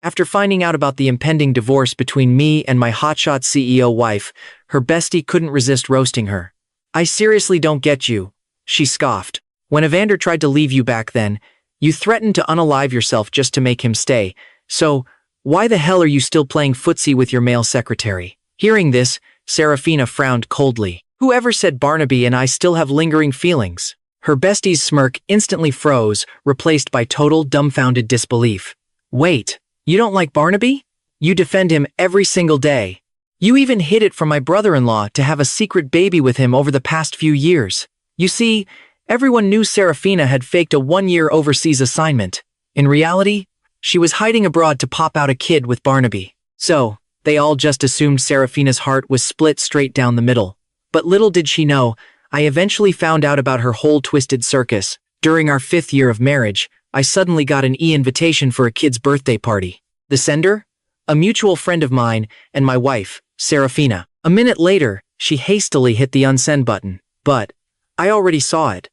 After finding out about the impending divorce between me and my hotshot CEO wife, her bestie couldn't resist roasting her. "I seriously don't get you," she scoffed. "When Evander tried to leave you back then, you threatened to unalive yourself just to make him stay. So, why the hell are you still playing footsie with your male secretary?" Hearing this, Seraphina frowned coldly. "Whoever said Barnaby and I still have lingering feelings?" Her bestie's smirk instantly froze, replaced by total dumbfounded disbelief. "Wait, you don't like Barnaby? You defend him every single day. You even hid it from my brother-in-law to have a secret baby with him over the past few years. You see, everyone knew Seraphina had faked a 1-year overseas assignment. In reality, she was hiding abroad to pop out a kid with Barnaby. So, they all just assumed Seraphina's heart was split straight down the middle. But little did she know, I eventually found out about her whole twisted circus. During our 5th year of marriage, I suddenly got an e-invitation for a kid's birthday party. The sender? A mutual friend of mine and my wife, Seraphina. A minute later, she hastily hit the unsend button. But I already saw it.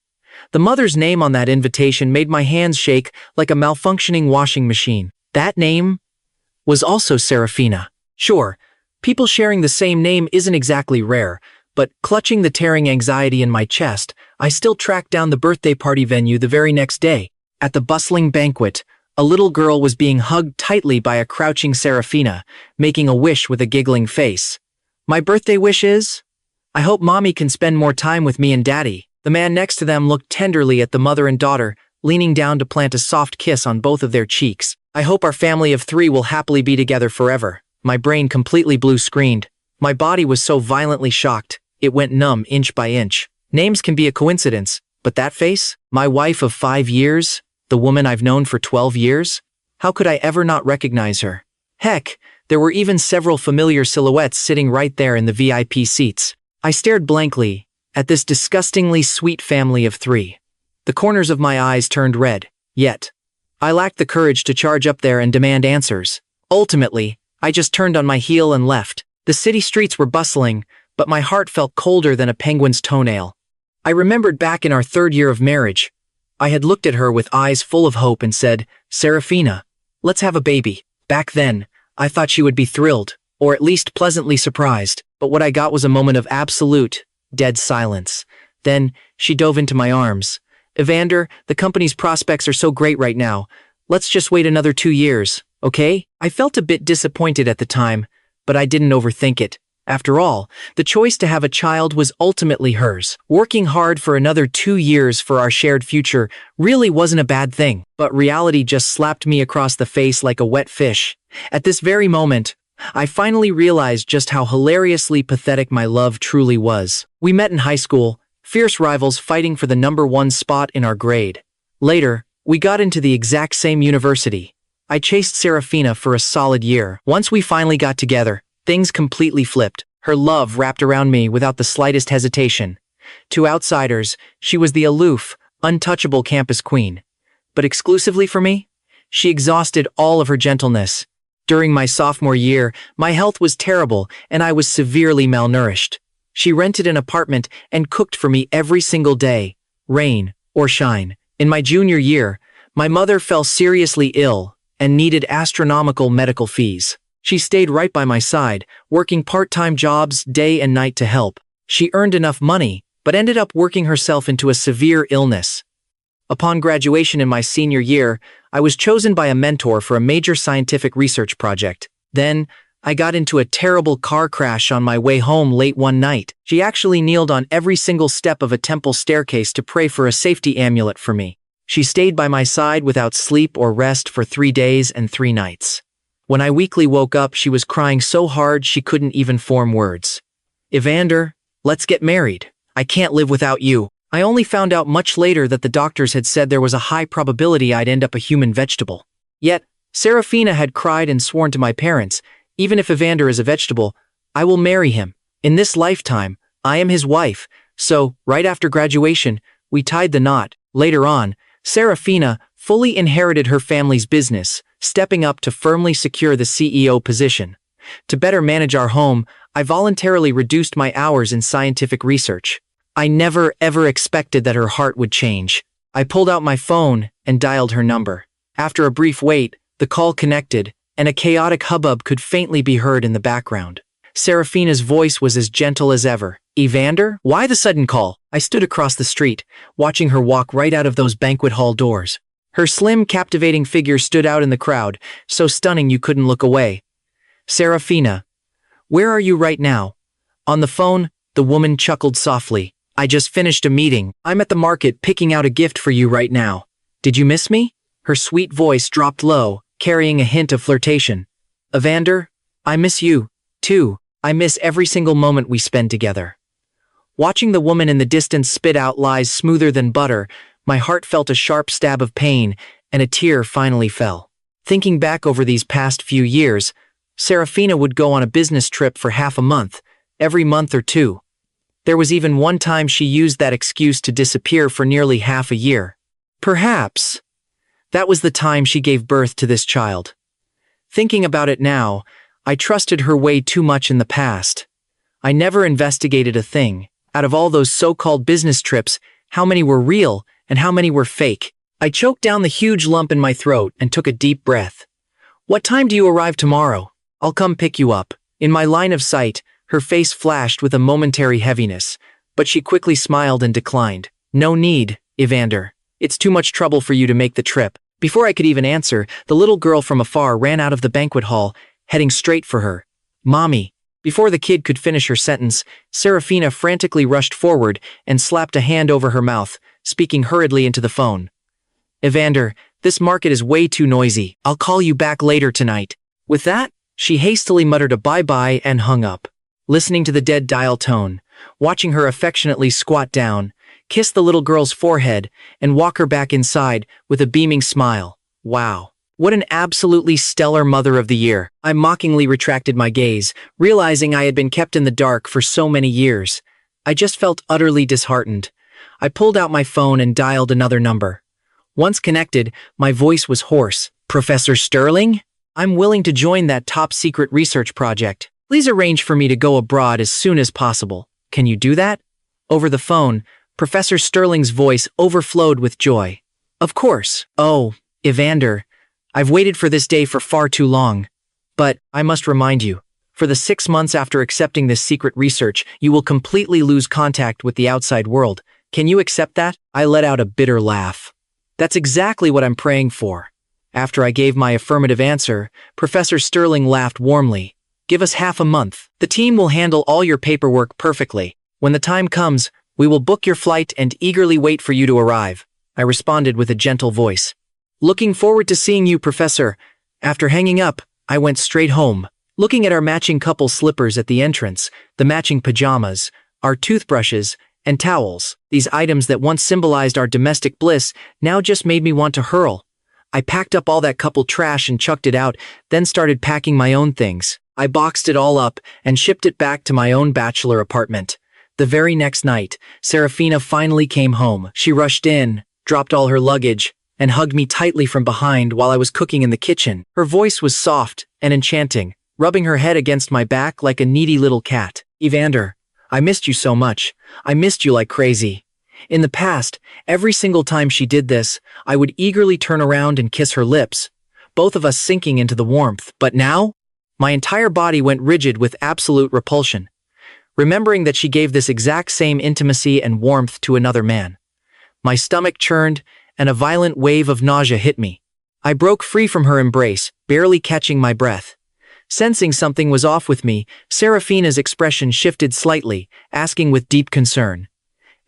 The mother's name on that invitation made my hands shake like a malfunctioning washing machine. That name was also Seraphina. Sure, people sharing the same name isn't exactly rare, but clutching the tearing anxiety in my chest, I still tracked down the birthday party venue the very next day. At the bustling banquet, a little girl was being hugged tightly by a crouching Seraphina, making a wish with a giggling face. "My birthday wish is? I hope Mommy can spend more time with me and Daddy." The man next to them looked tenderly at the mother and daughter, leaning down to plant a soft kiss on both of their cheeks. "I hope our family of 3 will happily be together forever." My brain completely blue-screened. My body was so violently shocked, it went numb inch by inch. Names can be a coincidence, but that face? My wife of 5 years? The woman I've known for 12 years? How could I ever not recognize her? Heck, there were even several familiar silhouettes sitting right there in the VIP seats. I stared blankly at this disgustingly sweet family of 3. The corners of my eyes turned red, yet I lacked the courage to charge up there and demand answers. Ultimately, I just turned on my heel and left. The city streets were bustling, but my heart felt colder than a penguin's toenail. I remembered back in our 3rd year of marriage, I had looked at her with eyes full of hope and said, "Seraphina, let's have a baby." Back then, I thought she would be thrilled, or at least pleasantly surprised, but what I got was a moment of absolute, dead silence. Then, she dove into my arms. "Evander, the company's prospects are so great right now. Let's just wait another 2 years, okay?" I felt a bit disappointed at the time, but I didn't overthink it. After all, the choice to have a child was ultimately hers. Working hard for another 2 years for our shared future really wasn't a bad thing, but reality just slapped me across the face like a wet fish. At this very moment, I finally realized just how hilariously pathetic my love truly was. We met in high school, fierce rivals fighting for the #1 spot in our grade. Later, we got into the exact same university. I chased Seraphina for a solid year. Once we finally got together, things completely flipped. Her love wrapped around me without the slightest hesitation. To outsiders, she was the aloof, untouchable campus queen. But exclusively for me, she exhausted all of her gentleness. During my sophomore year, my health was terrible and I was severely malnourished. She rented an apartment and cooked for me every single day, rain or shine. In my junior year, my mother fell seriously ill and needed astronomical medical fees. She stayed right by my side, working part-time jobs day and night to help. She earned enough money, but ended up working herself into a severe illness. Upon graduation in my senior year, I was chosen by a mentor for a major scientific research project. Then, I got into a terrible car crash on my way home late one night. She actually kneeled on every single step of a temple staircase to pray for a safety amulet for me. She stayed by my side without sleep or rest for 3 days and 3 nights. When I weakly woke up, she was crying so hard she couldn't even form words. "Evander, let's get married. I can't live without you." I only found out much later that the doctors had said there was a high probability I'd end up a human vegetable. Yet, Seraphina had cried and sworn to my parents, "Even if Evander is a vegetable, I will marry him. In this lifetime, I am his wife." So, right after graduation, we tied the knot. Later on, Seraphina fully inherited her family's business, stepping up to firmly secure the CEO position. To better manage our home, I voluntarily reduced my hours in scientific research. I never ever expected that her heart would change. I pulled out my phone and dialed her number. After a brief wait, the call connected, and a chaotic hubbub could faintly be heard in the background. Seraphina's voice was as gentle as ever. "Evander? Why the sudden call?" I stood across the street, watching her walk right out of those banquet hall doors. Her slim, captivating figure stood out in the crowd, so stunning you couldn't look away. "Seraphina, where are you right now?" On the phone, the woman chuckled softly. "I just finished a meeting. I'm at the market picking out a gift for you right now. Did you miss me?" Her sweet voice dropped low, carrying a hint of flirtation. "Evander, I miss you, too. I miss every single moment we spend together." Watching the woman in the distance spit out lies smoother than butter, my heart felt a sharp stab of pain, and a tear finally fell. Thinking back over these past few years, Seraphina would go on a business trip for half a month, every month or two. There was even one time she used that excuse to disappear for nearly half a year. Perhaps that was the time she gave birth to this child. Thinking about it now, I trusted her way too much in the past. I never investigated a thing. Out of all those so-called business trips, how many were real and how many were fake? I choked down the huge lump in my throat and took a deep breath. "What time do you arrive tomorrow? I'll come pick you up." In my line of sight, her face flashed with a momentary heaviness, but she quickly smiled and declined. "No need, Evander. It's too much trouble for you to make the trip." Before I could even answer, the little girl from afar ran out of the banquet hall, heading straight for her. "Mommy." Before the kid could finish her sentence, Seraphina frantically rushed forward and slapped a hand over her mouth, speaking hurriedly into the phone. "Evander, this market is way too noisy. I'll call you back later tonight." With that, she hastily muttered a bye-bye and hung up. Listening to the dead dial tone, watching her affectionately squat down, kiss the little girl's forehead, and walk her back inside with a beaming smile. Wow. What an absolutely stellar mother of the year. I mockingly retracted my gaze, realizing I had been kept in the dark for so many years. I just felt utterly disheartened. I pulled out my phone and dialed another number. Once connected, my voice was hoarse. "Professor Sterling? I'm willing to join that top-secret research project. Please arrange for me to go abroad as soon as possible. Can you do that?" Over the phone, Professor Sterling's voice overflowed with joy. "Of course. Oh, Evander, I've waited for this day for far too long. But, I must remind you, for the 6 months after accepting this secret research, you will completely lose contact with the outside world. Can you accept that?" I let out a bitter laugh. "That's exactly what I'm praying for." After I gave my affirmative answer, Professor Sterling laughed warmly. "Give us half a month. The team will handle all your paperwork perfectly. When the time comes, we will book your flight and eagerly wait for you to arrive," I responded with a gentle voice. "Looking forward to seeing you, Professor." After hanging up, I went straight home. Looking at our matching couple slippers at the entrance, the matching pajamas, our toothbrushes, and towels, these items that once symbolized our domestic bliss now just made me want to hurl. I packed up all that couple trash and chucked it out, then started packing my own things. I boxed it all up and shipped it back to my own bachelor apartment. The very next night, Seraphina finally came home. She rushed in, dropped all her luggage, and hugged me tightly from behind while I was cooking in the kitchen. Her voice was soft and enchanting, rubbing her head against my back like a needy little cat. "Evander, I missed you so much. I missed you like crazy." In the past, every single time she did this, I would eagerly turn around and kiss her lips, both of us sinking into the warmth. But now, my entire body went rigid with absolute repulsion, remembering that she gave this exact same intimacy and warmth to another man. My stomach churned, and a violent wave of nausea hit me. I broke free from her embrace, barely catching my breath. Sensing something was off with me, Seraphina's expression shifted slightly, asking with deep concern,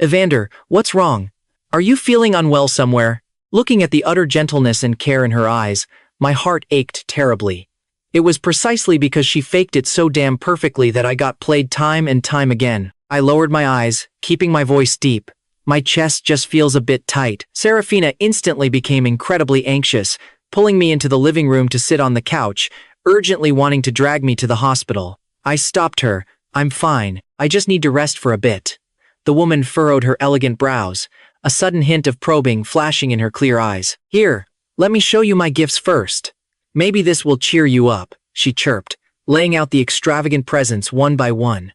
"Evander, what's wrong? Are you feeling unwell somewhere?" Looking at the utter gentleness and care in her eyes, my heart ached terribly. It was precisely because she faked it so damn perfectly that I got played time and time again. I lowered my eyes, keeping my voice deep. "My chest just feels a bit tight." Seraphina instantly became incredibly anxious, pulling me into the living room to sit on the couch, urgently wanting to drag me to the hospital. I stopped her. "I'm fine. I just need to rest for a bit." The woman furrowed her elegant brows, a sudden hint of probing flashing in her clear eyes. "Here, let me show you my gifts first. Maybe this will cheer you up," she chirped, laying out the extravagant presents one by one.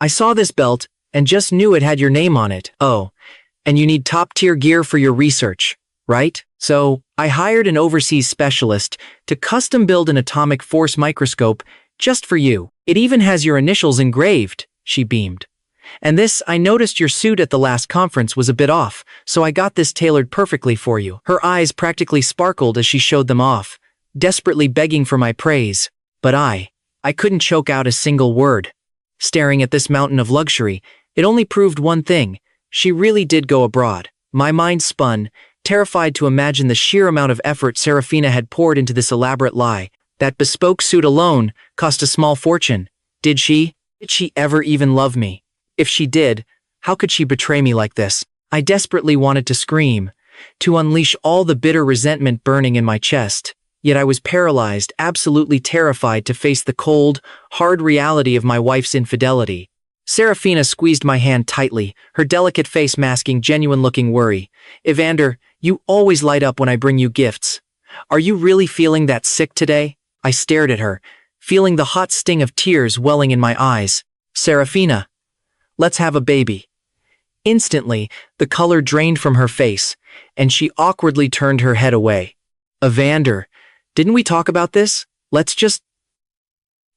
"I saw this belt and just knew it had your name on it. Oh, and you need top-tier gear for your research. right? So, I hired an overseas specialist to custom build an atomic force microscope just for you. It even has your initials engraved, she beamed. And this, I noticed your suit at the last conference was a bit off, so I got this tailored perfectly for you. Her eyes practically sparkled as she showed them off, desperately begging for my praise. But I couldn't choke out a single word. Staring at this mountain of luxury, it only proved one thing. She really did go abroad. My mind spun, terrified to imagine the sheer amount of effort Seraphina had poured into this elaborate lie. That bespoke suit alone cost a small fortune. Did she ever even love me? If she did, how could she betray me like this? I desperately wanted to scream, to unleash all the bitter resentment burning in my chest. Yet I was paralyzed, absolutely terrified to face the cold, hard reality of my wife's infidelity. Seraphina squeezed my hand tightly, her delicate face masking genuine-looking worry. Evander, you always light up when I bring you gifts. Are you really feeling that sick today? I stared at her, feeling the hot sting of tears welling in my eyes. Seraphina, let's have a baby. Instantly, the color drained from her face, and she awkwardly turned her head away. Evander, didn't we talk about this? Let's just...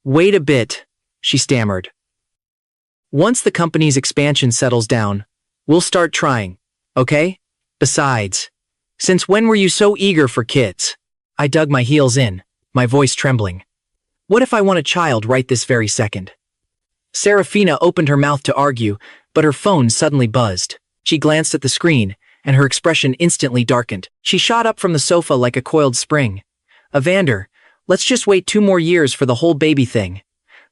Wait a bit, she stammered. Once the company's expansion settles down, we'll start trying, okay? Besides, since when were you so eager for kids? I dug my heels in, my voice trembling. What if I want a child right this very second? Seraphina opened her mouth to argue, but her phone suddenly buzzed. She glanced at the screen, and her expression instantly darkened. She shot up from the sofa like a coiled spring. Evander, let's just wait 2 more years for the whole baby thing.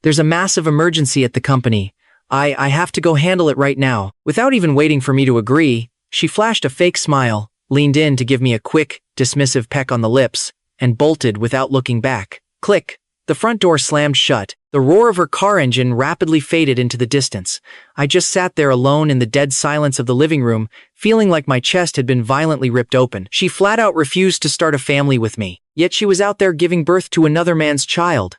There's a massive emergency at the company. I have to go handle it right now. Without even waiting for me to agree, she flashed a fake smile, leaned in to give me a quick, dismissive peck on the lips, and bolted without looking back. Click. The front door slammed shut. The roar of her car engine rapidly faded into the distance. I just sat there alone in the dead silence of the living room, feeling like my chest had been violently ripped open. She flat out refused to start a family with me, yet she was out there giving birth to another man's child.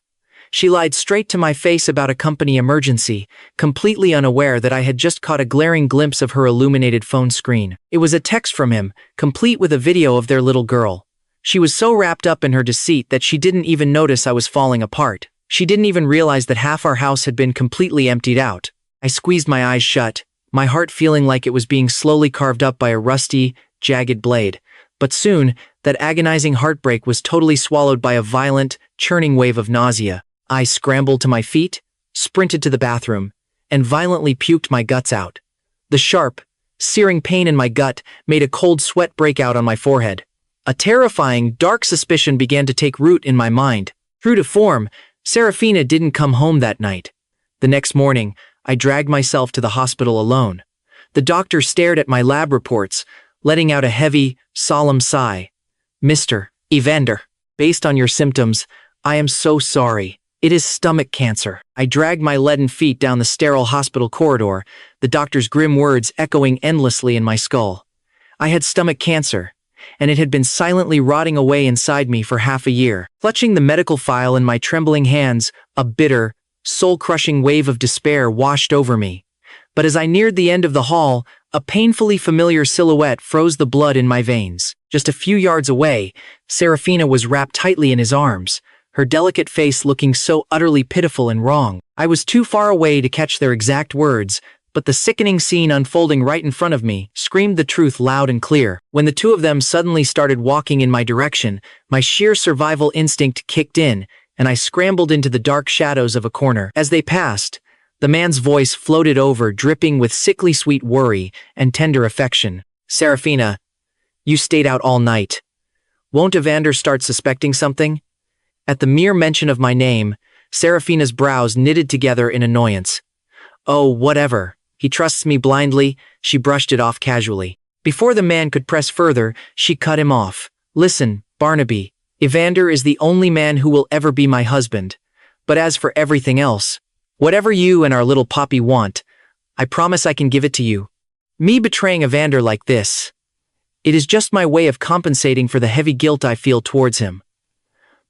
She lied straight to my face about a company emergency, completely unaware that I had just caught a glaring glimpse of her illuminated phone screen. It was a text from him, complete with a video of their little girl. She was so wrapped up in her deceit that she didn't even notice I was falling apart. She didn't even realize that half our house had been completely emptied out. I squeezed my eyes shut, my heart feeling like it was being slowly carved up by a rusty, jagged blade. But soon, that agonizing heartbreak was totally swallowed by a violent, churning wave of nausea. I scrambled to my feet, sprinted to the bathroom, and violently puked my guts out. The sharp, searing pain in my gut made a cold sweat break out on my forehead. A terrifying, dark suspicion began to take root in my mind. True to form, Seraphina didn't come home that night. The next morning, I dragged myself to the hospital alone. The doctor stared at my lab reports, letting out a heavy, solemn sigh. Mr. Evander, based on your symptoms, I am so sorry. It is stomach cancer. I dragged my leaden feet down the sterile hospital corridor, the doctor's grim words echoing endlessly in my skull. I had stomach cancer, and it had been silently rotting away inside me for half a year. Clutching the medical file in my trembling hands, a bitter, soul-crushing wave of despair washed over me. But as I neared the end of the hall, a painfully familiar silhouette froze the blood in my veins. Just a few yards away, Seraphina was wrapped tightly in his arms, her delicate face looking so utterly pitiful and wrong. I was too far away to catch their exact words, but the sickening scene unfolding right in front of me screamed the truth loud and clear. When the two of them suddenly started walking in my direction, my sheer survival instinct kicked in, and I scrambled into the dark shadows of a corner. As they passed, the man's voice floated over, dripping with sickly sweet worry and tender affection. Seraphina, you stayed out all night. Won't Evander start suspecting something? At the mere mention of my name, Seraphina's brows knitted together in annoyance. Oh, whatever. He trusts me blindly, she brushed it off casually. Before the man could press further, she cut him off. Listen, Barnaby, Evander is the only man who will ever be my husband. But as for everything else, whatever you and our little Poppy want, I promise I can give it to you. Me betraying Evander like this, it is just my way of compensating for the heavy guilt I feel towards him.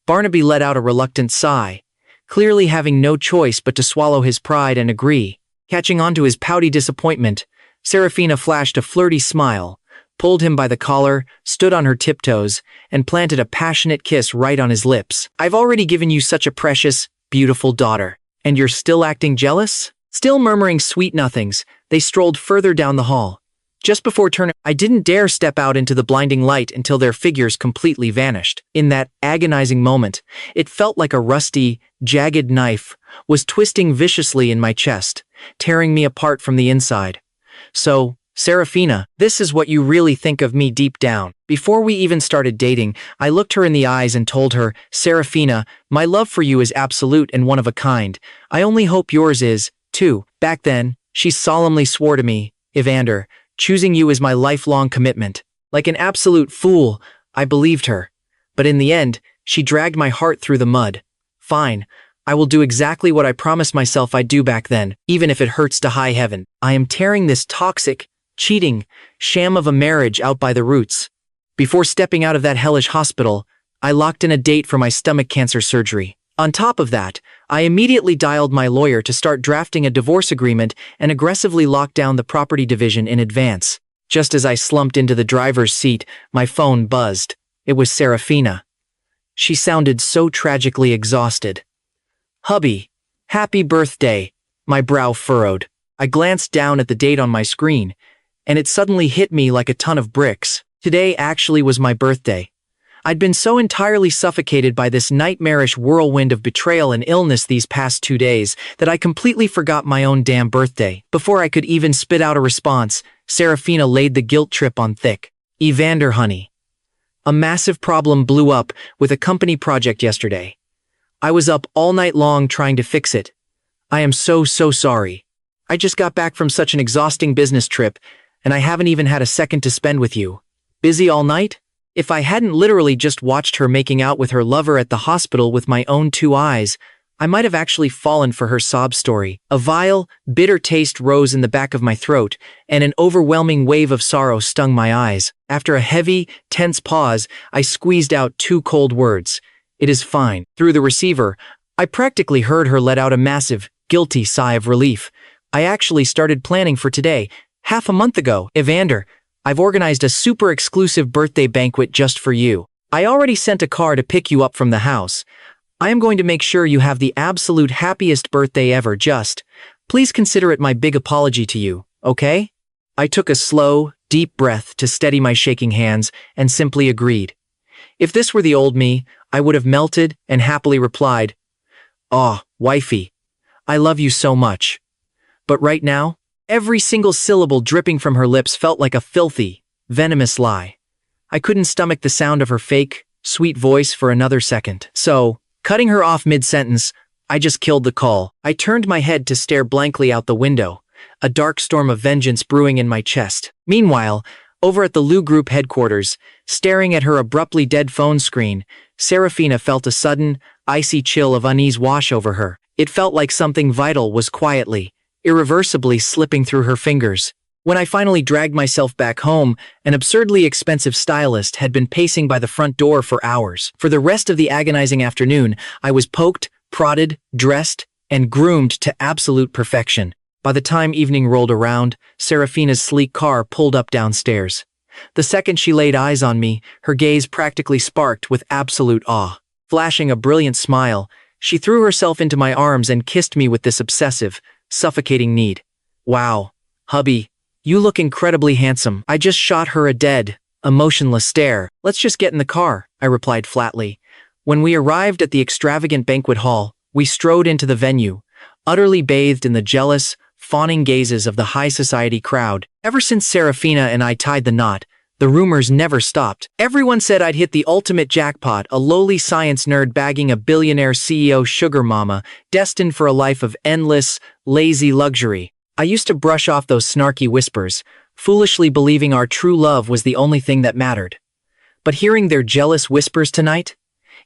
Barnaby let out a reluctant sigh, clearly having no choice but to swallow his pride and agree. Catching on to his pouty disappointment, Seraphina flashed a flirty smile, pulled him by the collar, stood on her tiptoes, and planted a passionate kiss right on his lips. "I've already given you such a precious, beautiful daughter. And you're still acting jealous?" Still murmuring sweet nothings, they strolled further down the hall. Just before turning, I didn't dare step out into the blinding light until their figures completely vanished. In that agonizing moment, it felt like a rusty, jagged knife was twisting viciously in my chest, tearing me apart from the inside. "So, Seraphina, this is what you really think of me deep down." Before we even started dating, I looked her in the eyes and told her, "Seraphina, my love for you is absolute and one of a kind. I only hope yours is, too." Back then, she solemnly swore to me, "Evander, choosing you is my lifelong commitment." Like an absolute fool, I believed her. But in the end, she dragged my heart through the mud. "Fine, I will do exactly what I promised myself I'd do back then, even if it hurts to high heaven. I am tearing this toxic, cheating, sham of a marriage out by the roots." Before stepping out of that hellish hospital, I locked in a date for my stomach cancer surgery. On top of that, I immediately dialed my lawyer to start drafting a divorce agreement and aggressively locked down the property division in advance. Just as I slumped into the driver's seat, my phone buzzed. It was Seraphina. She sounded so tragically exhausted. "Hubby, happy birthday." My brow furrowed. I glanced down at the date on my screen, and it suddenly hit me like a ton of bricks. Today actually was my birthday. I'd been so entirely suffocated by this nightmarish whirlwind of betrayal and illness these past 2 days that I completely forgot my own damn birthday. Before I could even spit out a response, Seraphina laid the guilt trip on thick. "Evander, honey. A massive problem blew up with a company project yesterday. I was up all night long trying to fix it. I am so sorry. I just got back from such an exhausting business trip, and I haven't even had a second to spend with you. Busy all night?" If I hadn't literally just watched her making out with her lover at the hospital with my own 2 eyes, I might have actually fallen for her sob story. A vile, bitter taste rose in the back of my throat, and an overwhelming wave of sorrow stung my eyes. After a heavy, tense pause, I squeezed out 2 cold words. "It is fine." Through the receiver, I practically heard her let out a massive, guilty sigh of relief. "I actually started planning for today, half a month ago. Evander, I've organized a super exclusive birthday banquet just for you. I already sent a car to pick you up from the house. I am going to make sure you have the absolute happiest birthday ever. Just, please consider it my big apology to you, okay?" I took a slow, deep breath to steady my shaking hands and simply agreed. If this were the old me, I would have melted and happily replied, "Aw, wifey, I love you so much." But right now, every single syllable dripping from her lips felt like a filthy, venomous lie. I couldn't stomach the sound of her fake, sweet voice for another second. So, cutting her off mid-sentence, I just killed the call. I turned my head to stare blankly out the window, a dark storm of vengeance brewing in my chest. Meanwhile, over at the Lu Group headquarters, staring at her abruptly dead phone screen, Seraphina felt a sudden, icy chill of unease wash over her. It felt like something vital was quietly, irreversibly slipping through her fingers. When I finally dragged myself back home, an absurdly expensive stylist had been pacing by the front door for hours. For the rest of the agonizing afternoon, I was poked, prodded, dressed, and groomed to absolute perfection. By the time evening rolled around, Seraphina's sleek car pulled up downstairs. The second she laid eyes on me, her gaze practically sparked with absolute awe. Flashing a brilliant smile, she threw herself into my arms and kissed me with this obsessive, suffocating need. "Wow, hubby, you look incredibly handsome." I just shot her a dead, emotionless stare. "Let's just get in the car," I replied flatly. When we arrived at the extravagant banquet hall, we strode into the venue, utterly bathed in the jealous, fawning gazes of the high society crowd. Ever since Seraphina and I tied the knot, the rumors never stopped. Everyone said I'd hit the ultimate jackpot, a lowly science nerd bagging a billionaire CEO sugar mama, destined for a life of endless, lazy luxury. I used to brush off those snarky whispers, foolishly believing our true love was the only thing that mattered. But hearing their jealous whispers tonight,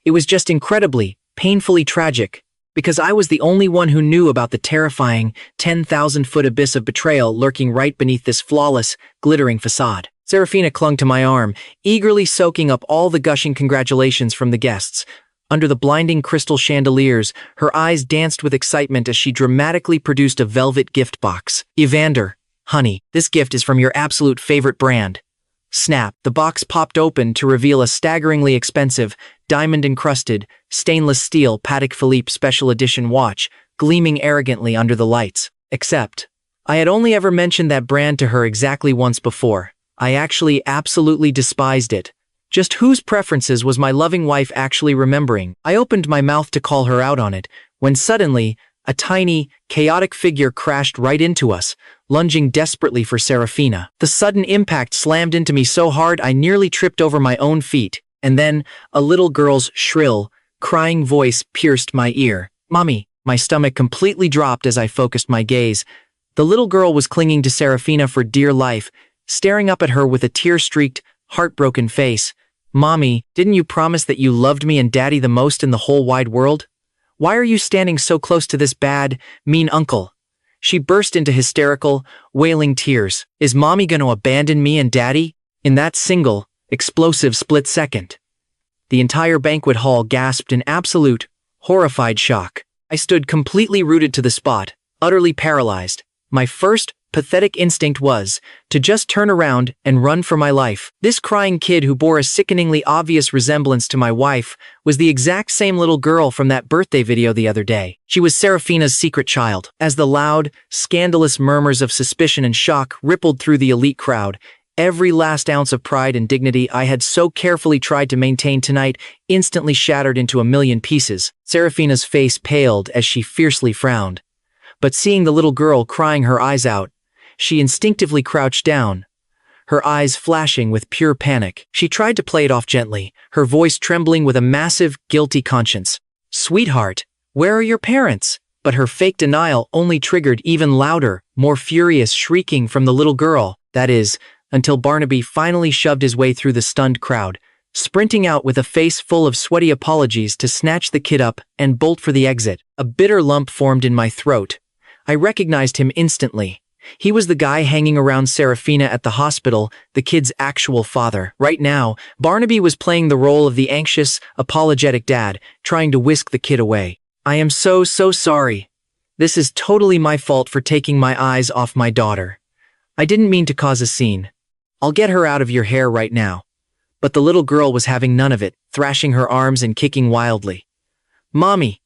it was just incredibly, painfully tragic, because I was the only one who knew about the terrifying, 10,000-foot abyss of betrayal lurking right beneath this flawless, glittering facade. Seraphina clung to my arm, eagerly soaking up all the gushing congratulations from the guests. Under the blinding crystal chandeliers, her eyes danced with excitement as she dramatically produced a velvet gift box. "Evander, honey, this gift is from your absolute favorite brand. Snap, the box popped open to reveal a staggeringly expensive, diamond-encrusted, stainless steel Patek Philippe Special Edition watch, gleaming arrogantly under the lights. Except, I had only ever mentioned that brand to her exactly once before. I actually absolutely despised it. Just whose preferences was my loving wife actually remembering? I opened my mouth to call her out on it, when suddenly, a tiny, chaotic figure crashed right into us, lunging desperately for Seraphina. The sudden impact slammed into me so hard I nearly tripped over my own feet, and then, a little girl's shrill, crying voice pierced my ear. "Mommy!" My stomach completely dropped as I focused my gaze. The little girl was clinging to Seraphina for dear life, staring up at her with a tear-streaked, heartbroken face. "Mommy, didn't you promise that you loved me and Daddy the most in the whole wide world? Why are you standing so close to this bad, mean uncle?" She burst into hysterical, wailing tears. "Is Mommy going to abandon me and Daddy?" In that single, explosive split second, the entire banquet hall gasped in absolute, horrified shock. I stood completely rooted to the spot, utterly paralyzed. My first, pathetic instinct was to just turn around and run for my life. This crying kid who bore a sickeningly obvious resemblance to my wife was the exact same little girl from that birthday video the other day. She was Seraphina's secret child. As the loud, scandalous murmurs of suspicion and shock rippled through the elite crowd, every last ounce of pride and dignity I had so carefully tried to maintain tonight instantly shattered into a million pieces. Seraphina's face paled as she fiercely frowned. But seeing the little girl crying her eyes out, she instinctively crouched down, her eyes flashing with pure panic. She tried to play it off gently, her voice trembling with a massive, guilty conscience. "Sweetheart, where are your parents?" But her fake denial only triggered even louder, more furious shrieking from the little girl. That is, until Barnaby finally shoved his way through the stunned crowd, sprinting out with a face full of sweaty apologies to snatch the kid up and bolt for the exit. A bitter lump formed in my throat. I recognized him instantly. He was the guy hanging around Seraphina at the hospital, the kid's actual father. Right now, Barnaby was playing the role of the anxious, apologetic dad, trying to whisk the kid away. "I am so sorry. This is totally my fault for taking my eyes off my daughter. I didn't mean to cause a scene. I'll get her out of your hair right now." But the little girl was having none of it, thrashing her arms and kicking wildly. "Mommy,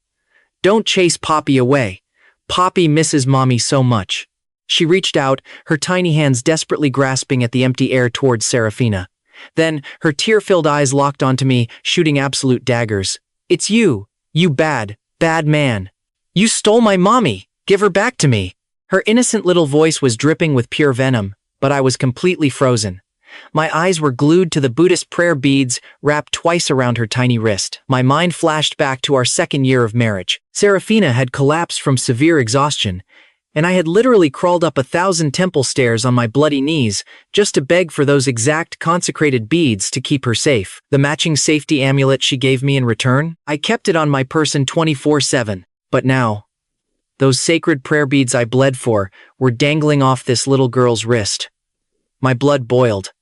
don't chase Poppy away. Poppy misses Mommy so much." She reached out, her tiny hands desperately grasping at the empty air towards Seraphina. Then, her tear-filled eyes locked onto me, shooting absolute daggers. "It's you, you bad, bad man. You stole my mommy. Give her back to me." Her innocent little voice was dripping with pure venom, but I was completely frozen. My eyes were glued to the Buddhist prayer beads wrapped twice around her tiny wrist. My mind flashed back to our second year of marriage. Seraphina had collapsed from severe exhaustion, and I had literally crawled up 1,000 temple stairs on my bloody knees just to beg for those exact consecrated beads to keep her safe. The matching safety amulet she gave me in return, I kept it on my person 24/7. But now, those sacred prayer beads I bled for were dangling off this little girl's wrist. My blood boiled,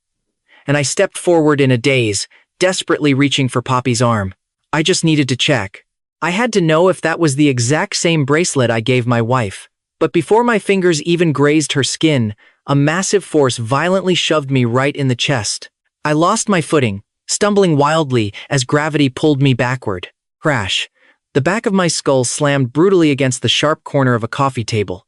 and I stepped forward in a daze, desperately reaching for Poppy's arm. I just needed to check. I had to know if that was the exact same bracelet I gave my wife. But before my fingers even grazed her skin, a massive force violently shoved me right in the chest. I lost my footing, stumbling wildly as gravity pulled me backward. Crash. The back of my skull slammed brutally against the sharp corner of a coffee table.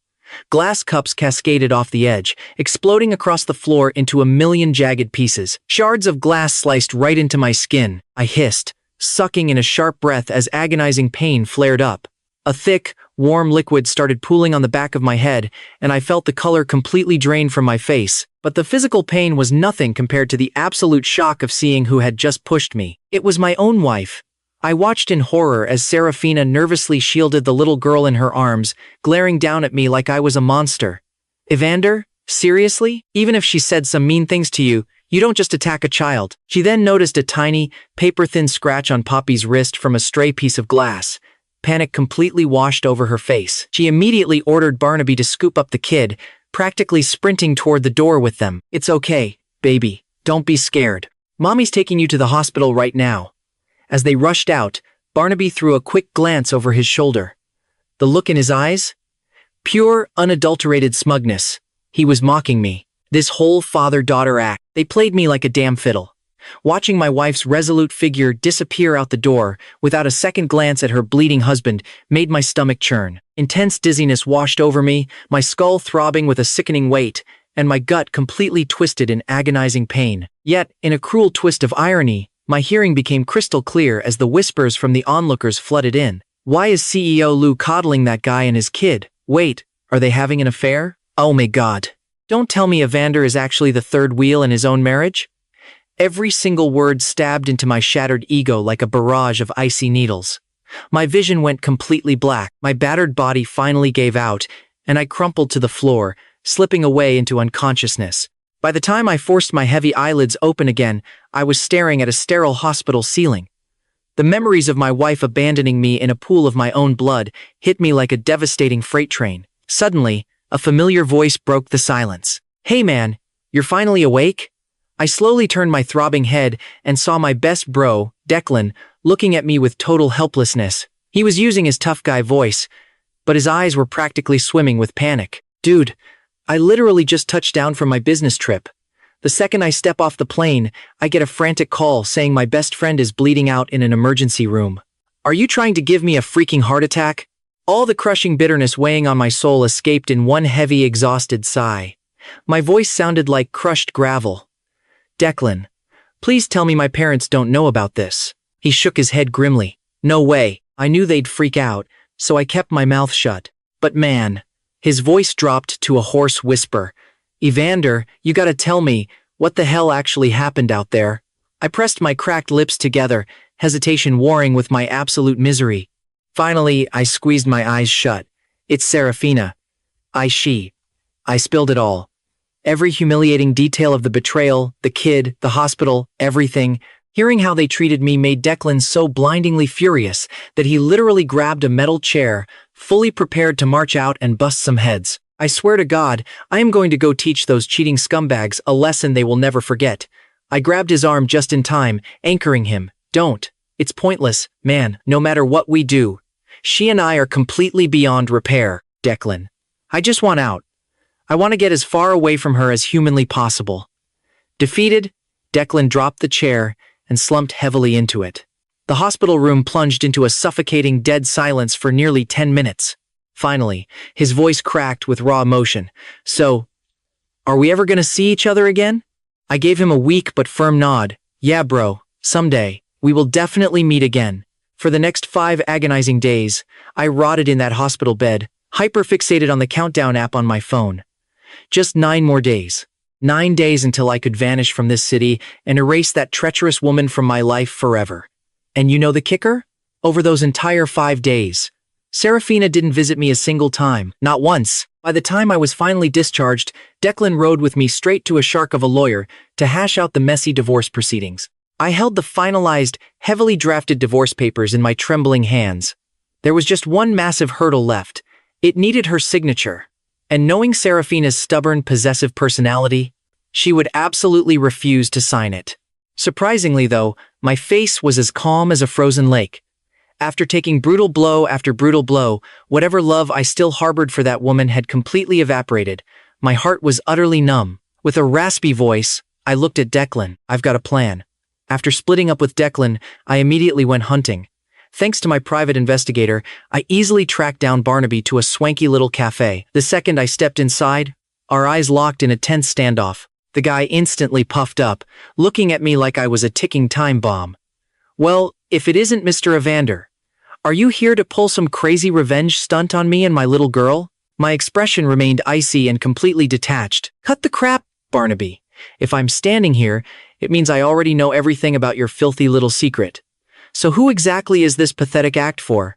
Glass cups cascaded off the edge, exploding across the floor into a million jagged pieces. Shards of glass sliced right into my skin. I hissed, sucking in a sharp breath as agonizing pain flared up. A thick, warm liquid started pooling on the back of my head, and I felt the color completely drain from my face. But the physical pain was nothing compared to the absolute shock of seeing who had just pushed me. It was my own wife. I watched in horror as Seraphina nervously shielded the little girl in her arms, glaring down at me like I was a monster. "Evander? Seriously? Even if she said some mean things to you, you don't just attack a child." She then noticed a tiny, paper-thin scratch on Poppy's wrist from a stray piece of glass. Panic completely washed over her face. She immediately ordered Barnaby to scoop up the kid, practically sprinting toward the door with them. "It's okay, baby. Don't be scared. Mommy's taking you to the hospital right now." As they rushed out, Barnaby threw a quick glance over his shoulder. The look in his eyes? Pure, unadulterated smugness. He was mocking me. This whole father-daughter act They played me like a damn fiddle. Watching my wife's resolute figure disappear out the door without a second glance at her bleeding husband made my stomach churn. Intense dizziness washed over me, my skull throbbing with a sickening weight, and my gut completely twisted in agonizing pain. Yet, in a cruel twist of irony, my hearing became crystal clear as the whispers from the onlookers flooded in. Why is CEO Lou coddling that guy and his kid? Wait, are they having an affair? Oh my god. Don't tell me Evander is actually the third wheel in his own marriage? Every single word stabbed into my shattered ego like a barrage of icy needles. My vision went completely black, my battered body finally gave out, and I crumpled to the floor, slipping away into unconsciousness. By the time I forced my heavy eyelids open again, I was staring at a sterile hospital ceiling. The memories of my wife abandoning me in a pool of my own blood hit me like a devastating freight train. Suddenly, a familiar voice broke the silence. "Hey man, you're finally awake?" I slowly turned my throbbing head and saw my best bro, Declan, looking at me with total helplessness. He was using his tough guy voice, but his eyes were practically swimming with panic. "Dude, I literally just touched down from my business trip. The second I step off the plane, I get a frantic call saying my best friend is bleeding out in an emergency room. Are you trying to give me a freaking heart attack?" All the crushing bitterness weighing on my soul escaped in one heavy, exhausted sigh. My voice sounded like crushed gravel. "Declan, please tell me my parents don't know about this." He shook his head grimly. "No way. I knew they'd freak out, so I kept my mouth shut. But man," his voice dropped to a hoarse whisper, "Evander, you gotta tell me, what the hell actually happened out there?" I pressed my cracked lips together, hesitation warring with my absolute misery. Finally, I squeezed my eyes shut. "It's Seraphina. I spilled it all. Every humiliating detail of the betrayal, the kid, the hospital, everything. Hearing how they treated me made Declan so blindingly furious that he literally grabbed a metal chair, fully prepared to march out and bust some heads. I swear to God, I am going to go teach those cheating scumbags a lesson they will never forget. I grabbed his arm just in time, anchoring him. "Don't. It's pointless, man, no matter what we do. She and I are completely beyond repair, Declan. I just want out. I want to get as far away from her as humanly possible." Defeated, Declan dropped the chair and slumped heavily into it. The hospital room plunged into a suffocating dead silence for nearly 10 minutes. Finally, his voice cracked with raw emotion. "So, are we ever gonna see each other again?" I gave him a weak but firm nod. "Yeah, bro, someday, we will definitely meet again." For the next 5 agonizing days, I rotted in that hospital bed, hyper-fixated on the countdown app on my phone. Just 9 more days. 9 days until I could vanish from this city and erase that treacherous woman from my life forever. And you know the kicker? Over those entire 5 days, Seraphina didn't visit me a single time, not once. By the time I was finally discharged, Declan rode with me straight to a shark of a lawyer to hash out the messy divorce proceedings. I held the finalized, heavily drafted divorce papers in my trembling hands. There was just one massive hurdle left. It needed her signature. And knowing Seraphina's stubborn, possessive personality, she would absolutely refuse to sign it. Surprisingly, though, my face was as calm as a frozen lake. After taking brutal blow after brutal blow, whatever love I still harbored for that woman had completely evaporated. My heart was utterly numb. With a raspy voice, I looked at Declan. "I've got a plan." After splitting up with Declan, I immediately went hunting. Thanks to my private investigator, I easily tracked down Barnaby to a swanky little cafe. The second I stepped inside, our eyes locked in a tense standoff. The guy instantly puffed up, looking at me like I was a ticking time bomb. "Well, if it isn't Mr. Evander, are you here to pull some crazy revenge stunt on me and my little girl?" My expression remained icy and completely detached. "Cut the crap, Barnaby. If I'm standing here, it means I already know everything about your filthy little secret. So who exactly is this pathetic act for?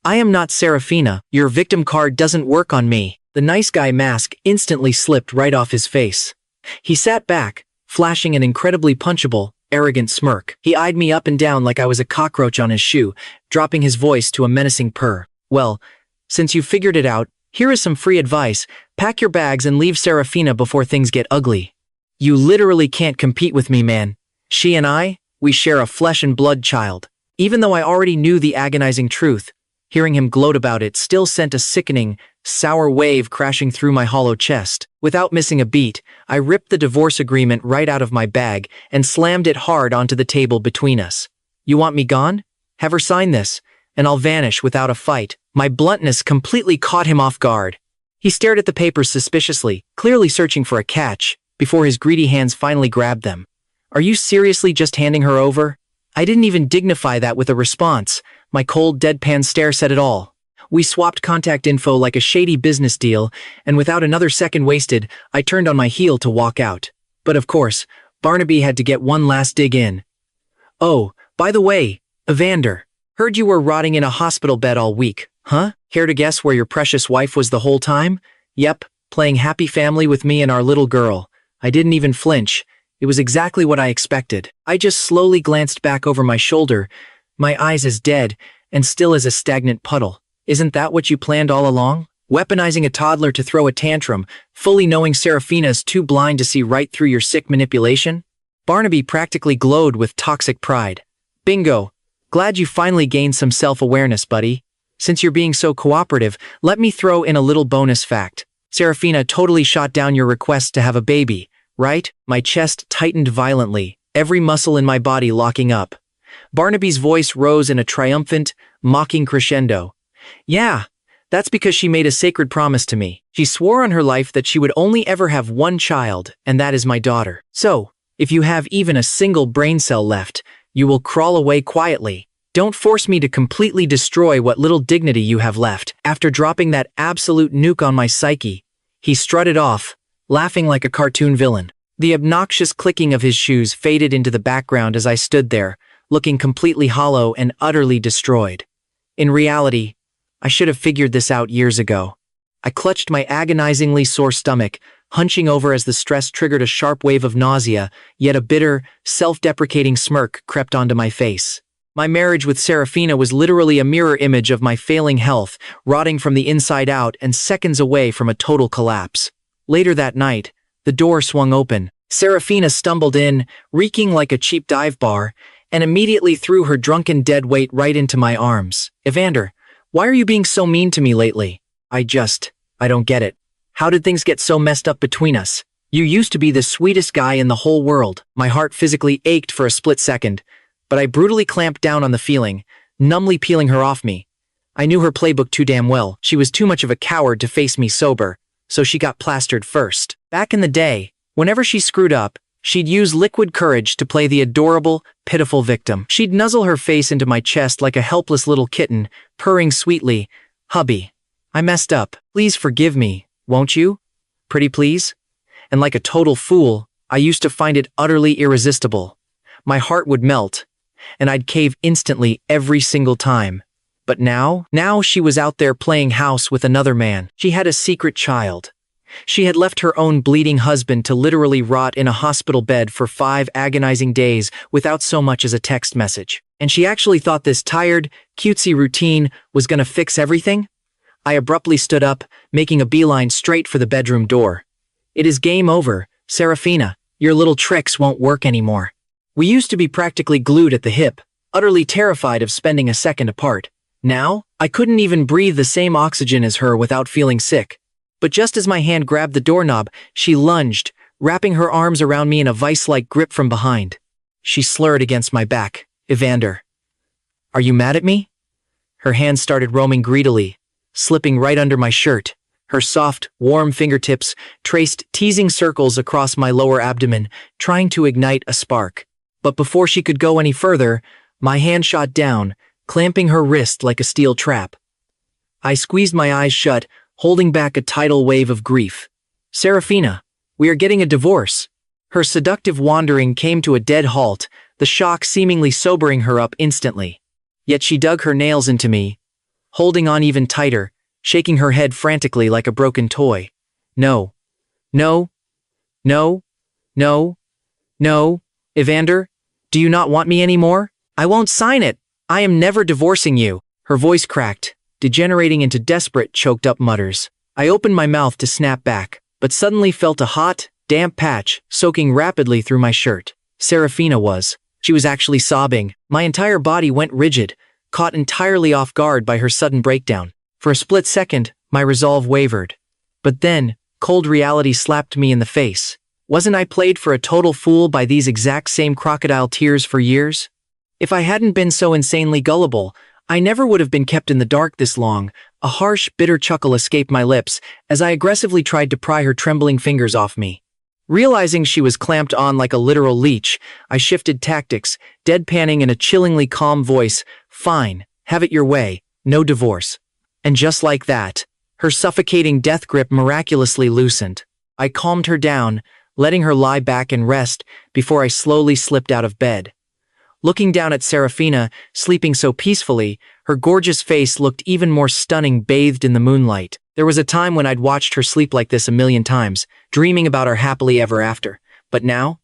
I am not Seraphina. Your victim card doesn't work on me." The nice guy mask instantly slipped right off his face. He sat back, flashing an incredibly punchable, arrogant smirk. He eyed me up and down like I was a cockroach on his shoe, dropping his voice to a menacing purr. "Well, since you figured it out, here is some free advice. Pack your bags and leave Seraphina before things get ugly. You literally can't compete with me, man. She and I, we share a flesh and blood child." Even though I already knew the agonizing truth, Hearing him gloat about it still sent a sickening, sour wave crashing through my hollow chest. Without missing a beat, I ripped the divorce agreement right out of my bag and slammed it hard onto the table between us. You want me gone? Have her sign this, and I'll vanish without a fight. My bluntness completely caught him off guard. He stared at the papers suspiciously, clearly searching for a catch, before his greedy hands finally grabbed them. Are you seriously just handing her over? I didn't even dignify that with a response. My cold, deadpan stare said it all. We swapped contact info like a shady business deal, and without another second wasted, I turned on my heel to walk out. But of course, Barnaby had to get one last dig in. Oh, by the way, Evander, heard you were rotting in a hospital bed all week, huh? Care to guess where your precious wife was the whole time? Yep, playing happy family with me and our little girl. I didn't even flinch. It was exactly what I expected. I just slowly glanced back over my shoulder, my eyes as dead and still as a stagnant puddle. Isn't that what you planned all along? Weaponizing a toddler to throw a tantrum, fully knowing Seraphina's too blind to see right through your sick manipulation? Barnaby practically glowed with toxic pride. Bingo. Glad you finally gained some self-awareness, buddy. Since you're being so cooperative, let me throw in a little bonus fact. Seraphina totally shot down your request to have a baby, right? My chest tightened violently, every muscle in my body locking up. Barnaby's voice rose in a triumphant, mocking crescendo. Yeah, that's because she made a sacred promise to me. She swore on her life that she would only ever have one child, and that is my daughter. So, if you have even a single brain cell left, you will crawl away quietly. Don't force me to completely destroy what little dignity you have left. After dropping that absolute nuke on my psyche, he strutted off, laughing like a cartoon villain. The obnoxious clicking of his shoes faded into the background as I stood there, looking completely hollow and utterly destroyed. In reality, I should have figured this out years ago. I clutched my agonizingly sore stomach, hunching over as the stress triggered a sharp wave of nausea, yet a bitter, self-deprecating smirk crept onto my face. My marriage with Seraphina was literally a mirror image of my failing health, rotting from the inside out and seconds away from a total collapse. Later that night, the door swung open. Seraphina stumbled in, reeking like a cheap dive bar, and immediately threw her drunken dead weight right into my arms. Evander, why are you being so mean to me lately? I don't get it. How did things get so messed up between us? You used to be the sweetest guy in the whole world. My heart physically ached for a split second, but I brutally clamped down on the feeling, numbly peeling her off me. I knew her playbook too damn well. She was too much of a coward to face me sober, so she got plastered first. Back in the day, whenever she screwed up, she'd use liquid courage to play the adorable, pitiful victim. She'd nuzzle her face into my chest like a helpless little kitten, purring sweetly, "Hubby, I messed up. Please forgive me, won't you? Pretty please?" And like a total fool, I used to find it utterly irresistible. My heart would melt, and I'd cave instantly every single time. But now she was out there playing house with another man. She had a secret child. She had left her own bleeding husband to literally rot in a hospital bed for 5 agonizing days without so much as a text message. And she actually thought this tired, cutesy routine was gonna fix everything? I abruptly stood up, making a beeline straight for the bedroom door. It is game over, Seraphina. Your little tricks won't work anymore. We used to be practically glued at the hip, utterly terrified of spending a second apart. Now, I couldn't even breathe the same oxygen as her without feeling sick. But just as my hand grabbed the doorknob, she lunged, wrapping her arms around me in a vice-like grip from behind. She slurred against my back. Evander, are you mad at me? Her hands started roaming greedily, slipping right under my shirt. Her soft, warm fingertips traced teasing circles across my lower abdomen, trying to ignite a spark. But before she could go any further, my hand shot down, clamping her wrist like a steel trap. I squeezed my eyes shut, holding back a tidal wave of grief. Seraphina, we are getting a divorce. Her seductive wandering came to a dead halt, the shock seemingly sobering her up instantly. Yet she dug her nails into me, holding on even tighter, shaking her head frantically like a broken toy. No. No. No. No. No. Evander, do you not want me anymore? I won't sign it. I am never divorcing you. Her voice cracked, degenerating into desperate, choked-up mutters. I opened my mouth to snap back, but suddenly felt a hot, damp patch soaking rapidly through my shirt. Seraphina was. She was actually sobbing. My entire body went rigid, caught entirely off guard by her sudden breakdown. For a split second, my resolve wavered. But then, cold reality slapped me in the face. Wasn't I played for a total fool by these exact same crocodile tears for years? If I hadn't been so insanely gullible, I never would have been kept in the dark this long. A harsh, bitter chuckle escaped my lips as I aggressively tried to pry her trembling fingers off me. Realizing she was clamped on like a literal leech, I shifted tactics, deadpanning in a chillingly calm voice, "Fine, have it your way, no divorce." And just like that, her suffocating death grip miraculously loosened. I calmed her down, letting her lie back and rest before I slowly slipped out of bed. Looking down at Seraphina, sleeping so peacefully, her gorgeous face looked even more stunning bathed in the moonlight. There was a time when I'd watched her sleep like this a million times, dreaming about our happily ever after. But now,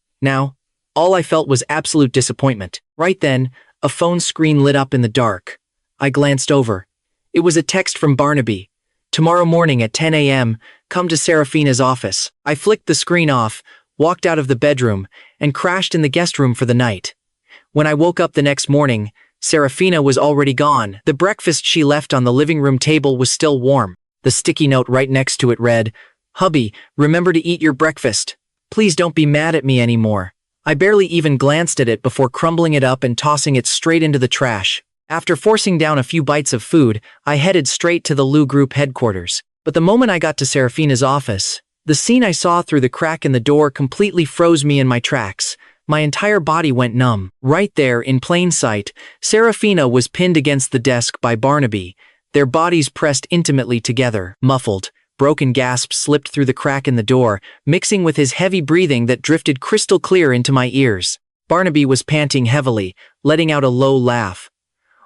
all I felt was absolute disappointment. Right then, a phone screen lit up in the dark. I glanced over. It was a text from Barnaby. "Tomorrow morning at 10 a.m., come to Seraphina's office." I flicked the screen off, walked out of the bedroom, and crashed in the guest room for the night. When I woke up the next morning, Seraphina was already gone. The breakfast she left on the living room table was still warm. The sticky note right next to it read, "Hubby, remember to eat your breakfast. Please don't be mad at me anymore." I barely even glanced at it before crumbling it up and tossing it straight into the trash. After forcing down a few bites of food, I headed straight to the Lu Group headquarters. But the moment I got to Seraphina's office, the scene I saw through the crack in the door completely froze me in my tracks. My entire body went numb. Right there, in plain sight, Seraphina was pinned against the desk by Barnaby, their bodies pressed intimately together. Muffled, broken gasps slipped through the crack in the door, mixing with his heavy breathing that drifted crystal clear into my ears. Barnaby was panting heavily, letting out a low laugh.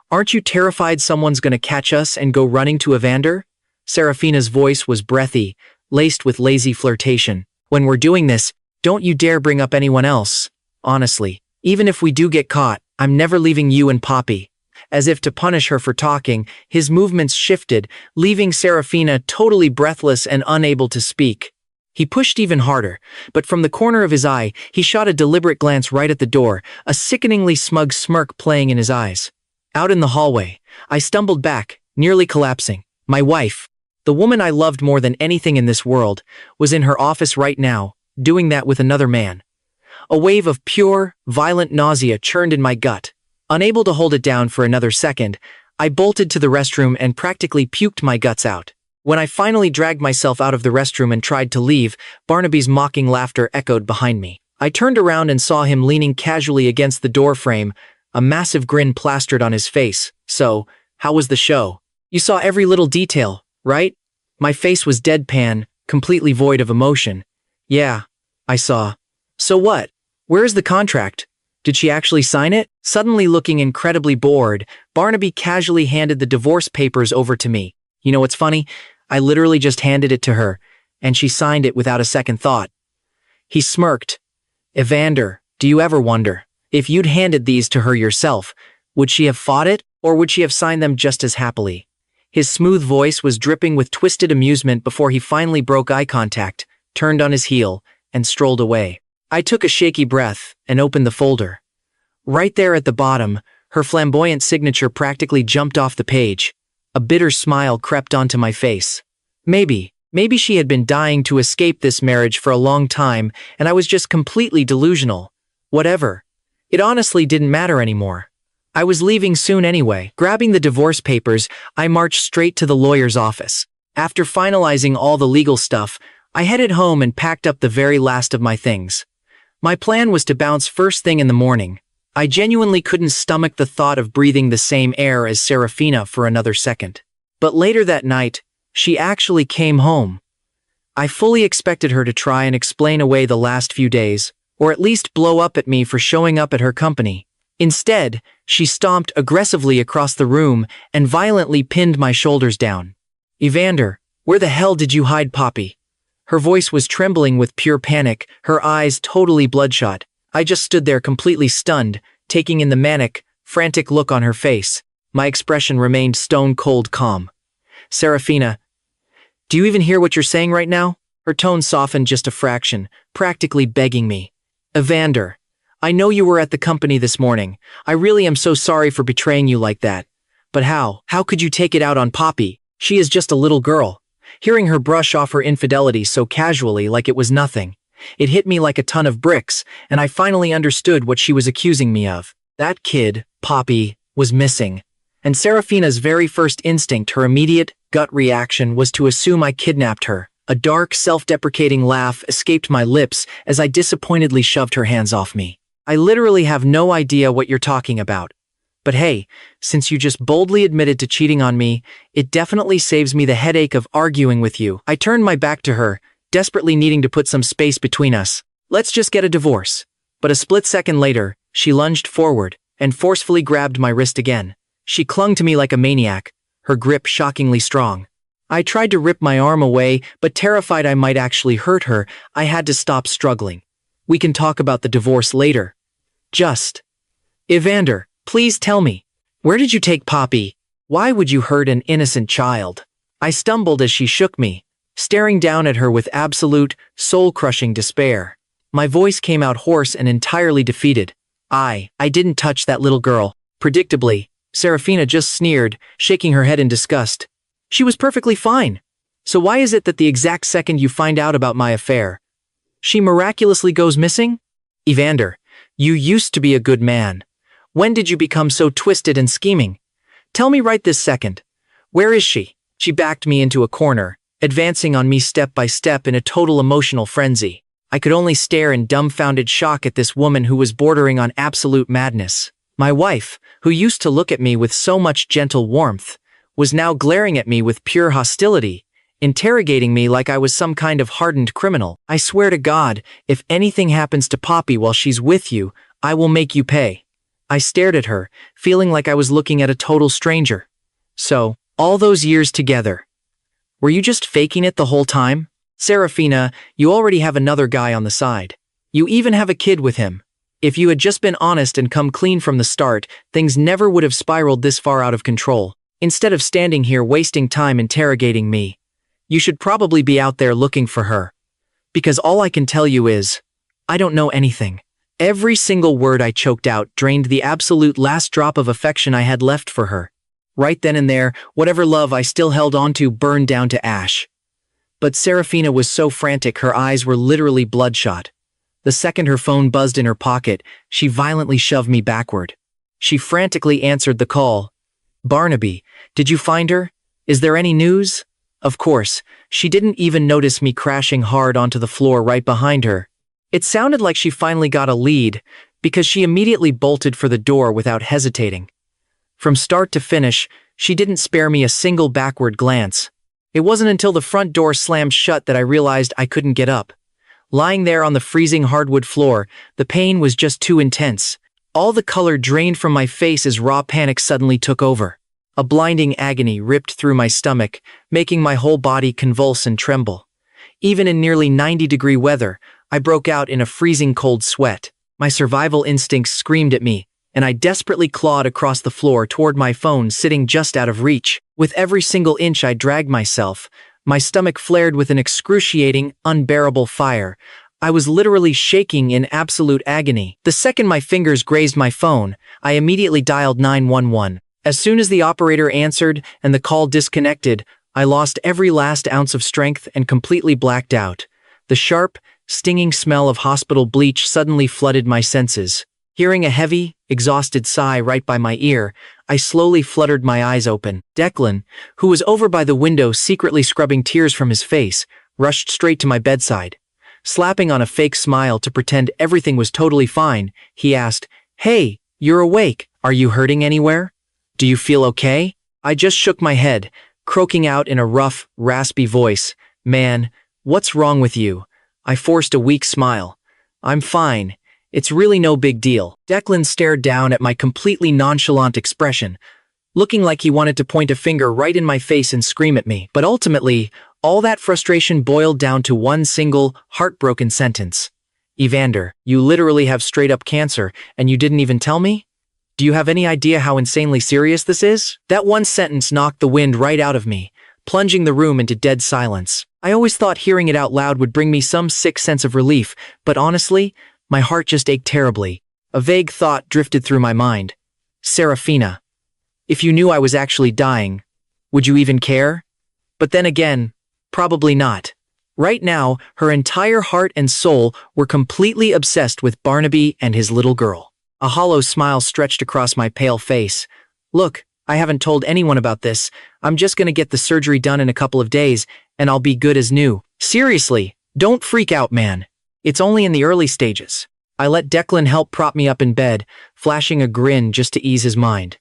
"Aren't you terrified someone's gonna catch us and go running to Evander?" Seraphina's voice was breathy, laced with lazy flirtation. "When we're doing this, don't you dare bring up anyone else. Honestly, even if we do get caught, I'm never leaving you and Poppy." As if to punish her for talking, his movements shifted, leaving Seraphina totally breathless and unable to speak. He pushed even harder, but from the corner of his eye, he shot a deliberate glance right at the door, a sickeningly smug smirk playing in his eyes. Out in the hallway, I stumbled back, nearly collapsing. My wife, the woman I loved more than anything in this world, was in her office right now, doing that with another man. A wave of pure, violent nausea churned in my gut. Unable to hold it down for another second, I bolted to the restroom and practically puked my guts out. When I finally dragged myself out of the restroom and tried to leave, Barnaby's mocking laughter echoed behind me. I turned around and saw him leaning casually against the door frame, a massive grin plastered on his face. "So, how was the show? You saw every little detail, right?" My face was deadpan, completely void of emotion. "Yeah, I saw." "So what? Where's the contract? Did she actually sign it?" Suddenly looking incredibly bored, Barnaby casually handed the divorce papers over to me. You know what's funny? I literally just handed it to her, and she signed it without a second thought. He smirked. "Evander, do you ever wonder, if you'd handed these to her yourself, would she have fought it, or would she have signed them just as happily?" His smooth voice was dripping with twisted amusement before he finally broke eye contact, turned on his heel, and strolled away. I took a shaky breath and opened the folder. Right there at the bottom, her flamboyant signature practically jumped off the page. A bitter smile crept onto my face. Maybe she had been dying to escape this marriage for a long time, and I was just completely delusional. Whatever. It honestly didn't matter anymore. I was leaving soon anyway. Grabbing the divorce papers, I marched straight to the lawyer's office. After finalizing all the legal stuff, I headed home and packed up the very last of my things. My plan was to bounce first thing in the morning. I genuinely couldn't stomach the thought of breathing the same air as Seraphina for another second. But later that night, she actually came home. I fully expected her to try and explain away the last few days, or at least blow up at me for showing up at her company. Instead, she stomped aggressively across the room and violently pinned my shoulders down. "Evander, where the hell did you hide Poppy?" Her voice was trembling with pure panic, her eyes totally bloodshot. I just stood there completely stunned, taking in the manic, frantic look on her face. My expression remained stone-cold calm. "Seraphina, do you even hear what you're saying right now?" Her tone softened just a fraction, practically begging me. "Evander, I know you were at the company this morning. I really am so sorry for betraying you like that. But how? How could you take it out on Poppy? She is just a little girl. Hearing her brush off her infidelity so casually like it was nothing. It hit me like a ton of bricks, and I finally understood what she was accusing me of. That kid, Poppy, was missing. And Seraphina's very first instinct, her immediate gut reaction, was to assume I kidnapped her. A dark, self-deprecating laugh escaped my lips as I disappointedly shoved her hands off me. I literally have no idea what you're talking about. But hey, since you just boldly admitted to cheating on me, it definitely saves me the headache of arguing with you. I turned my back to her, desperately needing to put some space between us. Let's just get a divorce. But a split second later, she lunged forward and forcefully grabbed my wrist again. She clung to me like a maniac, her grip shockingly strong. I tried to rip my arm away, but terrified I might actually hurt her, I had to stop struggling. We can talk about the divorce later. Evander, please tell me, where did you take Poppy? Why would you hurt an innocent child? I stumbled as she shook me, staring down at her with absolute, soul-crushing despair. My voice came out hoarse and entirely defeated. I didn't touch that little girl. Predictably, Seraphina just sneered, shaking her head in disgust. She was perfectly fine. So why is it that the exact second you find out about my affair, she miraculously goes missing? Evander, you used to be a good man. When did you become so twisted and scheming? Tell me right this second. Where is she? She backed me into a corner, advancing on me step by step in a total emotional frenzy. I could only stare in dumbfounded shock at this woman who was bordering on absolute madness. My wife, who used to look at me with so much gentle warmth, was now glaring at me with pure hostility, interrogating me like I was some kind of hardened criminal. I swear to God, if anything happens to Poppy while she's with you, I will make you pay. I stared at her, feeling like I was looking at a total stranger. So, all those years together, were you just faking it the whole time? Seraphina, you already have another guy on the side. You even have a kid with him. If you had just been honest and come clean from the start, things never would have spiraled this far out of control. Instead of standing here wasting time interrogating me, you should probably be out there looking for her. Because all I can tell you is, I don't know anything. Every single word I choked out drained the absolute last drop of affection I had left for her. Right then and there, whatever love I still held onto burned down to ash. But Seraphina was so frantic her eyes were literally bloodshot. The second her phone buzzed in her pocket, she violently shoved me backward. She frantically answered the call. Barnaby, did you find her? Is there any news? Of course, she didn't even notice me crashing hard onto the floor right behind her. It sounded like she finally got a lead, because she immediately bolted for the door without hesitating. From start to finish, she didn't spare me a single backward glance. It wasn't until the front door slammed shut that I realized I couldn't get up. Lying there on the freezing hardwood floor, the pain was just too intense. All the color drained from my face as raw panic suddenly took over. A blinding agony ripped through my stomach, making my whole body convulse and tremble. Even in nearly 90-degree weather, I broke out in a freezing cold sweat. My survival instincts screamed at me, and I desperately clawed across the floor toward my phone sitting just out of reach. With every single inch I dragged myself, my stomach flared with an excruciating, unbearable fire. I was literally shaking in absolute agony. The second my fingers grazed my phone, I immediately dialed 911. As soon as the operator answered and the call disconnected, I lost every last ounce of strength and completely blacked out. The sharp, stinging smell of hospital bleach suddenly flooded my senses. Hearing a heavy, exhausted sigh right by my ear, I slowly fluttered my eyes open. Declan, who was over by the window secretly scrubbing tears from his face, rushed straight to my bedside. Slapping on a fake smile to pretend everything was totally fine, he asked, "Hey, you're awake. Are you hurting anywhere? Do you feel okay?" I just shook my head, croaking out in a rough, raspy voice, "Man, what's wrong with you?" I forced a weak smile. "I'm fine. It's really no big deal." Declan stared down at my completely nonchalant expression, looking like he wanted to point a finger right in my face and scream at me. But ultimately, all that frustration boiled down to one single, heartbroken sentence. "Evander, you literally have straight-up cancer, and you didn't even tell me? Do you have any idea how insanely serious this is?" That one sentence knocked the wind right out of me, plunging the room into dead silence. I always thought hearing it out loud would bring me some sick sense of relief, but honestly, my heart just ached terribly. A vague thought drifted through my mind. Seraphina. If you knew I was actually dying, would you even care? But then again, probably not. Right now, her entire heart and soul were completely obsessed with Barnaby and his little girl. A hollow smile stretched across my pale face. Look, I haven't told anyone about this. I'm just gonna get the surgery done in a couple of days, and I'll be good as new. Seriously, don't freak out, man. It's only in the early stages. I let Declan help prop me up in bed, flashing a grin just to ease his mind.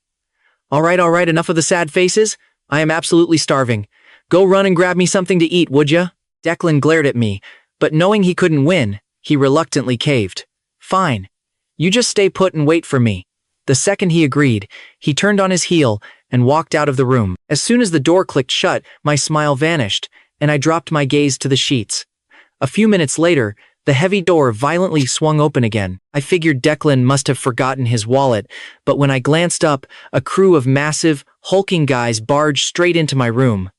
All right, enough of the sad faces. I am absolutely starving. Go run and grab me something to eat, would ya? Declan glared at me, but knowing he couldn't win, he reluctantly caved. Fine. You just stay put and wait for me. The second he agreed, he turned on his heel and walked out of the room. As soon as the door clicked shut, my smile vanished, and I dropped my gaze to the sheets. A few minutes later, the heavy door violently swung open again. I figured Declan must have forgotten his wallet, but when I glanced up, a crew of massive, hulking guys barged straight into my room.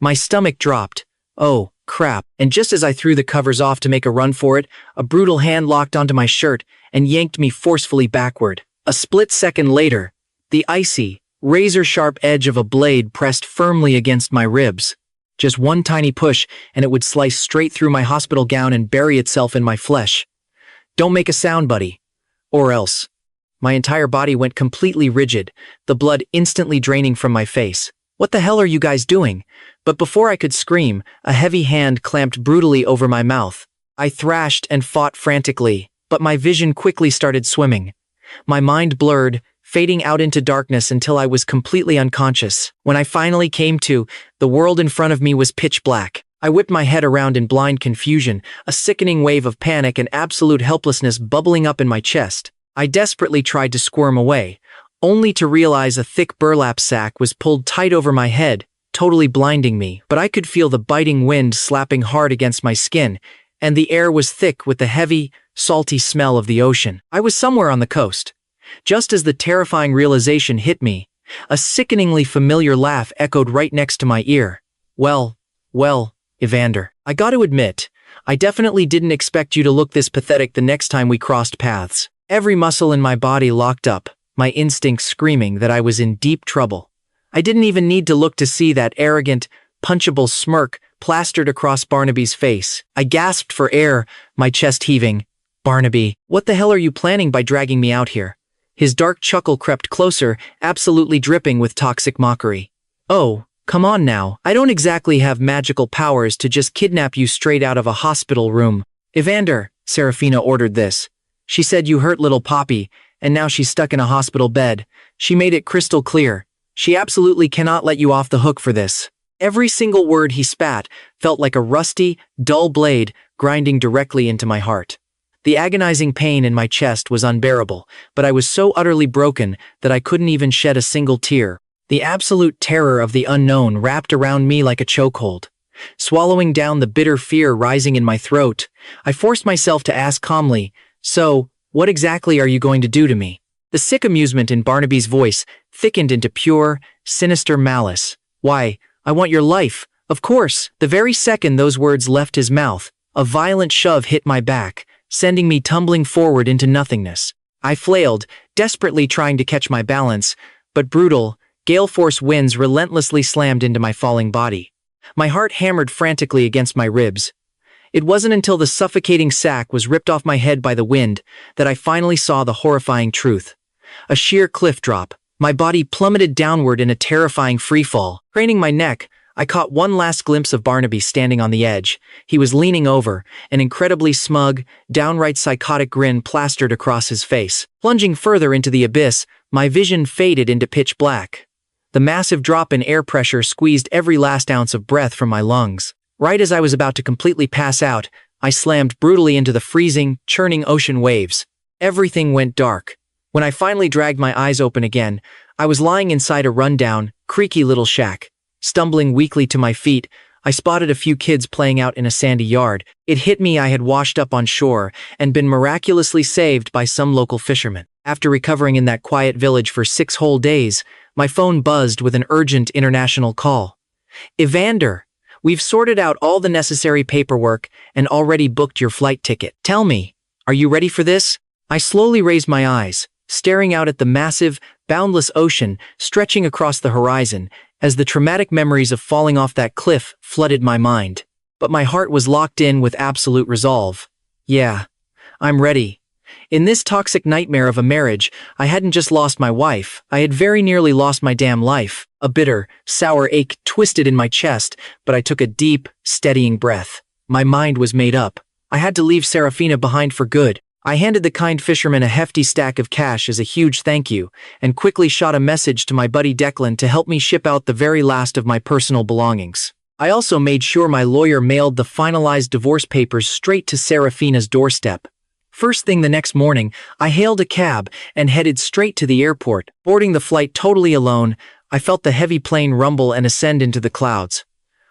My stomach dropped. Oh, crap. And just as I threw the covers off to make a run for it, a brutal hand locked onto my shirt and yanked me forcefully backward. A split second later, the icy, razor-sharp edge of a blade pressed firmly against my ribs. Just one tiny push, and it would slice straight through my hospital gown and bury itself in my flesh. Don't make a sound, buddy. Or else. My entire body went completely rigid, the blood instantly draining from my face. What the hell are you guys doing? But before I could scream, a heavy hand clamped brutally over my mouth. I thrashed and fought frantically, but my vision quickly started swimming. My mind blurred, fading out into darkness until I was completely unconscious. When I finally came to, the world in front of me was pitch black. I whipped my head around in blind confusion, a sickening wave of panic and absolute helplessness bubbling up in my chest. I desperately tried to squirm away, only to realize a thick burlap sack was pulled tight over my head, totally blinding me. But I could feel the biting wind slapping hard against my skin, and the air was thick with the heavy, salty smell of the ocean. I was somewhere on the coast. Just as the terrifying realization hit me, a sickeningly familiar laugh echoed right next to my ear. Well, Evander. I got to admit, I definitely didn't expect you to look this pathetic the next time we crossed paths. Every muscle in my body locked up, my instincts screaming that I was in deep trouble. I didn't even need to look to see that arrogant, punchable smirk plastered across Barnaby's face. I gasped for air, my chest heaving. Barnaby, what the hell are you planning by dragging me out here? His dark chuckle crept closer, absolutely dripping with toxic mockery. Oh, come on now. I don't exactly have magical powers to just kidnap you straight out of a hospital room. Evander, Seraphina ordered this. She said you hurt little Poppy, and now she's stuck in a hospital bed. She made it crystal clear. She absolutely cannot let you off the hook for this. Every single word he spat felt like a rusty, dull blade grinding directly into my heart. The agonizing pain in my chest was unbearable, but I was so utterly broken that I couldn't even shed a single tear. The absolute terror of the unknown wrapped around me like a chokehold. Swallowing down the bitter fear rising in my throat, I forced myself to ask calmly, "So, what exactly are you going to do to me?" The sick amusement in Barnaby's voice thickened into pure, sinister malice. "Why, I want your life, of course." The very second those words left his mouth, a violent shove hit my back, sending me tumbling forward into nothingness. I flailed, desperately trying to catch my balance, but brutal, gale-force winds relentlessly slammed into my falling body. My heart hammered frantically against my ribs. It wasn't until the suffocating sack was ripped off my head by the wind that I finally saw the horrifying truth. A sheer cliff drop. My body plummeted downward in a terrifying freefall. Craning my neck, I caught one last glimpse of Barnaby standing on the edge. He was leaning over, an incredibly smug, downright psychotic grin plastered across his face. Plunging further into the abyss, my vision faded into pitch black. The massive drop in air pressure squeezed every last ounce of breath from my lungs. Right as I was about to completely pass out, I slammed brutally into the freezing, churning ocean waves. Everything went dark. When I finally dragged my eyes open again, I was lying inside a rundown, creaky little shack. Stumbling weakly to my feet, I spotted a few kids playing out in a sandy yard. It hit me I had washed up on shore and been miraculously saved by some local fishermen. After recovering in that quiet village for 6 whole days, my phone buzzed with an urgent international call. "Evander, we've sorted out all the necessary paperwork and already booked your flight ticket. Tell me, are you ready for this?" I slowly raised my eyes, staring out at the massive, boundless ocean stretching across the horizon as the traumatic memories of falling off that cliff flooded my mind. But my heart was locked in with absolute resolve. Yeah, I'm ready. In this toxic nightmare of a marriage, I hadn't just lost my wife, I had very nearly lost my damn life. A bitter, sour ache twisted in my chest, but I took a deep, steadying breath. My mind was made up. I had to leave Seraphina behind for good. I handed the kind fisherman a hefty stack of cash as a huge thank you, and quickly shot a message to my buddy Declan to help me ship out the very last of my personal belongings. I also made sure my lawyer mailed the finalized divorce papers straight to Seraphina's doorstep. First thing the next morning, I hailed a cab and headed straight to the airport. Boarding the flight totally alone, I felt the heavy plane rumble and ascend into the clouds.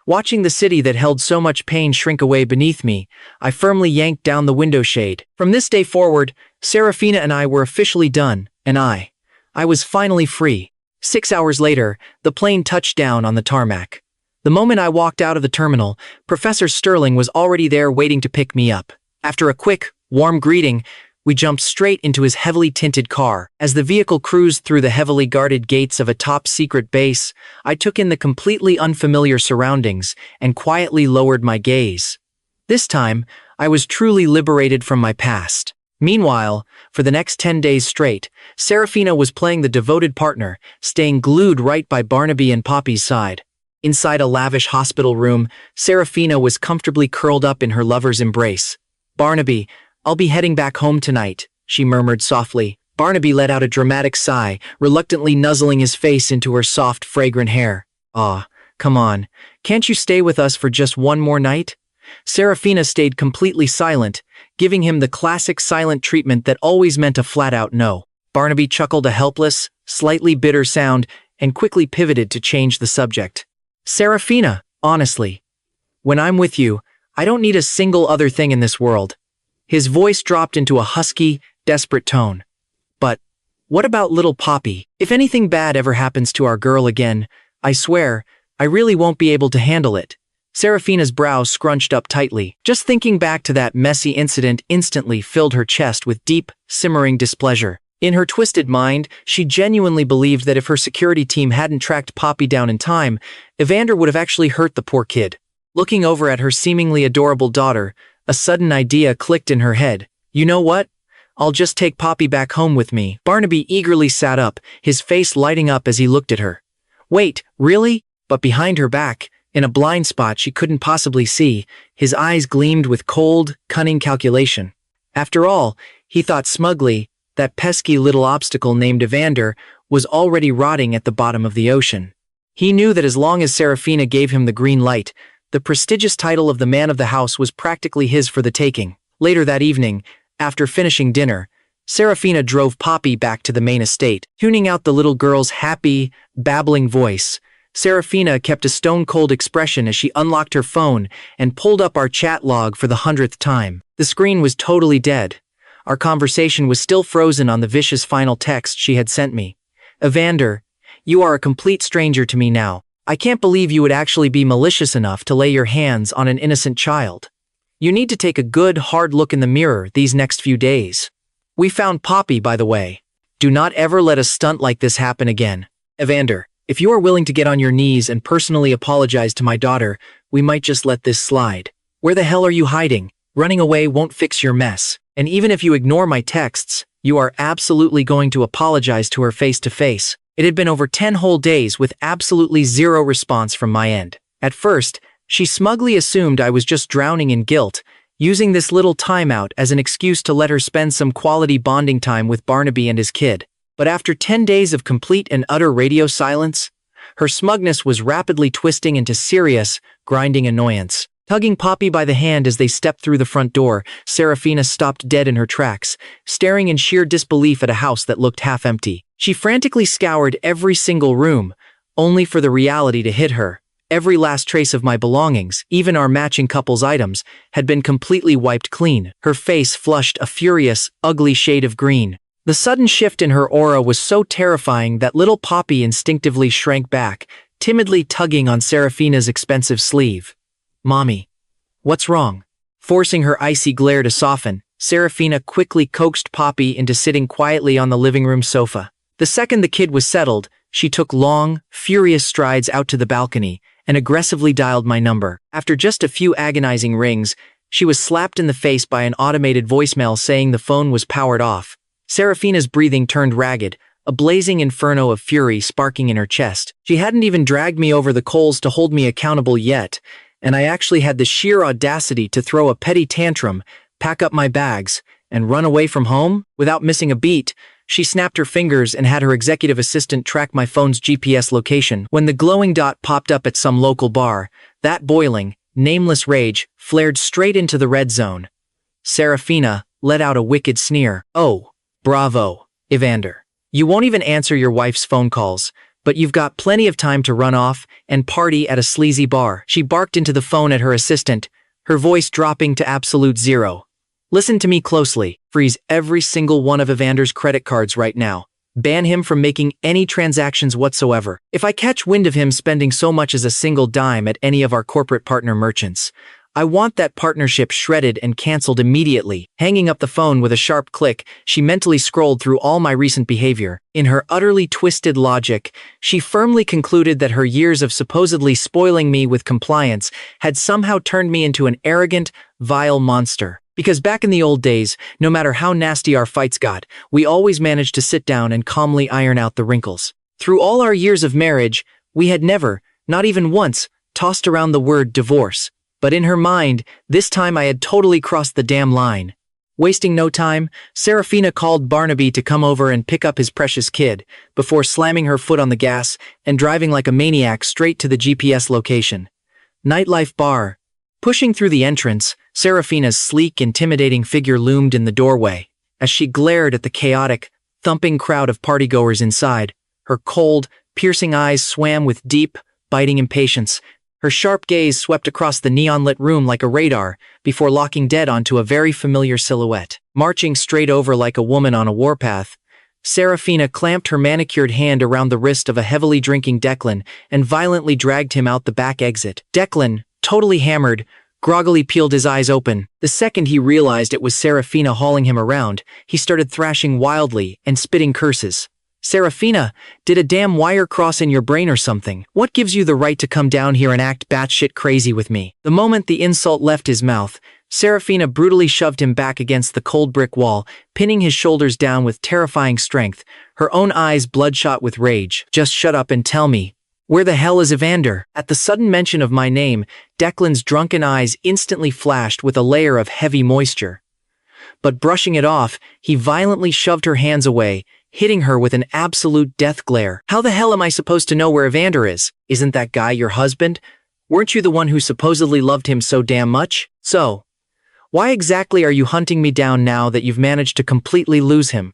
Watching the city that held so much pain shrink away beneath me, I firmly yanked down the window shade. From this day forward, Seraphina and I were officially done, and I was finally free. 6 hours later, the plane touched down on the tarmac. The moment I walked out of the terminal, Professor Sterling was already there waiting to pick me up. After a quick, warm greeting, we jumped straight into his heavily tinted car. As the vehicle cruised through the heavily guarded gates of a top-secret base, I took in the completely unfamiliar surroundings and quietly lowered my gaze. This time, I was truly liberated from my past. Meanwhile, for the next 10 days straight, Seraphina was playing the devoted partner, staying glued right by Barnaby and Poppy's side. Inside a lavish hospital room, Seraphina was comfortably curled up in her lover's embrace. "Barnaby, I'll be heading back home tonight," she murmured softly. Barnaby let out a dramatic sigh, reluctantly nuzzling his face into her soft, fragrant hair. "Aw, come on. Can't you stay with us for just one more night?" Seraphina stayed completely silent, giving him the classic silent treatment that always meant a flat-out no. Barnaby chuckled a helpless, slightly bitter sound and quickly pivoted to change the subject. "Seraphina, honestly, when I'm with you, I don't need a single other thing in this world." His voice dropped into a husky, desperate tone. "But what about little Poppy? If anything bad ever happens to our girl again, I swear, I really won't be able to handle it." Seraphina's brow scrunched up tightly. Just thinking back to that messy incident instantly filled her chest with deep, simmering displeasure. In her twisted mind, she genuinely believed that if her security team hadn't tracked Poppy down in time, Evander would have actually hurt the poor kid. Looking over at her seemingly adorable daughter, a sudden idea clicked in her head. "You know what? I'll just take Poppy back home with me." Barnaby eagerly sat up, his face lighting up as he looked at her. "Wait, really?" But behind her back, in a blind spot she couldn't possibly see, his eyes gleamed with cold, cunning calculation. After all, he thought smugly, that pesky little obstacle named Evander was already rotting at the bottom of the ocean. He knew that as long as Seraphina gave him the green light, the prestigious title of the man of the house was practically his for the taking. Later that evening, after finishing dinner, Seraphina drove Poppy back to the main estate. Tuning out the little girl's happy, babbling voice, Seraphina kept a stone-cold expression as she unlocked her phone and pulled up our chat log for the 100th time. The screen was totally dead. Our conversation was still frozen on the vicious final text she had sent me. "Evander, you are a complete stranger to me now. I can't believe you would actually be malicious enough to lay your hands on an innocent child. You need to take a good, hard look in the mirror these next few days. We found Poppy, by the way. Do not ever let a stunt like this happen again. Evander, if you are willing to get on your knees and personally apologize to my daughter, we might just let this slide. Where the hell are you hiding? Running away won't fix your mess. And even if you ignore my texts, you are absolutely going to apologize to her face to face." It had been over 10 whole days with absolutely zero response from my end. At first, she smugly assumed I was just drowning in guilt, using this little timeout as an excuse to let her spend some quality bonding time with Barnaby and his kid. But after 10 days of complete and utter radio silence, her smugness was rapidly twisting into serious, grinding annoyance. Tugging Poppy by the hand as they stepped through the front door, Seraphina stopped dead in her tracks, staring in sheer disbelief at a house that looked half empty. She frantically scoured every single room, only for the reality to hit her. Every last trace of my belongings, even our matching couple's items, had been completely wiped clean. Her face flushed a furious, ugly shade of green. The sudden shift in her aura was so terrifying that little Poppy instinctively shrank back, timidly tugging on Seraphina's expensive sleeve. "Mommy, what's wrong?" Forcing her icy glare to soften, Seraphina quickly coaxed Poppy into sitting quietly on the living room sofa. The second the kid was settled, she took long, furious strides out to the balcony and aggressively dialed my number. After just a few agonizing rings, she was slapped in the face by an automated voicemail saying the phone was powered off. Seraphina's breathing turned ragged, a blazing inferno of fury sparking in her chest. She hadn't even dragged me over the coals to hold me accountable yet, and I actually had the sheer audacity to throw a petty tantrum, pack up my bags, and run away from home? Without missing a beat, she snapped her fingers and had her executive assistant track my phone's GPS location. When the glowing dot popped up at some local bar, that boiling, nameless rage flared straight into the red zone. Seraphina let out a wicked sneer. "Oh, bravo, Evander. You won't even answer your wife's phone calls, but you've got plenty of time to run off and party at a sleazy bar." She barked into the phone at her assistant, her voice dropping to absolute zero. "Listen to me closely. Freeze every single one of Evander's credit cards right now. Ban him from making any transactions whatsoever. If I catch wind of him spending so much as a single dime at any of our corporate partner merchants, I want that partnership shredded and canceled immediately." Hanging up the phone with a sharp click, she mentally scrolled through all my recent behavior. In her utterly twisted logic, she firmly concluded that her years of supposedly spoiling me with compliance had somehow turned me into an arrogant, vile monster. Because back in the old days, no matter how nasty our fights got, we always managed to sit down and calmly iron out the wrinkles. Through all our years of marriage, we had never, not even once, tossed around the word divorce. But in her mind, this time I had totally crossed the damn line. Wasting no time, Seraphina called Barnaby to come over and pick up his precious kid, before slamming her foot on the gas and driving like a maniac straight to the GPS location. Nightlife bar. Pushing through the entrance, Seraphina's sleek, intimidating figure loomed in the doorway. As she glared at the chaotic, thumping crowd of partygoers inside, her cold, piercing eyes swam with deep, biting impatience. Her sharp gaze swept across the neon-lit room like a radar, before locking dead onto a very familiar silhouette. Marching straight over like a woman on a warpath, Seraphina clamped her manicured hand around the wrist of a heavily drinking Declan and violently dragged him out the back exit. Declan, totally hammered, groggily peeled his eyes open. The second he realized it was Seraphina hauling him around, he started thrashing wildly and spitting curses. "Seraphina, did a damn wire cross in your brain or something? What gives you the right to come down here and act batshit crazy with me?" The moment the insult left his mouth, Seraphina brutally shoved him back against the cold brick wall, pinning his shoulders down with terrifying strength, her own eyes bloodshot with rage. "Just shut up and tell me, where the hell is Evander?" At the sudden mention of my name, Declan's drunken eyes instantly flashed with a layer of heavy moisture. But brushing it off, he violently shoved her hands away, hitting her with an absolute death glare. "How the hell am I supposed to know where Evander is? Isn't that guy your husband? Weren't you the one who supposedly loved him so damn much? So, why exactly are you hunting me down now that you've managed to completely lose him?"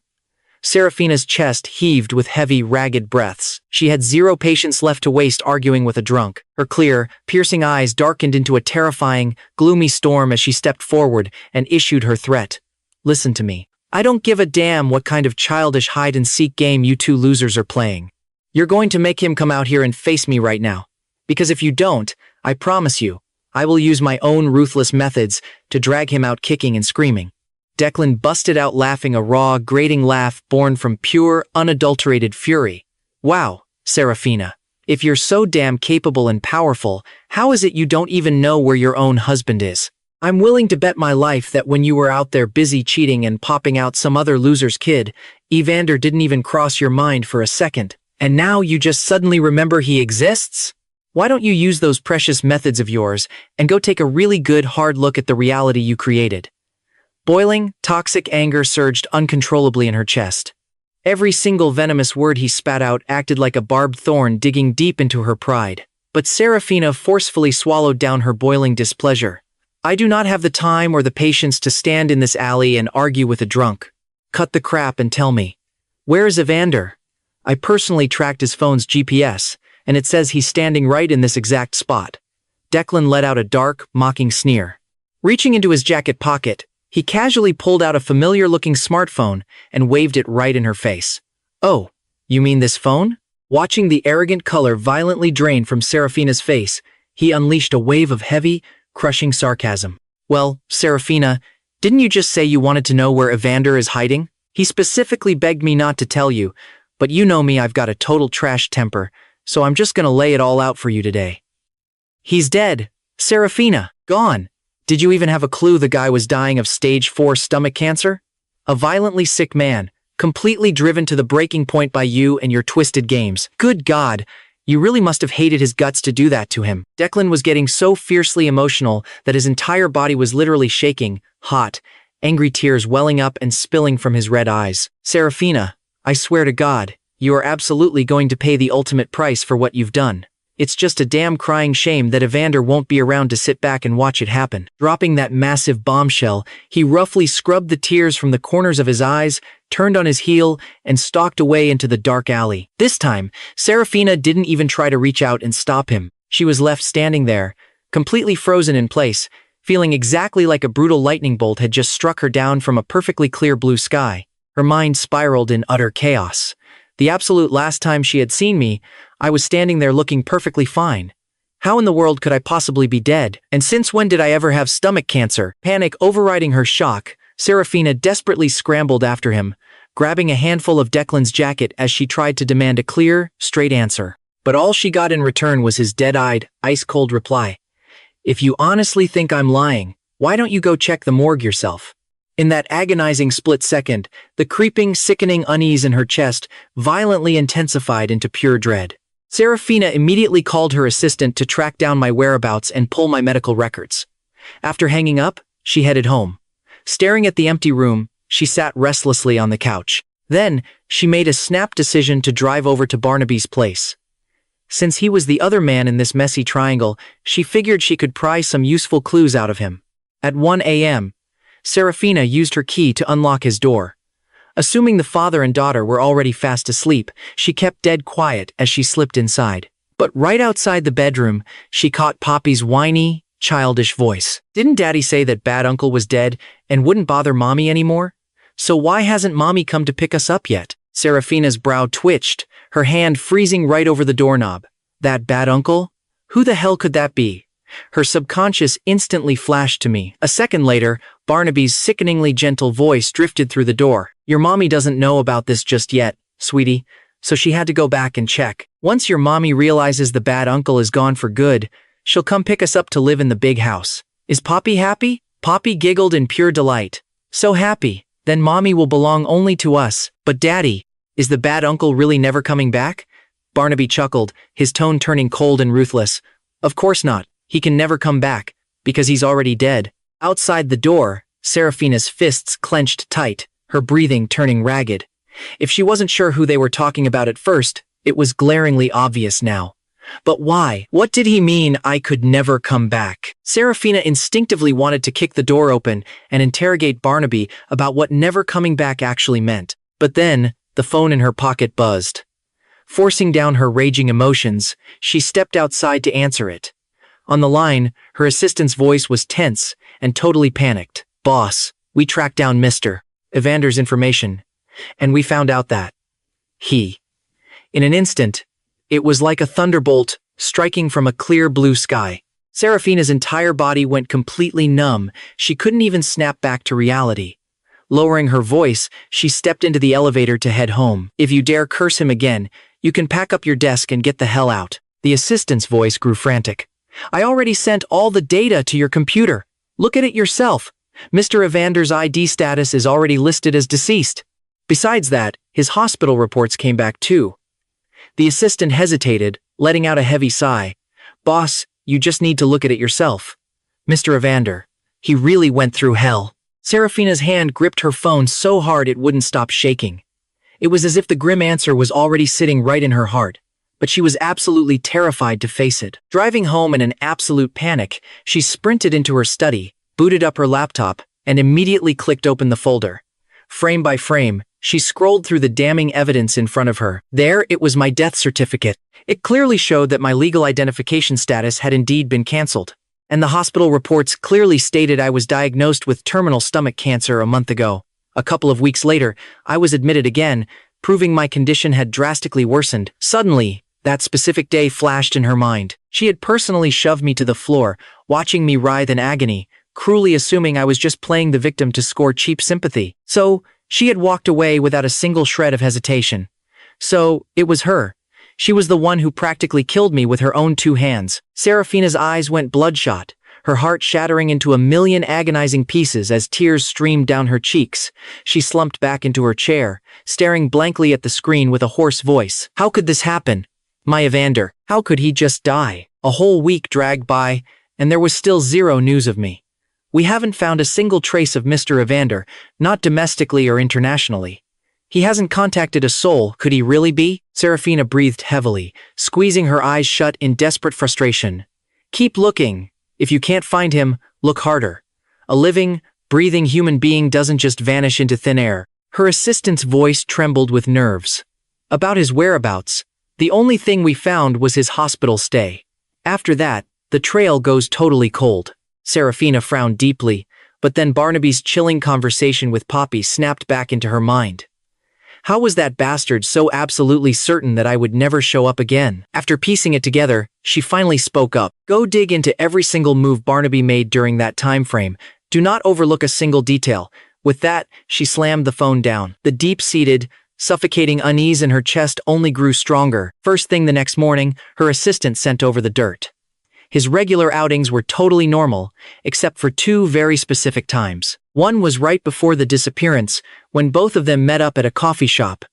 Seraphina's chest heaved with heavy, ragged breaths. She had zero patience left to waste arguing with a drunk. Her clear, piercing eyes darkened into a terrifying, gloomy storm as she stepped forward and issued her threat. "Listen to me. I don't give a damn what kind of childish hide-and-seek game you two losers are playing. You're going to make him come out here and face me right now. Because if you don't, I promise you, I will use my own ruthless methods to drag him out kicking and screaming." Declan busted out laughing, a raw, grating laugh born from pure, unadulterated fury. "Wow, Seraphina, if you're so damn capable and powerful, how is it you don't even know where your own husband is? I'm willing to bet my life that when you were out there busy cheating and popping out some other loser's kid, Evander didn't even cross your mind for a second. And now you just suddenly remember he exists? Why don't you use those precious methods of yours and go take a really good hard look at the reality you created?" Boiling, toxic anger surged uncontrollably in her chest. Every single venomous word he spat out acted like a barbed thorn digging deep into her pride. But Seraphina forcefully swallowed down her boiling displeasure. "I do not have the time or the patience to stand in this alley and argue with a drunk. Cut the crap and tell me, where is Evander? I personally tracked his phone's GPS, and it says he's standing right in this exact spot." Declan let out a dark, mocking sneer. Reaching into his jacket pocket, he casually pulled out a familiar-looking smartphone and waved it right in her face. "Oh, you mean this phone?" Watching the arrogant color violently drain from Seraphina's face, he unleashed a wave of heavy, crushing sarcasm. "Well, Seraphina, didn't you just say you wanted to know where Evander is hiding? He specifically begged me not to tell you, But you know me, I've got a total trash temper, so I'm just gonna lay it all out for you today. He's dead. Seraphina, gone. Did you even have a clue the guy was dying of stage 4 stomach cancer? A violently sick man, completely driven to the breaking point by you and your twisted games. Good God, you really must have hated his guts to do that to him. Declan was getting so fiercely emotional that his entire body was literally shaking, hot, angry tears welling up and spilling from his red eyes. Seraphina, I swear to God, you are absolutely going to pay the ultimate price for what you've done. It's just a damn crying shame that Evander won't be around to sit back and watch it happen. Dropping that massive bombshell, he roughly scrubbed the tears from the corners of his eyes, turned on his heel, and stalked away into the dark alley. This time, Seraphina didn't even try to reach out and stop him. She was left standing there, completely frozen in place, feeling exactly like a brutal lightning bolt had just struck her down from a perfectly clear blue sky. Her mind spiraled in utter chaos. The absolute last time she had seen me, I was standing there looking perfectly fine. How in the world could I possibly be dead? And since when did I ever have stomach cancer? Panic overriding her shock, Seraphina desperately scrambled after him, grabbing a handful of Declan's jacket as she tried to demand a clear, straight answer. But all she got in return was his dead-eyed, ice-cold reply. If you honestly think I'm lying, why don't you go check the morgue yourself? In that agonizing split second, the creeping, sickening unease in her chest violently intensified into pure dread. Seraphina immediately called her assistant to track down my whereabouts and pull my medical records. After hanging up, she headed home. Staring at the empty room, she sat restlessly on the couch. Then, she made a snap decision to drive over to Barnaby's place. Since he was the other man in this messy triangle, she figured she could pry some useful clues out of him. At 1 a.m., Seraphina used her key to unlock his door. Assuming the father and daughter were already fast asleep, she kept dead quiet as she slipped inside. But right outside the bedroom, she caught Poppy's whiny, childish voice. Didn't Daddy say that Bad Uncle was dead and wouldn't bother Mommy anymore? So why hasn't Mommy come to pick us up yet? Seraphina's brow twitched, her hand freezing right over the doorknob. That Bad Uncle? Who the hell could that be? Her subconscious instantly flashed to me. A second later, Barnaby's sickeningly gentle voice drifted through the door. Your mommy doesn't know about this just yet, sweetie, so she had to go back and check. Once your mommy realizes the Bad Uncle is gone for good, she'll come pick us up to live in the big house. Is Poppy happy? Poppy giggled in pure delight. So happy, then Mommy will belong only to us. But Daddy, is the Bad Uncle really never coming back? Barnaby chuckled, his tone turning cold and ruthless. Of course not. He can never come back, because he's already dead. Outside the door, Seraphina's fists clenched tight, her breathing turning ragged. If she wasn't sure who they were talking about at first, it was glaringly obvious now. But why? What did he mean I could never come back? Seraphina instinctively wanted to kick the door open and interrogate Barnaby about what never coming back actually meant. But then, the phone in her pocket buzzed. Forcing down her raging emotions, she stepped outside to answer it. On the line, her assistant's voice was tense and totally panicked. Boss, we tracked down Mr. Evander's information, and we found out that in an instant, it was like a thunderbolt striking from a clear blue sky. Seraphina's entire body went completely numb. She couldn't even snap back to reality. Lowering her voice, she stepped into the elevator to head home. If you dare curse him again, you can pack up your desk and get the hell out. The assistant's voice grew frantic. I already sent all the data to your computer. Look at it yourself. Mr. Evander's ID status is already listed as deceased. Besides that, his hospital reports came back too. The assistant hesitated, letting out a heavy sigh. Boss, you just need to look at it yourself. Mr. Evander, he really went through hell. Seraphina's hand gripped her phone so hard it wouldn't stop shaking. It was as if the grim answer was already sitting right in her heart. But she was absolutely terrified to face it. Driving home in an absolute panic, she sprinted into her study, booted up her laptop, and immediately clicked open the folder. Frame by frame, she scrolled through the damning evidence in front of her. There, it was my death certificate. It clearly showed that my legal identification status had indeed been canceled. And the hospital reports clearly stated I was diagnosed with terminal stomach cancer a month ago. A couple of weeks later, I was admitted again, proving my condition had drastically worsened. Suddenly, that specific day flashed in her mind. She had personally shoved me to the floor, watching me writhe in agony, cruelly assuming I was just playing the victim to score cheap sympathy. So, she had walked away without a single shred of hesitation. So, it was her. She was the one who practically killed me with her own 2 hands. Seraphina's eyes went bloodshot, her heart shattering into a million agonizing pieces as tears streamed down her cheeks. She slumped back into her chair, staring blankly at the screen with a hoarse voice. How could this happen? My Evander, how could he just die? A whole week dragged by, and there was still zero news of me. We haven't found a single trace of Mr. Evander, not domestically or internationally. He hasn't contacted a soul, could he really be? Seraphina breathed heavily, squeezing her eyes shut in desperate frustration. Keep looking. If you can't find him, look harder. A living, breathing human being doesn't just vanish into thin air. Her assistant's voice trembled with nerves. About his whereabouts, the only thing we found was his hospital stay. After that, the trail goes totally cold. Seraphina frowned deeply, but then Barnaby's chilling conversation with Poppy snapped back into her mind. How was that bastard so absolutely certain that I would never show up again? After piecing it together, she finally spoke up. Go dig into every single move Barnaby made during that time frame. Do not overlook a single detail. With that, she slammed the phone down. The deep-seated, suffocating unease in her chest only grew stronger. First thing the next morning, her assistant sent over the dirt. His regular outings were totally normal, except for 2 very specific times. One was right before the disappearance, when both of them met up at a coffee shop.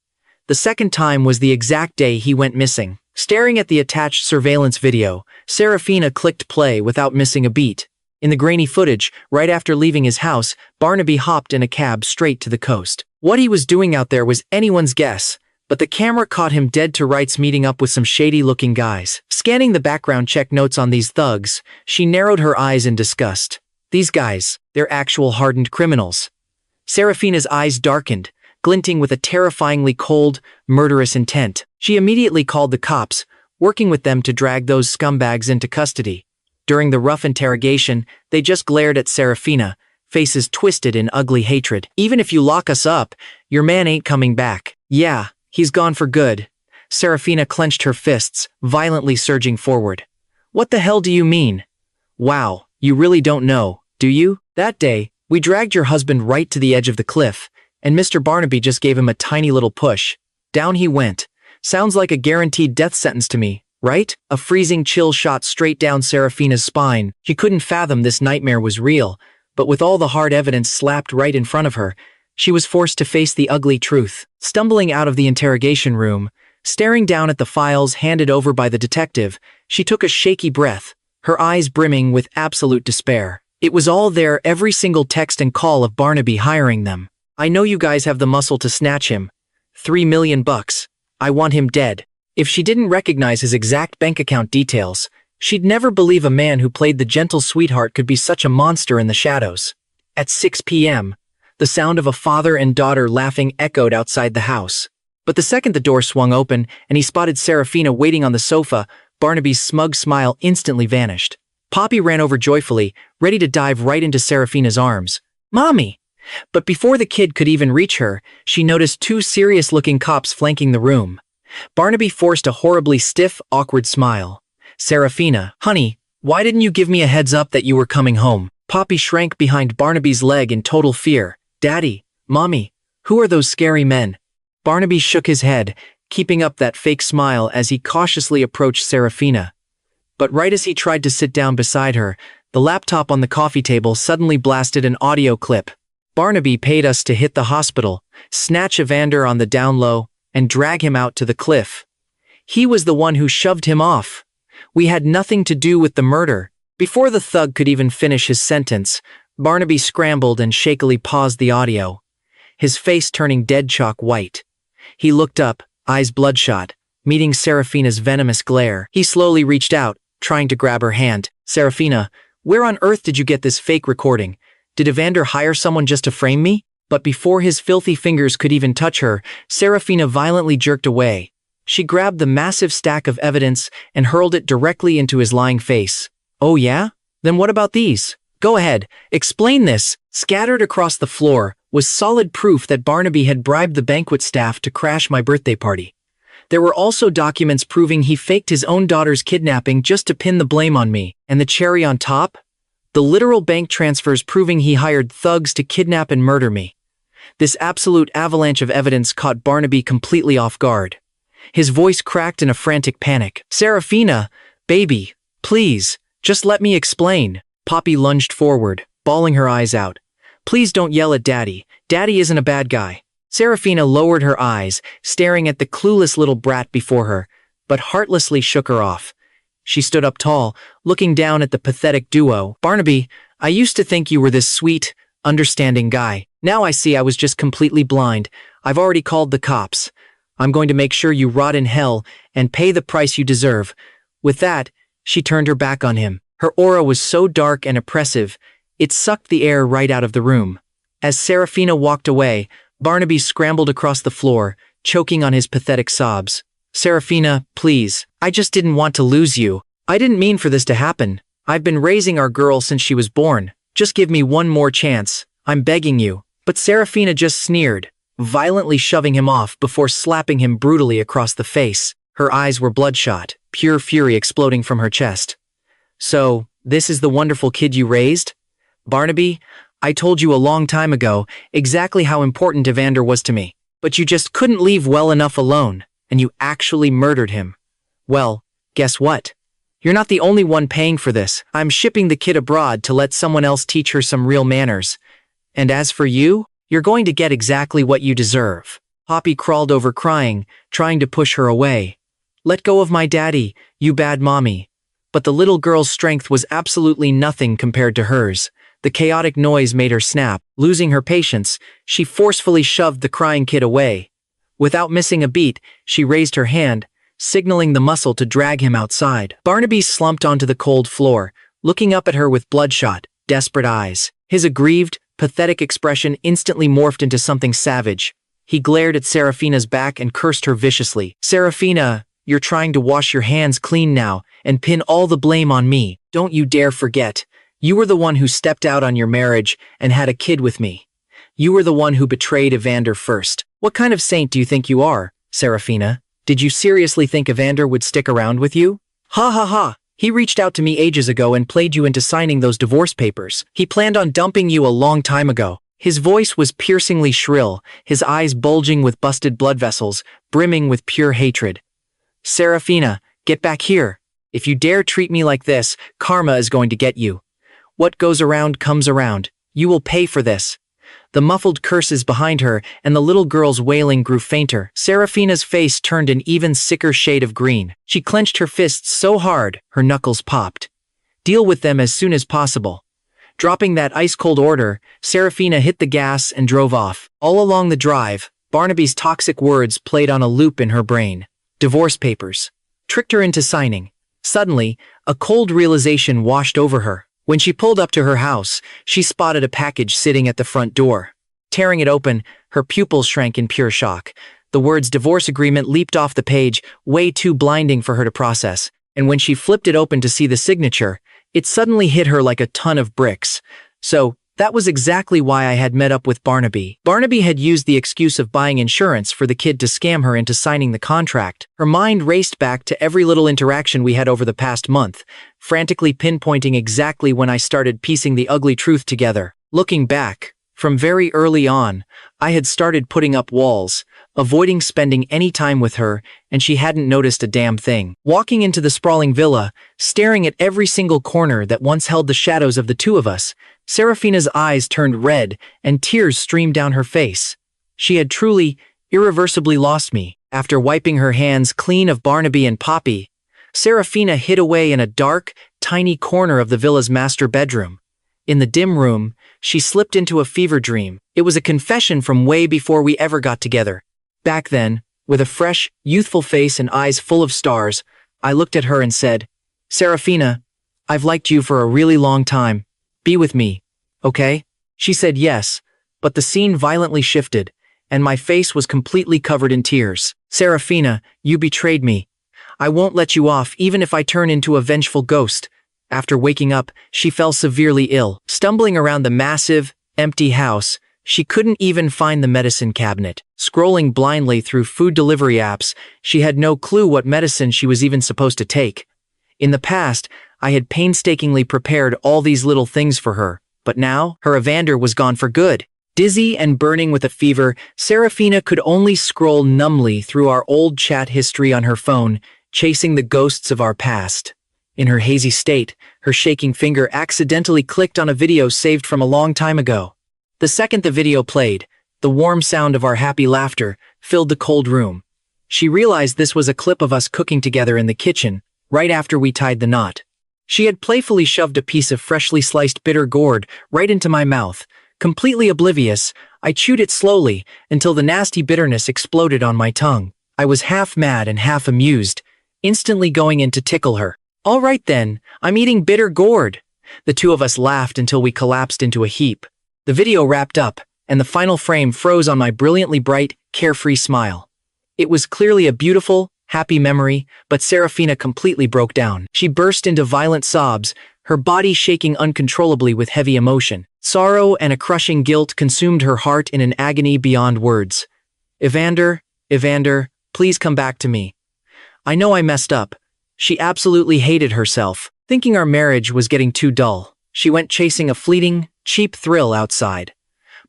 The second time was the exact day he went missing. Staring at the attached surveillance video, Seraphina clicked play without missing a beat. In the grainy footage, right after leaving his house, Barnaby hopped in a cab straight to the coast. What he was doing out there was anyone's guess, but the camera caught him dead to rights meeting up with some shady-looking guys. Scanning the background check notes on these thugs, she narrowed her eyes in disgust. These guys, they're actual hardened criminals. Seraphina's eyes darkened, glinting with a terrifyingly cold, murderous intent. She immediately called the cops, working with them to drag those scumbags into custody. During the rough interrogation, they just glared at Seraphina, faces twisted in ugly hatred. Even if you lock us up, your man ain't coming back. Yeah, he's gone for good. Seraphina clenched her fists, violently surging forward. What the hell do you mean? Wow, you really don't know, do you? That day, we dragged your husband right to the edge of the cliff, and Mr. Barnaby just gave him a tiny little push. Down he went. Sounds like a guaranteed death sentence to me, right? A freezing chill shot straight down Seraphina's spine. She couldn't fathom this nightmare was real, but with all the hard evidence slapped right in front of her, she was forced to face the ugly truth. Stumbling out of the interrogation room, staring down at the files handed over by the detective, she took a shaky breath, her eyes brimming with absolute despair. It was all there, every single text and call of Barnaby hiring them. I know you guys have the muscle to snatch him. $3 million bucks. I want him dead. If she didn't recognize his exact bank account details, she'd never believe a man who played the gentle sweetheart could be such a monster in the shadows. At 6 p.m., the sound of a father and daughter laughing echoed outside the house. But the second the door swung open and he spotted Seraphina waiting on the sofa, Barnaby's smug smile instantly vanished. Poppy ran over joyfully, ready to dive right into Seraphina's arms. Mommy! But before the kid could even reach her, she noticed 2 serious-looking cops flanking the room. Barnaby forced a horribly stiff, awkward smile. Seraphina, honey, why didn't you give me a heads up that you were coming home? Poppy shrank behind Barnaby's leg in total fear. Daddy, Mommy, who are those scary men? Barnaby shook his head, keeping up that fake smile as he cautiously approached Seraphina. But right as he tried to sit down beside her, the laptop on the coffee table suddenly blasted an audio clip. Barnaby paid us to hit the hospital, snatch Evander on the down low, and drag him out to the cliff. He was the one who shoved him off. We had nothing to do with the murder. Before the thug could even finish his sentence, Barnaby scrambled and shakily paused the audio, his face turning dead chalk white. He looked up, eyes bloodshot, meeting Seraphina's venomous glare. He slowly reached out, trying to grab her hand. Seraphina, where on earth did you get this fake recording? Did Evander hire someone just to frame me? But before his filthy fingers could even touch her, Seraphina violently jerked away. She grabbed the massive stack of evidence and hurled it directly into his lying face. Oh yeah? Then what about these? Go ahead, explain this. Scattered across the floor was solid proof that Barnaby had bribed the banquet staff to crash my birthday party. There were also documents proving he faked his own daughter's kidnapping just to pin the blame on me. And the cherry on top? The literal bank transfers proving he hired thugs to kidnap and murder me. This absolute avalanche of evidence caught Barnaby completely off guard. His voice cracked in a frantic panic. Seraphina, baby, please, just let me explain. Poppy lunged forward, bawling her eyes out. Please don't yell at Daddy. Daddy isn't a bad guy. Seraphina lowered her eyes, staring at the clueless little brat before her, but heartlessly shook her off. She stood up tall, looking down at the pathetic duo. Barnaby, I used to think you were this sweet, understanding guy. Now I see I was just completely blind. I've already called the cops. I'm going to make sure you rot in hell and pay the price you deserve. With that, she turned her back on him. Her aura was so dark and oppressive, it sucked the air right out of the room. As Seraphina walked away, Barnaby scrambled across the floor, choking on his pathetic sobs. Seraphina, please, I just didn't want to lose you. I didn't mean for this to happen. I've been raising our girl since she was born. Just give me one more chance. I'm begging you. But Seraphina just sneered, violently shoving him off before slapping him brutally across the face. Her eyes were bloodshot, pure fury exploding from her chest. So, this is the wonderful kid you raised? Barnaby, I told you a long time ago exactly how important Evander was to me. But you just couldn't leave well enough alone, and you actually murdered him. Well, guess what? You're not the only one paying for this. I'm shipping the kid abroad to let someone else teach her some real manners. And as for you, you're going to get exactly what you deserve. Poppy crawled over crying, trying to push her away. Let go of my daddy, you bad mommy. But the little girl's strength was absolutely nothing compared to hers. The chaotic noise made her snap. Losing her patience, she forcefully shoved the crying kid away. Without missing a beat, she raised her hand, signaling the muscle to drag him outside. Barnaby slumped onto the cold floor, looking up at her with bloodshot, desperate eyes. His aggrieved, pathetic expression instantly morphed into something savage. He glared at Seraphina's back and cursed her viciously. Seraphina, you're trying to wash your hands clean now and pin all the blame on me. Don't you dare forget. You were the one who stepped out on your marriage and had a kid with me. You were the one who betrayed Evander first. What kind of saint do you think you are, Seraphina? Did you seriously think Evander would stick around with you? Ha ha ha! He reached out to me ages ago and played you into signing those divorce papers. He planned on dumping you a long time ago. His voice was piercingly shrill, his eyes bulging with busted blood vessels, brimming with pure hatred. Seraphina, get back here. If you dare treat me like this, karma is going to get you. What goes around comes around. You will pay for this. The muffled curses behind her and the little girl's wailing grew fainter. Seraphina's face turned an even sicker shade of green. She clenched her fists so hard, her knuckles popped. Deal with them as soon as possible. Dropping that ice-cold order, Seraphina hit the gas and drove off. All along the drive, Barnaby's toxic words played on a loop in her brain. Divorce papers. Tricked her into signing. Suddenly, a cold realization washed over her. When she pulled up to her house, she spotted a package sitting at the front door. Tearing it open, her pupils shrank in pure shock. The words divorce agreement leaped off the page, way too blinding for her to process. And when she flipped it open to see the signature, it suddenly hit her like a ton of bricks. So, that was exactly why I had met up with Barnaby. Barnaby had used the excuse of buying insurance for the kid to scam her into signing the contract. Her mind raced back to every little interaction we had over the past month, frantically pinpointing exactly when I started piecing the ugly truth together. Looking back, from very early on, I had started putting up walls, avoiding spending any time with her, and she hadn't noticed a damn thing. Walking into the sprawling villa, staring at every single corner that once held the shadows of the two of us, Seraphina's eyes turned red and tears streamed down her face. She had truly, irreversibly lost me. After wiping her hands clean of Barnaby and Poppy, Seraphina hid away in a dark, tiny corner of the villa's master bedroom. In the dim room, she slipped into a fever dream. It was a confession from way before we ever got together. Back then, with a fresh, youthful face and eyes full of stars, I looked at her and said, Seraphina, I've liked you for a really long time. Be with me, okay? She said yes, but the scene violently shifted, and my face was completely covered in tears. Seraphina, you betrayed me. I won't let you off even if I turn into a vengeful ghost. After waking up, she fell severely ill. Stumbling around the massive, empty house, she couldn't even find the medicine cabinet. Scrolling blindly through food delivery apps, she had no clue what medicine she was even supposed to take. In the past, I had painstakingly prepared all these little things for her, but now, her Evander was gone for good. Dizzy and burning with a fever, Seraphina could only scroll numbly through our old chat history on her phone, chasing the ghosts of our past. In her hazy state, her shaking finger accidentally clicked on a video saved from a long time ago. The second the video played, the warm sound of our happy laughter filled the cold room. She realized this was a clip of us cooking together in the kitchen, right after we tied the knot. She had playfully shoved a piece of freshly sliced bitter gourd right into my mouth. Completely oblivious, I chewed it slowly until the nasty bitterness exploded on my tongue. I was half mad and half amused, instantly going in to tickle her. "All right then, I'm eating bitter gourd." The two of us laughed until we collapsed into a heap. The video wrapped up, and the final frame froze on my brilliantly bright, carefree smile. It was clearly a beautiful, happy memory, but Seraphina completely broke down. She burst into violent sobs, her body shaking uncontrollably with heavy emotion. Sorrow and a crushing guilt consumed her heart in an agony beyond words. "Evander, Evander, please come back to me. I know I messed up." She absolutely hated herself. Thinking our marriage was getting too dull, she went chasing a fleeting, cheap thrill outside.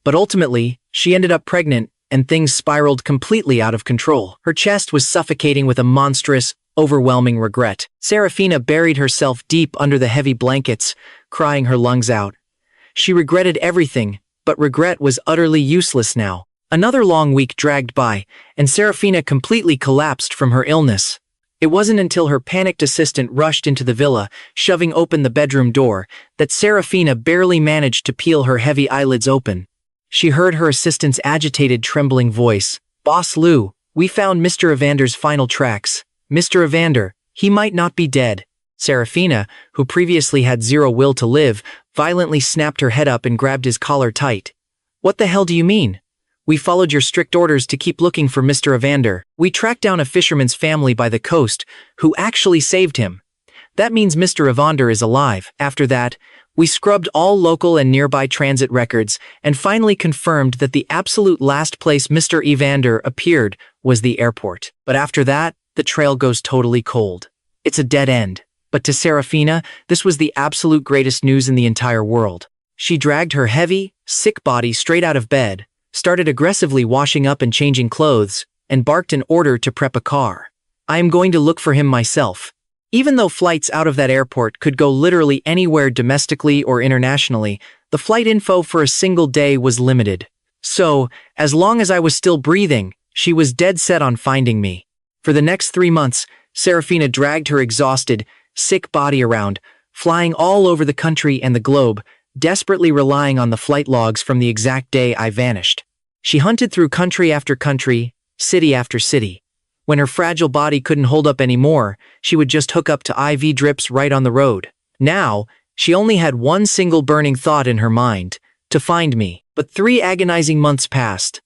But ultimately, she ended up pregnant, and things spiraled completely out of control. Her chest was suffocating with a monstrous, overwhelming regret. Seraphina buried herself deep under the heavy blankets, crying her lungs out. She regretted everything, but regret was utterly useless now. Another long week dragged by, and Seraphina completely collapsed from her illness. It wasn't until her panicked assistant rushed into the villa, shoving open the bedroom door, that Seraphina barely managed to peel her heavy eyelids open. She heard her assistant's agitated, trembling voice. "Boss Lou, we found Mr. Evander's final tracks. Mr. Evander, he might not be dead." Seraphina, who previously had zero will to live, violently snapped her head up and grabbed his collar tight. "What the hell do you mean? We followed your strict orders to keep looking for Mr. Evander. We tracked down a fisherman's family by the coast, who actually saved him. That means Mr. Evander is alive." After that, we scrubbed all local and nearby transit records and finally confirmed that the absolute last place Mr. Evander appeared was the airport. But after that, the trail goes totally cold. It's a dead end. But to Seraphina, this was the absolute greatest news in the entire world. She dragged her heavy, sick body straight out of bed, started aggressively washing up and changing clothes, and barked an order to prep a car. "I am going to look for him myself." Even though flights out of that airport could go literally anywhere domestically or internationally, the flight info for a single day was limited. So, as long as I was still breathing, she was dead set on finding me. For the next 3 months, Seraphina dragged her exhausted, sick body around, flying all over the country and the globe, desperately relying on the flight logs from the exact day I vanished. She hunted through country after country, city after city. When her fragile body couldn't hold up anymore, she would just hook up to IV drips right on the road. Now, she only had one single burning thought in her mind: to find me. But 3 agonizing months passed.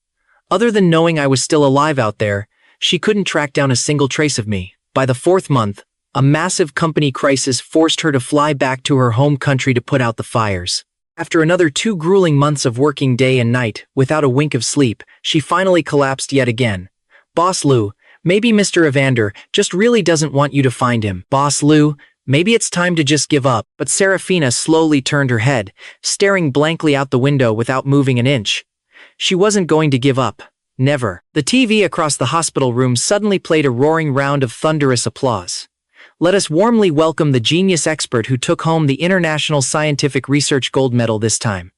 Other than knowing I was still alive out there, she couldn't track down a single trace of me. By the 4th month, a massive company crisis forced her to fly back to her home country to put out the fires. After another 2 grueling months of working day and night, without a wink of sleep, she finally collapsed yet again. "Boss Lou, maybe Mr. Evander just really doesn't want you to find him. Boss Lou, maybe it's time to just give up." But Seraphina slowly turned her head, staring blankly out the window without moving an inch. She wasn't going to give up. Never. The TV across the hospital room suddenly played a roaring round of thunderous applause. Let us warmly welcome the genius expert who took home the International Scientific Research Gold Medal this time.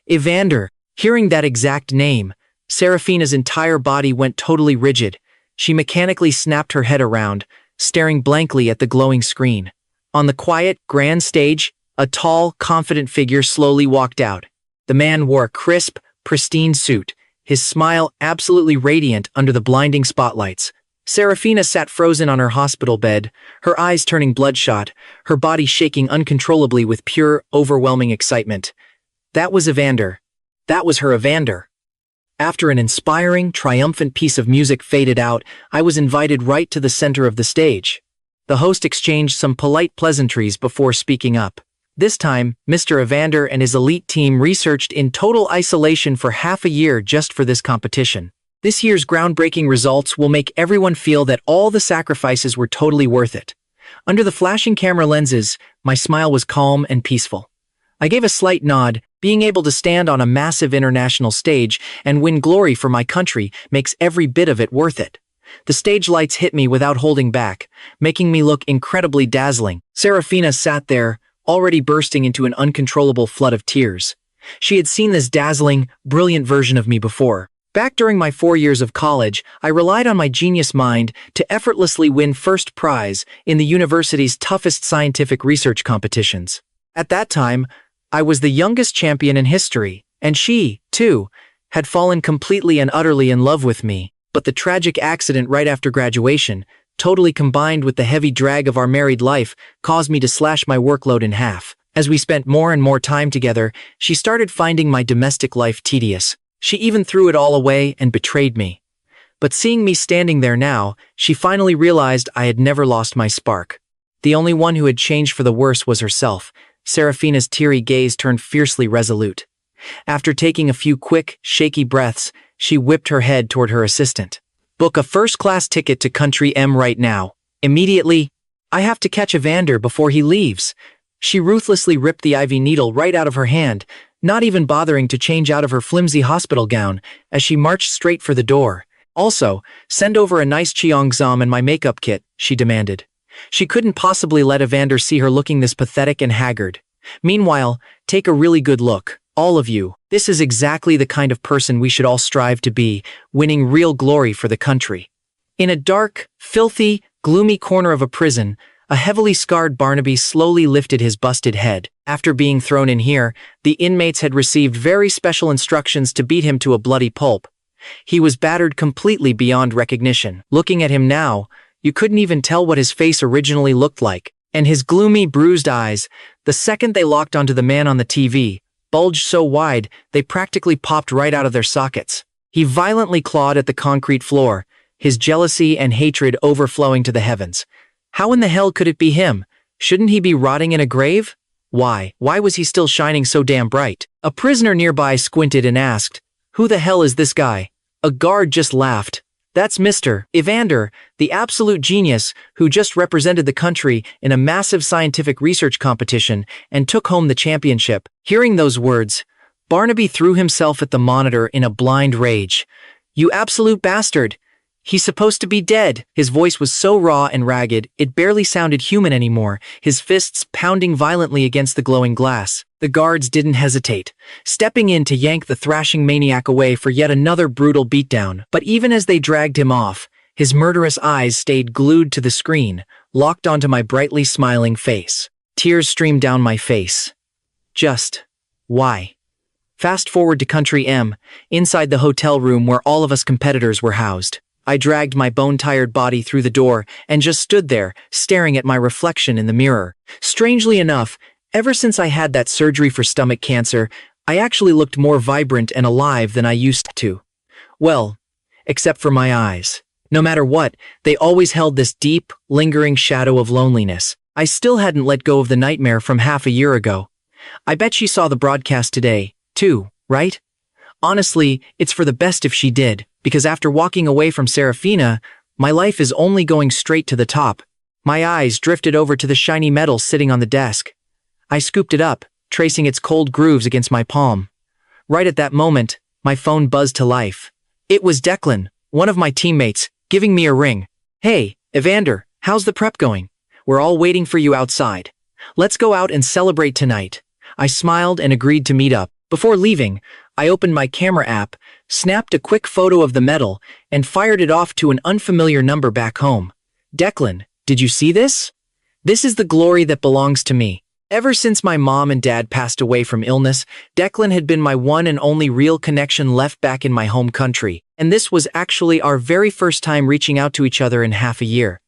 Evander. Hearing that exact name, Seraphina's entire body went totally rigid. She mechanically snapped her head around, staring blankly at the glowing screen. On the quiet, grand stage, a tall, confident figure slowly walked out. The man wore a crisp, pristine suit, his smile absolutely radiant under the blinding spotlights. Seraphina sat frozen on her hospital bed, her eyes turning bloodshot, her body shaking uncontrollably with pure, overwhelming excitement. That was Evander. That was her Evander. After an inspiring, triumphant piece of music faded out, I was invited right to the center of the stage. The host exchanged some polite pleasantries before speaking up. This time, Mr. Evander and his elite team researched in total isolation for half a year just for this competition. This year's groundbreaking results will make everyone feel that all the sacrifices were totally worth it. Under the flashing camera lenses, my smile was calm and peaceful. I gave a slight nod, Being able to stand on a massive international stage and win glory for my country makes every bit of it worth it. The stage lights hit me without holding back, making me look incredibly dazzling. Seraphina sat there, already bursting into an uncontrollable flood of tears. She had seen this dazzling, brilliant version of me before. Back during my 4 years of college, I relied on my genius mind to effortlessly win first prize in the university's toughest scientific research competitions. At that time, I was the youngest champion in history, and she, too, had fallen completely and utterly in love with me. But the tragic accident right after graduation, totally combined with the heavy drag of our married life, caused me to slash my workload in half. As we spent more and more time together, she started finding my domestic life tedious. She even threw it all away and betrayed me. But seeing me standing there now, she finally realized I had never lost my spark. The only one who had changed for the worse was herself. Seraphina's teary gaze turned fiercely resolute. After taking a few quick, shaky breaths, she whipped her head toward her assistant. "Book a first-class ticket to Country M right now. Immediately. I have to catch Evander before he leaves." She ruthlessly ripped the IV needle right out of her hand, not even bothering to change out of her flimsy hospital gown as she marched straight for the door. "Also, send over a nice cheongsam and my makeup kit," she demanded. She couldn't possibly let Evander see her looking this pathetic and haggard. "Meanwhile, take a really good look, all of you. This is exactly the kind of person we should all strive to be, winning real glory for the country." In a dark, filthy, gloomy corner of a prison, a heavily scarred Barnaby slowly lifted his busted head. After being thrown in here, the inmates had received very special instructions to beat him to a bloody pulp. He was battered completely beyond recognition. Looking at him now, you couldn't even tell what his face originally looked like. And his gloomy, bruised eyes, the second they locked onto the man on the TV, bulged so wide they practically popped right out of their sockets. He violently clawed at the concrete floor, his jealousy and hatred overflowing to the heavens. How in the hell could it be him? Shouldn't he be rotting in a grave? Why was he still shining so damn bright? A prisoner nearby squinted and asked, "Who the hell is this guy?" A guard just laughed. "That's Mr. Evander, the absolute genius who just represented the country in a massive scientific research competition and took home the championship." Hearing those words, Barnaby threw himself at the monitor in a blind rage. "You absolute bastard! He's supposed to be dead." His voice was so raw and ragged, it barely sounded human anymore, his fists pounding violently against the glowing glass. The guards didn't hesitate, stepping in to yank the thrashing maniac away for yet another brutal beatdown. But even as they dragged him off, his murderous eyes stayed glued to the screen, locked onto my brightly smiling face. Tears streamed down my face. Just why? Fast forward to Country M, inside the hotel room where all of us competitors were housed. I dragged my bone-tired body through the door and just stood there, staring at my reflection in the mirror. Strangely enough, ever since I had that surgery for stomach cancer, I actually looked more vibrant and alive than I used to. Well, except for my eyes. No matter what, they always held this deep, lingering shadow of loneliness. I still hadn't let go of the nightmare from half a year ago. I bet she saw the broadcast today, too, right? Honestly, it's for the best if she did, because after walking away from Seraphina, my life is only going straight to the top. My eyes drifted over to the shiny metal sitting on the desk. I scooped it up, tracing its cold grooves against my palm. Right at that moment, my phone buzzed to life. It was Declan, one of my teammates, giving me a ring. "Hey, Evander, how's the prep going? We're all waiting for you outside. Let's go out and celebrate tonight." I smiled and agreed to meet up. Before leaving, I opened my camera app, snapped a quick photo of the medal, and fired it off to an unfamiliar number back home. "Declan, did you see this? This is the glory that belongs to me." Ever since my mom and dad passed away from illness, Declan had been my one and only real connection left back in my home country, and this was actually our very first time reaching out to each other in half a year.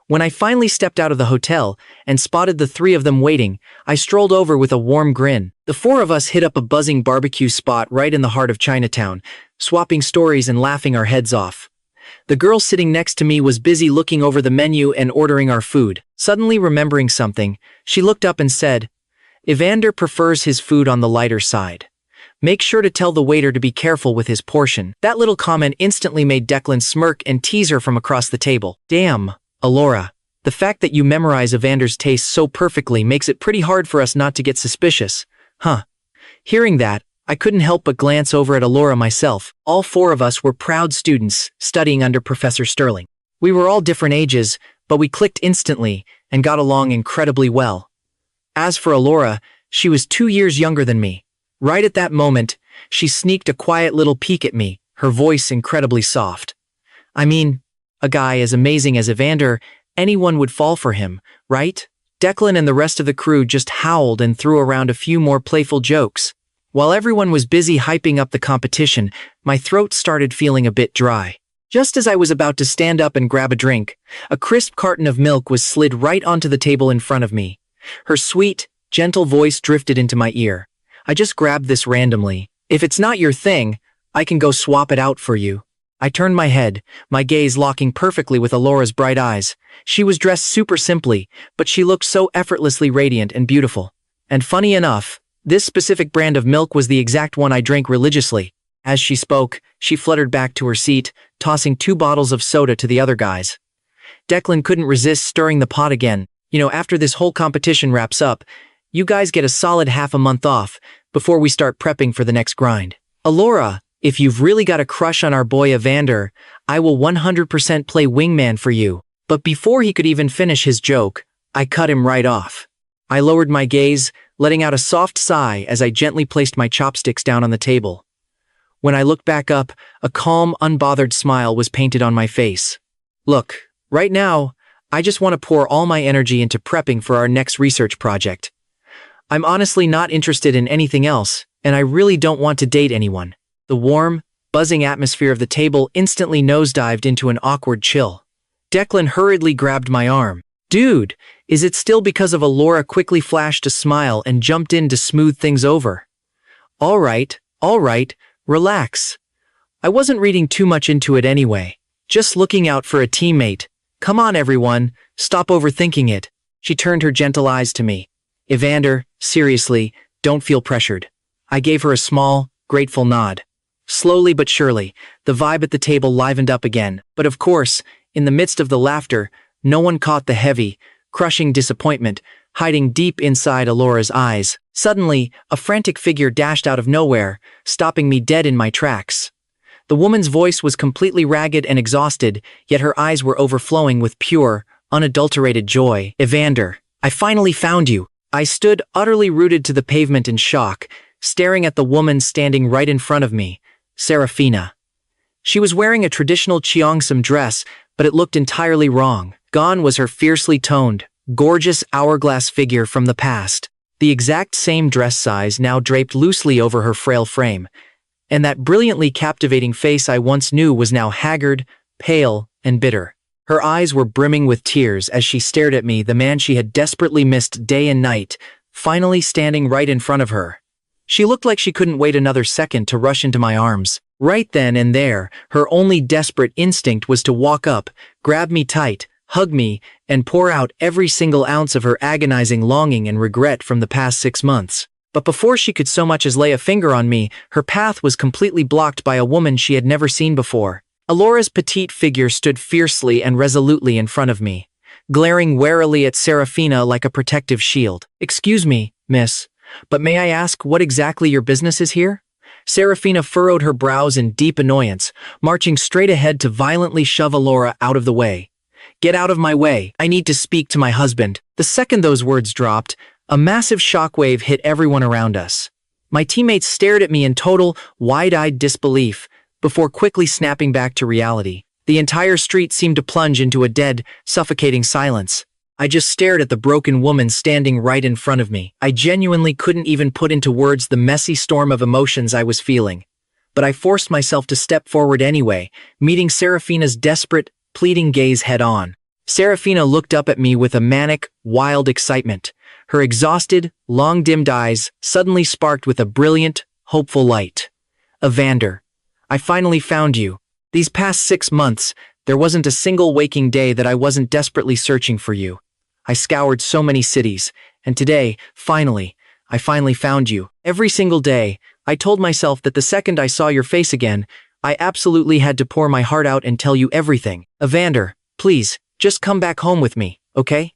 When I finally stepped out of the hotel and spotted the three of them waiting, I strolled over with a warm grin. The four of us hit up a buzzing barbecue spot right in the heart of Chinatown, swapping stories and laughing our heads off. The girl sitting next to me was busy looking over the menu and ordering our food. Suddenly remembering something, she looked up and said, "Evander prefers his food on the lighter side. Make sure to tell the waiter to be careful with his portion." That little comment instantly made Declan smirk and tease her from across the table. "Damn, Elara, the fact that you memorize Evander's tastes so perfectly makes it pretty hard for us not to get suspicious, huh?" Hearing that, I couldn't help but glance over at Elara myself. All four of us were proud students, studying under Professor Sterling. We were all different ages, but we clicked instantly and got along incredibly well. As for Elara, she was 2 years younger than me. Right at that moment, she sneaked a quiet little peek at me, her voice incredibly soft. I mean, a guy as amazing as Evander, anyone would fall for him, right? Declan and the rest of the crew just howled and threw around a few more playful jokes. While everyone was busy hyping up the competition, my throat started feeling a bit dry. Just as I was about to stand up and grab a drink, a crisp carton of milk was slid right onto the table in front of me. Her sweet, gentle voice drifted into my ear. I just grabbed this randomly. If it's not your thing, I can go swap it out for you. I turned my head, my gaze locking perfectly with Elara's bright eyes. She was dressed super simply, but she looked so effortlessly radiant and beautiful. And funny enough, this specific brand of milk was the exact one I drank religiously. As she spoke, she fluttered back to her seat, tossing 2 bottles of soda to the other guys. Declan couldn't resist stirring the pot again. After this whole competition wraps up, you guys get a solid half a month off before we start prepping for the next grind. Elara, if you've really got a crush on our boy Evander, I will 100% play wingman for you. But before he could even finish his joke, I cut him right off. I lowered my gaze, letting out a soft sigh as I gently placed my chopsticks down on the table. When I looked back up, a calm, unbothered smile was painted on my face. Look, right now, I just want to pour all my energy into prepping for our next research project. I'm honestly not interested in anything else, and I really don't want to date anyone. The warm, buzzing atmosphere of the table instantly nosedived into an awkward chill. Declan hurriedly grabbed my arm. Dude, is it still because of Elara? Quickly flashed a smile and jumped in to smooth things over. All right, relax. I wasn't reading too much into it anyway. Just looking out for a teammate. Come on everyone, stop overthinking it. She turned her gentle eyes to me. Evander, seriously, don't feel pressured. I gave her a small, grateful nod. Slowly but surely, the vibe at the table livened up again. But of course, in the midst of the laughter, no one caught the heavy, crushing disappointment hiding deep inside Elara's eyes. Suddenly, a frantic figure dashed out of nowhere, stopping me dead in my tracks. The woman's voice was completely ragged and exhausted, yet her eyes were overflowing with pure, unadulterated joy. Evander, I finally found you. I stood utterly rooted to the pavement in shock, staring at the woman standing right in front of me, Seraphina. She was wearing a traditional Cheongsam dress, but it looked entirely wrong. Gone was her fiercely toned, gorgeous hourglass figure from the past. The exact same dress size now draped loosely over her frail frame, and that brilliantly captivating face I once knew was now haggard, pale, and bitter. Her eyes were brimming with tears as she stared at me, the man she had desperately missed day and night, finally standing right in front of her. She looked like she couldn't wait another second to rush into my arms. Right then and there, her only desperate instinct was to walk up, grab me tight, hug me, and pour out every single ounce of her agonizing longing and regret from the past 6 months. But before she could so much as lay a finger on me, her path was completely blocked by a woman she had never seen before. Elara's petite figure stood fiercely and resolutely in front of me, glaring warily at Seraphina like a protective shield. Excuse me, miss, but may I ask what exactly your business is here? Seraphina furrowed her brows in deep annoyance, marching straight ahead to violently shove Elara out of the way. Get out of my way, I need to speak to my husband. The second those words dropped, a massive shockwave hit everyone around us. My teammates stared at me in total, wide-eyed disbelief, before quickly snapping back to reality. The entire street seemed to plunge into a dead, suffocating silence. I just stared at the broken woman standing right in front of me. I genuinely couldn't even put into words the messy storm of emotions I was feeling. But I forced myself to step forward anyway, meeting Seraphina's desperate, pleading gaze head-on. Seraphina looked up at me with a manic, wild excitement. Her exhausted, long-dimmed eyes suddenly sparked with a brilliant, hopeful light. Evander, I finally found you. These past 6 months, there wasn't a single waking day that I wasn't desperately searching for you. I scoured so many cities, and today, I finally found you. Every single day, I told myself that the second I saw your face again, I absolutely had to pour my heart out and tell you everything. Evander, please, just come back home with me, okay?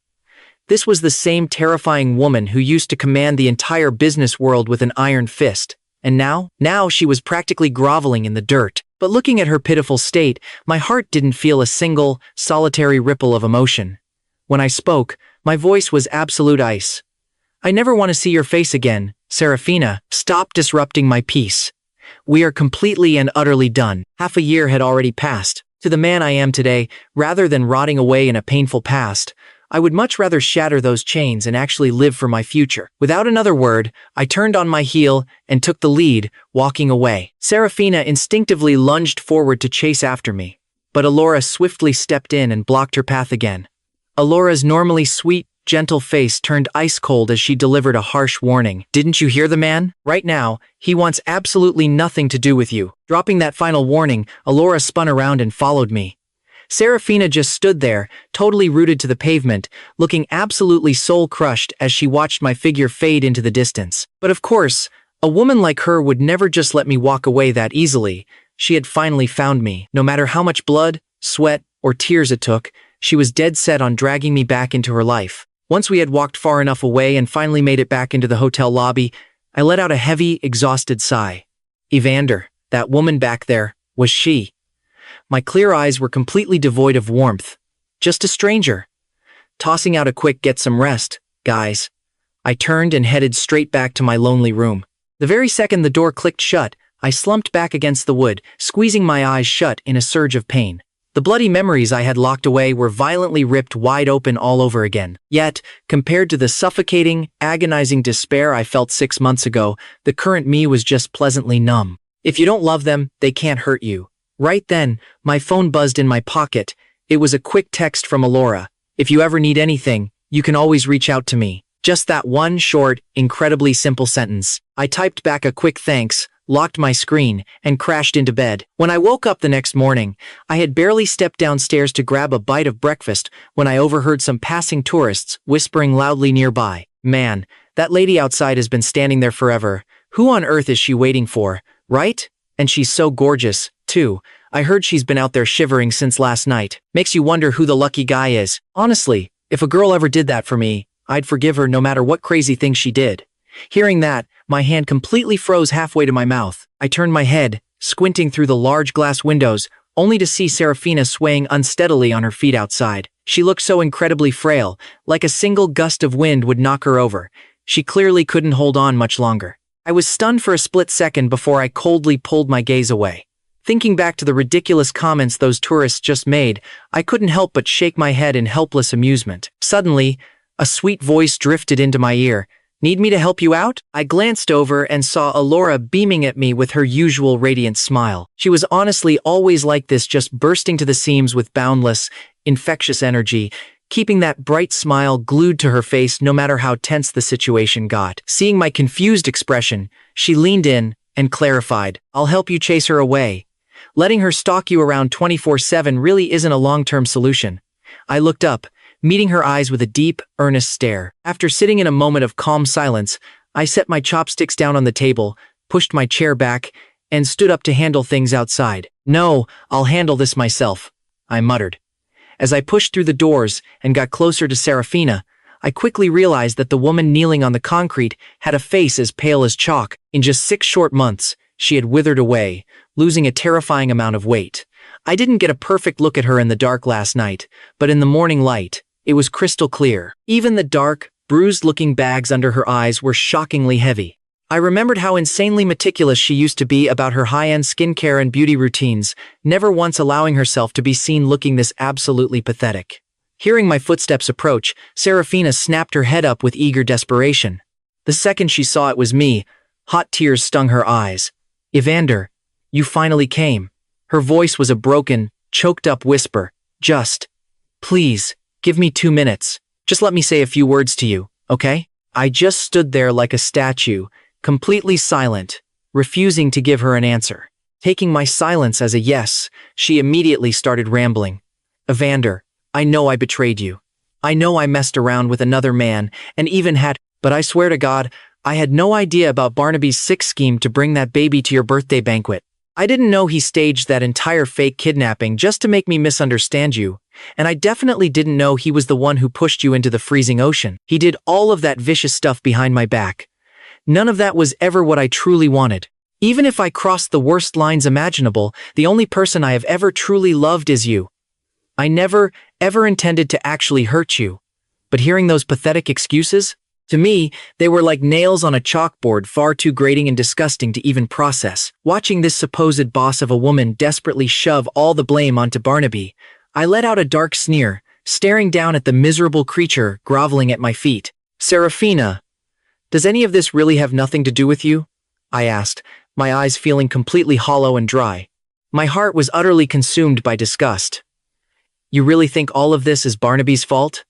This was the same terrifying woman who used to command the entire business world with an iron fist. And now she was practically groveling in the dirt. But looking at her pitiful state, my heart didn't feel a single, solitary ripple of emotion. When I spoke, my voice was absolute ice. I never want to see your face again, Seraphina. Stop disrupting my peace. We are completely and utterly done. Half a year had already passed. To the man I am today, rather than rotting away in a painful past, I would much rather shatter those chains and actually live for my future. Without another word, I turned on my heel and took the lead, walking away. Seraphina instinctively lunged forward to chase after me, but Elara swiftly stepped in and blocked her path again. Elara's normally sweet, gentle face turned ice-cold as she delivered a harsh warning. Didn't you hear the man? Right now, he wants absolutely nothing to do with you. Dropping that final warning, Elara spun around and followed me. Seraphina just stood there, totally rooted to the pavement, looking absolutely soul-crushed as she watched my figure fade into the distance. But of course, a woman like her would never just let me walk away that easily. She had finally found me. No matter how much blood, sweat, or tears it took, she was dead set on dragging me back into her life. Once we had walked far enough away and finally made it back into the hotel lobby, I let out a heavy, exhausted sigh. Evander, that woman back there, was she? My clear eyes were completely devoid of warmth. Just a stranger. Tossing out a quick "get some rest, guys." I turned and headed straight back to my lonely room. The very second the door clicked shut, I slumped back against the wood, squeezing my eyes shut in a surge of pain. The bloody memories I had locked away were violently ripped wide open all over again. Yet, compared to the suffocating, agonizing despair I felt 6 months ago, the current me was just pleasantly numb. If you don't love them, they can't hurt you. Right then, my phone buzzed in my pocket. It was a quick text from Elara. If you ever need anything, you can always reach out to me. Just that one short, incredibly simple sentence. I typed back a quick thanks, locked my screen, and crashed into bed. When I woke up the next morning, I had barely stepped downstairs to grab a bite of breakfast when I overheard some passing tourists whispering loudly nearby. Man, that lady outside has been standing there forever. Who on earth is she waiting for, right? And she's so gorgeous, too. I heard she's been out there shivering since last night. Makes you wonder who the lucky guy is. Honestly, if a girl ever did that for me, I'd forgive her no matter what crazy thing she did. Hearing that, my hand completely froze halfway to my mouth. I turned my head, squinting through the large glass windows, only to see Seraphina swaying unsteadily on her feet outside. She looked so incredibly frail, like a single gust of wind would knock her over. She clearly couldn't hold on much longer. I was stunned for a split second before I coldly pulled my gaze away. Thinking back to the ridiculous comments those tourists just made, I couldn't help but shake my head in helpless amusement. Suddenly, a sweet voice drifted into my ear. "Need me to help you out?" I glanced over and saw Elara beaming at me with her usual radiant smile. She was honestly always like this, just bursting to the seams with boundless, infectious energy, keeping that bright smile glued to her face no matter how tense the situation got. Seeing my confused expression, she leaned in and clarified, "I'll help you chase her away. Letting her stalk you around 24/7 really isn't a long-term solution." I looked up, meeting her eyes with a deep, earnest stare. After sitting in a moment of calm silence, I set my chopsticks down on the table, pushed my chair back, and stood up to handle things outside. "No, I'll handle this myself," I muttered. As I pushed through the doors and got closer to Seraphina, I quickly realized that the woman kneeling on the concrete had a face as pale as chalk. In just 6 short months, she had withered away, losing a terrifying amount of weight. I didn't get a perfect look at her in the dark last night, but in the morning light, it was crystal clear. Even the dark, bruised-looking bags under her eyes were shockingly heavy. I remembered how insanely meticulous she used to be about her high-end skincare and beauty routines, never once allowing herself to be seen looking this absolutely pathetic. Hearing my footsteps approach, Seraphina snapped her head up with eager desperation. The second she saw it was me, hot tears stung her eyes. "Evander, you finally came." Her voice was a broken, choked-up whisper. Please, give me 2 minutes. Just let me say a few words to you, okay?" I just stood there like a statue, completely silent, refusing to give her an answer. Taking my silence as a yes, she immediately started rambling. "Evander, I know I betrayed you. I know I messed around with another man and even but I swear to God, I had no idea about Barnaby's sick scheme to bring that baby to your birthday banquet. I didn't know he staged that entire fake kidnapping just to make me misunderstand you. And I definitely didn't know he was the one who pushed you into the freezing ocean. He did all of that vicious stuff behind my back. None of that was ever what I truly wanted. Even if I crossed the worst lines imaginable, the only person I have ever truly loved is you. I never, ever intended to actually hurt you. But hearing those pathetic excuses? To me, they were like nails on a chalkboard, far too grating and disgusting to even process. Watching this supposed boss of a woman desperately shove all the blame onto Barnaby, I let out a dark sneer, staring down at the miserable creature groveling at my feet. Seraphina, does any of this really have nothing to do with you? I asked, my eyes feeling completely hollow and dry. My heart was utterly consumed by disgust. You really think all of this is Barnaby's fault?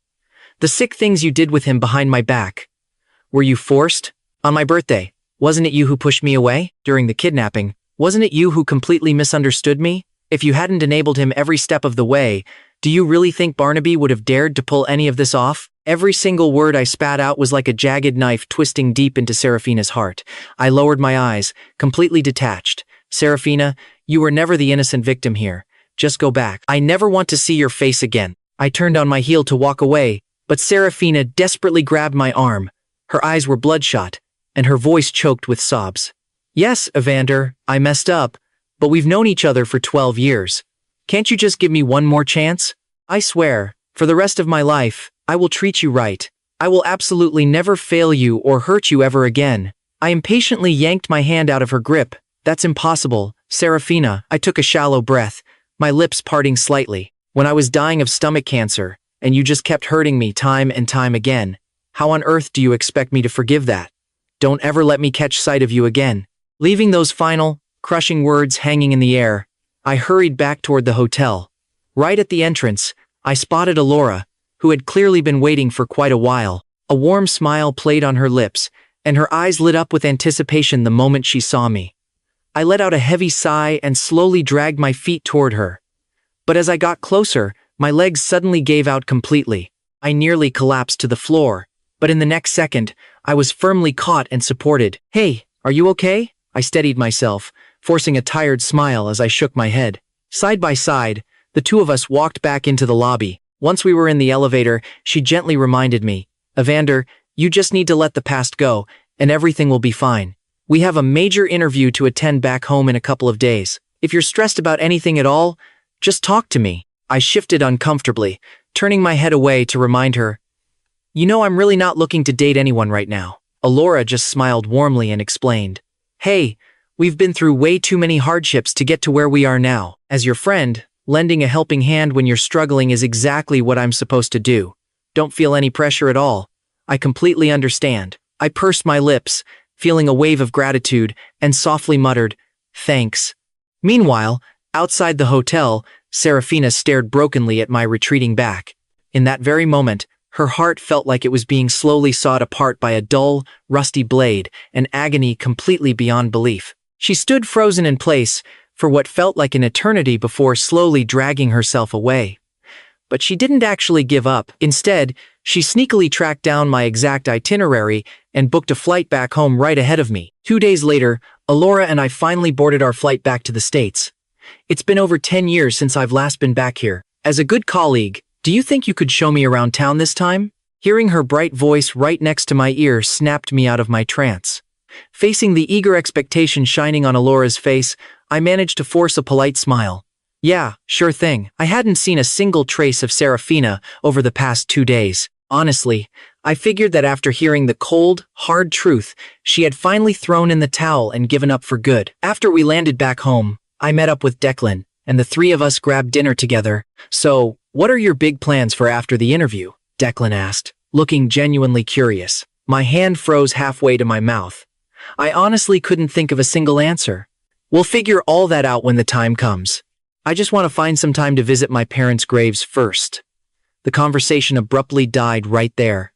The sick things you did with him behind my back. Were you forced? On my birthday, wasn't it you who pushed me away? During the kidnapping, wasn't it you who completely misunderstood me? If you hadn't enabled him every step of the way, do you really think Barnaby would have dared to pull any of this off? Every single word I spat out was like a jagged knife twisting deep into Seraphina's heart. I lowered my eyes, completely detached. Seraphina, you were never the innocent victim here. Just go back. I never want to see your face again. I turned on my heel to walk away, but Seraphina desperately grabbed my arm. Her eyes were bloodshot, and her voice choked with sobs. Yes, Evander, I messed up, but we've known each other for 12 years. Can't you just give me one more chance? I swear, for the rest of my life, I will treat you right. I will absolutely never fail you or hurt you ever again. I impatiently yanked my hand out of her grip. That's impossible, Seraphina. I took a shallow breath, my lips parting slightly. When I was dying of stomach cancer, and you just kept hurting me time and time again, how on earth do you expect me to forgive that? Don't ever let me catch sight of you again. Leaving those final, crushing words hanging in the air, I hurried back toward the hotel. Right at the entrance, I spotted Elara, who had clearly been waiting for quite a while. A warm smile played on her lips, and her eyes lit up with anticipation the moment she saw me. I let out a heavy sigh and slowly dragged my feet toward her. But as I got closer, my legs suddenly gave out completely. I nearly collapsed to the floor, but in the next second, I was firmly caught and supported. Hey, are you okay? I steadied myself, forcing a tired smile as I shook my head. Side by side, the two of us walked back into the lobby. Once we were in the elevator, she gently reminded me, Evander, you just need to let the past go, and everything will be fine. We have a major interview to attend back home in a couple of days. If you're stressed about anything at all, just talk to me. I shifted uncomfortably, turning my head away to remind her, you know I'm really not looking to date anyone right now. Elara just smiled warmly and explained, hey, we've been through way too many hardships to get to where we are now. As your friend, lending a helping hand when you're struggling is exactly what I'm supposed to do. Don't feel any pressure at all. I completely understand. I pursed my lips, feeling a wave of gratitude, and softly muttered, thanks. Meanwhile, outside the hotel, Seraphina stared brokenly at my retreating back. In that very moment, her heart felt like it was being slowly sawed apart by a dull, rusty blade, an agony completely beyond belief. She stood frozen in place for what felt like an eternity before slowly dragging herself away. But she didn't actually give up. Instead, she sneakily tracked down my exact itinerary and booked a flight back home right ahead of me. 2 days later, Elara and I finally boarded our flight back to the States. It's been over 10 years since I've last been back here. As a good colleague, do you think you could show me around town this time? Hearing her bright voice right next to my ear snapped me out of my trance. Facing the eager expectation shining on Elara's face, I managed to force a polite smile. Yeah, sure thing. I hadn't seen a single trace of Seraphina over the past 2 days. Honestly, I figured that after hearing the cold, hard truth, she had finally thrown in the towel and given up for good. After we landed back home, I met up with Declan, and the three of us grabbed dinner together. So, what are your big plans for after the interview? Declan asked, looking genuinely curious. My hand froze halfway to my mouth. I honestly couldn't think of a single answer. We'll figure all that out when the time comes. I just want to find some time to visit my parents' graves first. The conversation abruptly died right there.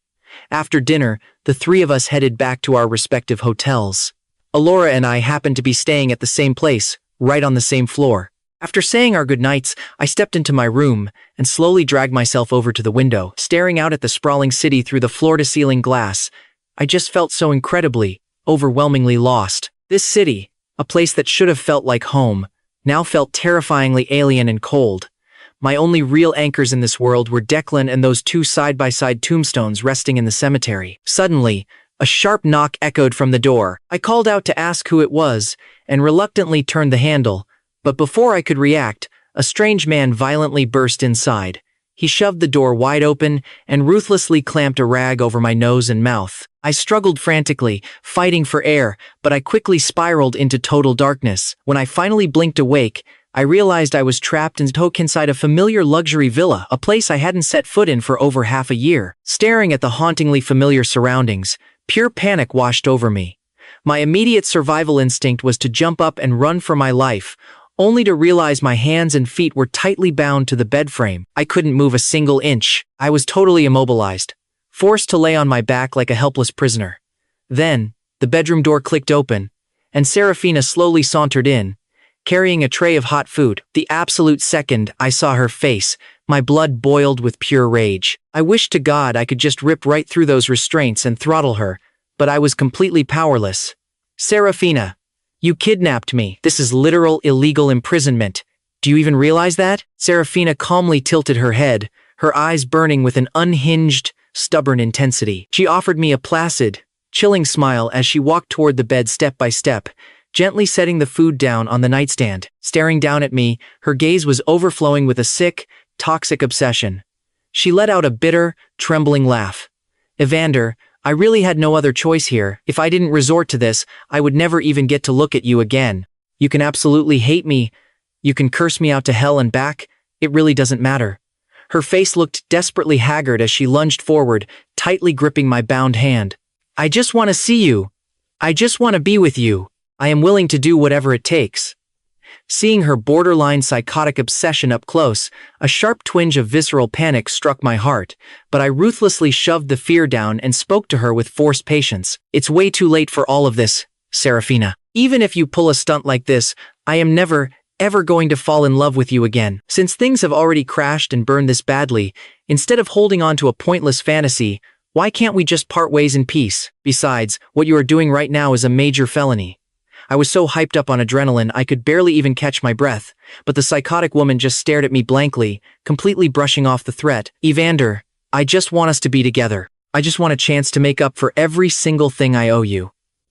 After dinner, the three of us headed back to our respective hotels. Elara and I happened to be staying at the same place, right on the same floor. After saying our goodnights, I stepped into my room and slowly dragged myself over to the window, staring out at the sprawling city through the floor-to-ceiling glass. I just felt so incredibly, overwhelmingly lost. This city, a place that should have felt like home, now felt terrifyingly alien and cold. My only real anchors in this world were Declan and those two side-by-side tombstones resting in the cemetery. Suddenly, a sharp knock echoed from the door. I called out to ask who it was, and reluctantly turned the handle, but before I could react, a strange man violently burst inside. He shoved the door wide open and ruthlessly clamped a rag over my nose and mouth. I struggled frantically, fighting for air, but I quickly spiraled into total darkness. When I finally blinked awake, I realized I was trapped inside a familiar luxury villa, a place I hadn't set foot in for over half a year. Staring at the hauntingly familiar surroundings, pure panic washed over me. My immediate survival instinct was to jump up and run for my life, only to realize my hands and feet were tightly bound to the bed frame. I couldn't move a single inch. I was totally immobilized, forced to lay on my back like a helpless prisoner. Then, the bedroom door clicked open, and Seraphina slowly sauntered in, carrying a tray of hot food. The absolute second I saw her face, my blood boiled with pure rage. I wished to God I could just rip right through those restraints and throttle her, but I was completely powerless. "Seraphina, you kidnapped me. This is literal illegal imprisonment. Do you even realize that?" Seraphina calmly tilted her head, her eyes burning with an unhinged, stubborn intensity. She offered me a placid, chilling smile as she walked toward the bed step by step, gently setting the food down on the nightstand. Staring down at me, her gaze was overflowing with a sick, toxic obsession. She let out a bitter, trembling laugh. "Evander, I really had no other choice here. If I didn't resort to this, I would never even get to look at you again. You can absolutely hate me. You can curse me out to hell and back. It really doesn't matter." Her face looked desperately haggard as she lunged forward, tightly gripping my bound hand. "I just want to see you. I just want to be with you. I am willing to do whatever it takes." Seeing her borderline psychotic obsession up close, a sharp twinge of visceral panic struck my heart, but I ruthlessly shoved the fear down and spoke to her with forced patience. "It's way too late for all of this, Seraphina. Even if you pull a stunt like this, I am never, ever going to fall in love with you again. Since things have already crashed and burned this badly, instead of holding on to a pointless fantasy, why can't we just part ways in peace? Besides, what you are doing right now is a major felony." I was so hyped up on adrenaline I could barely even catch my breath, but the psychotic woman just stared at me blankly, completely brushing off the threat. "Evander, I just want us to be together. I just want a chance to make up for every single thing I owe you.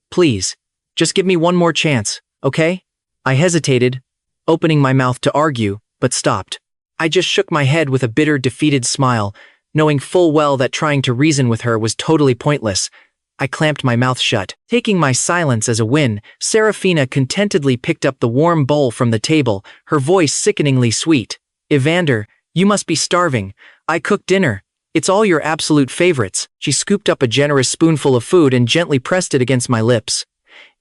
Please, just give me one more chance, okay?" I hesitated, opening my mouth to argue, but stopped. I just shook my head with a bitter, defeated smile, knowing full well that trying to reason with her was totally pointless. I clamped my mouth shut. Taking my silence as a win, Seraphina contentedly picked up the warm bowl from the table, her voice sickeningly sweet. "Evander, you must be starving. I cooked dinner. It's all your absolute favorites." She scooped up a generous spoonful of food and gently pressed it against my lips.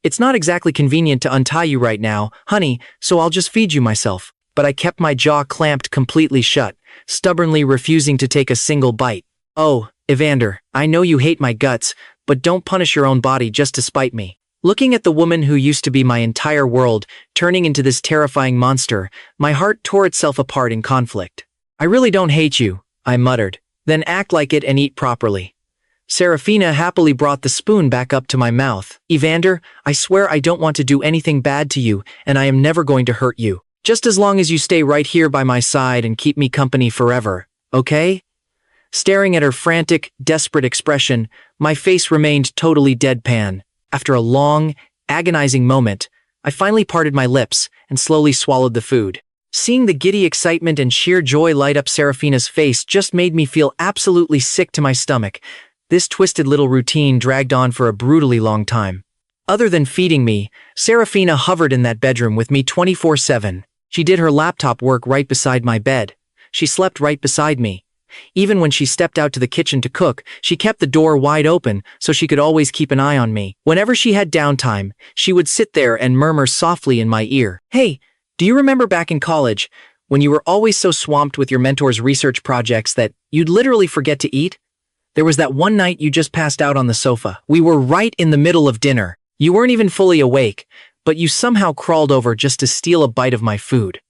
"It's not exactly convenient to untie you right now, honey, so I'll just feed you myself." But I kept my jaw clamped completely shut, stubbornly refusing to take a single bite. "Oh, Evander, I know you hate my guts, but don't punish your own body just to spite me." Looking at the woman who used to be my entire world, turning into this terrifying monster, my heart tore itself apart in conflict. "I really don't hate you," I muttered. "Then act like it and eat properly." Seraphina happily brought the spoon back up to my mouth. "Evander, I swear I don't want to do anything bad to you, and I am never going to hurt you. Just as long as you stay right here by my side and keep me company forever, okay?" Staring at her frantic, desperate expression, my face remained totally deadpan. After a long, agonizing moment, I finally parted my lips and slowly swallowed the food. Seeing the giddy excitement and sheer joy light up Seraphina's face just made me feel absolutely sick to my stomach. This twisted little routine dragged on for a brutally long time. Other than feeding me, Seraphina hovered in that bedroom with me 24/7. She did her laptop work right beside my bed. She slept right beside me. Even when she stepped out to the kitchen to cook, she kept the door wide open so she could always keep an eye on me. Whenever she had downtime, she would sit there and murmur softly in my ear, "Hey, do you remember back in college, when you were always so swamped with your mentor's research projects that you'd literally forget to eat? There was that one night you just passed out on the sofa. We were right in the middle of dinner. You weren't even fully awake, but you somehow crawled over just to steal a bite of my food."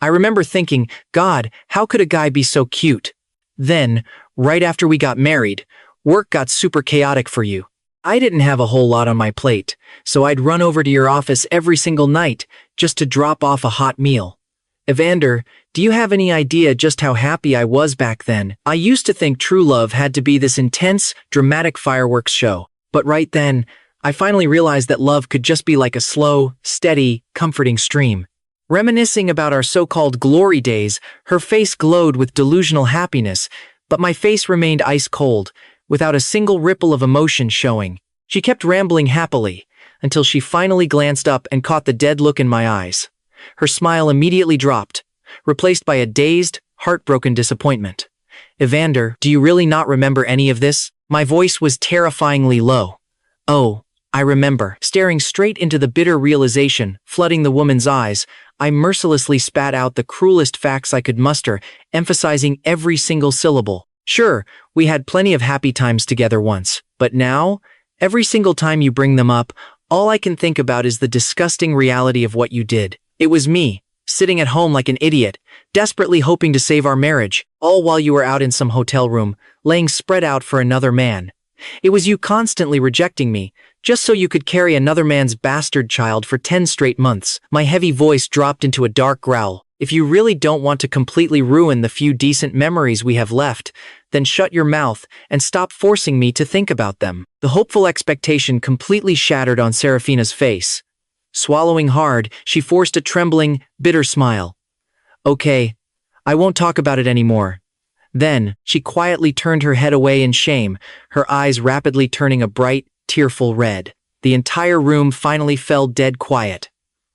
I remember thinking, God, how could a guy be so cute? Then, right after we got married, work got super chaotic for you. I didn't have a whole lot on my plate, so I'd run over to your office every single night just to drop off a hot meal. "Evander, Do you have any idea just how happy I was back then? I used to think true love had to be this intense, dramatic fireworks show. But right then, I finally realized that love could just be like a slow, steady, comforting stream. Reminiscing about our so-called glory days, her face glowed with delusional happiness, but my face remained ice cold, without a single ripple of emotion showing. She kept rambling happily, until she finally glanced up and caught the dead look in my eyes. Her smile immediately dropped, replaced by a dazed, heartbroken disappointment. "Evander, do you really not remember any of this?" My voice was terrifyingly low. "Oh, I remember." Staring straight into the bitter realization flooding the woman's eyes, I mercilessly spat out the cruelest facts I could muster, emphasizing every single syllable. "Sure, we had plenty of happy times together once, but now, every single time you bring them up, all I can think about is the disgusting reality of what you did. It was me, sitting at home like an idiot, desperately hoping to save our marriage, all while you were out in some hotel room, laying spread out for another man. It was you constantly rejecting me, just so you could carry another man's bastard child for 10 straight months." My heavy voice dropped into a dark growl. "If you really don't want to completely ruin the few decent memories we have left, then shut your mouth and stop forcing me to think about them." The hopeful expectation completely shattered on Seraphina's face. Swallowing hard, she forced a trembling, bitter smile. "Okay, I won't talk about it anymore." Then, she quietly turned her head away in shame, her eyes rapidly turning a bright, tearful red. The entire room finally fell dead quiet.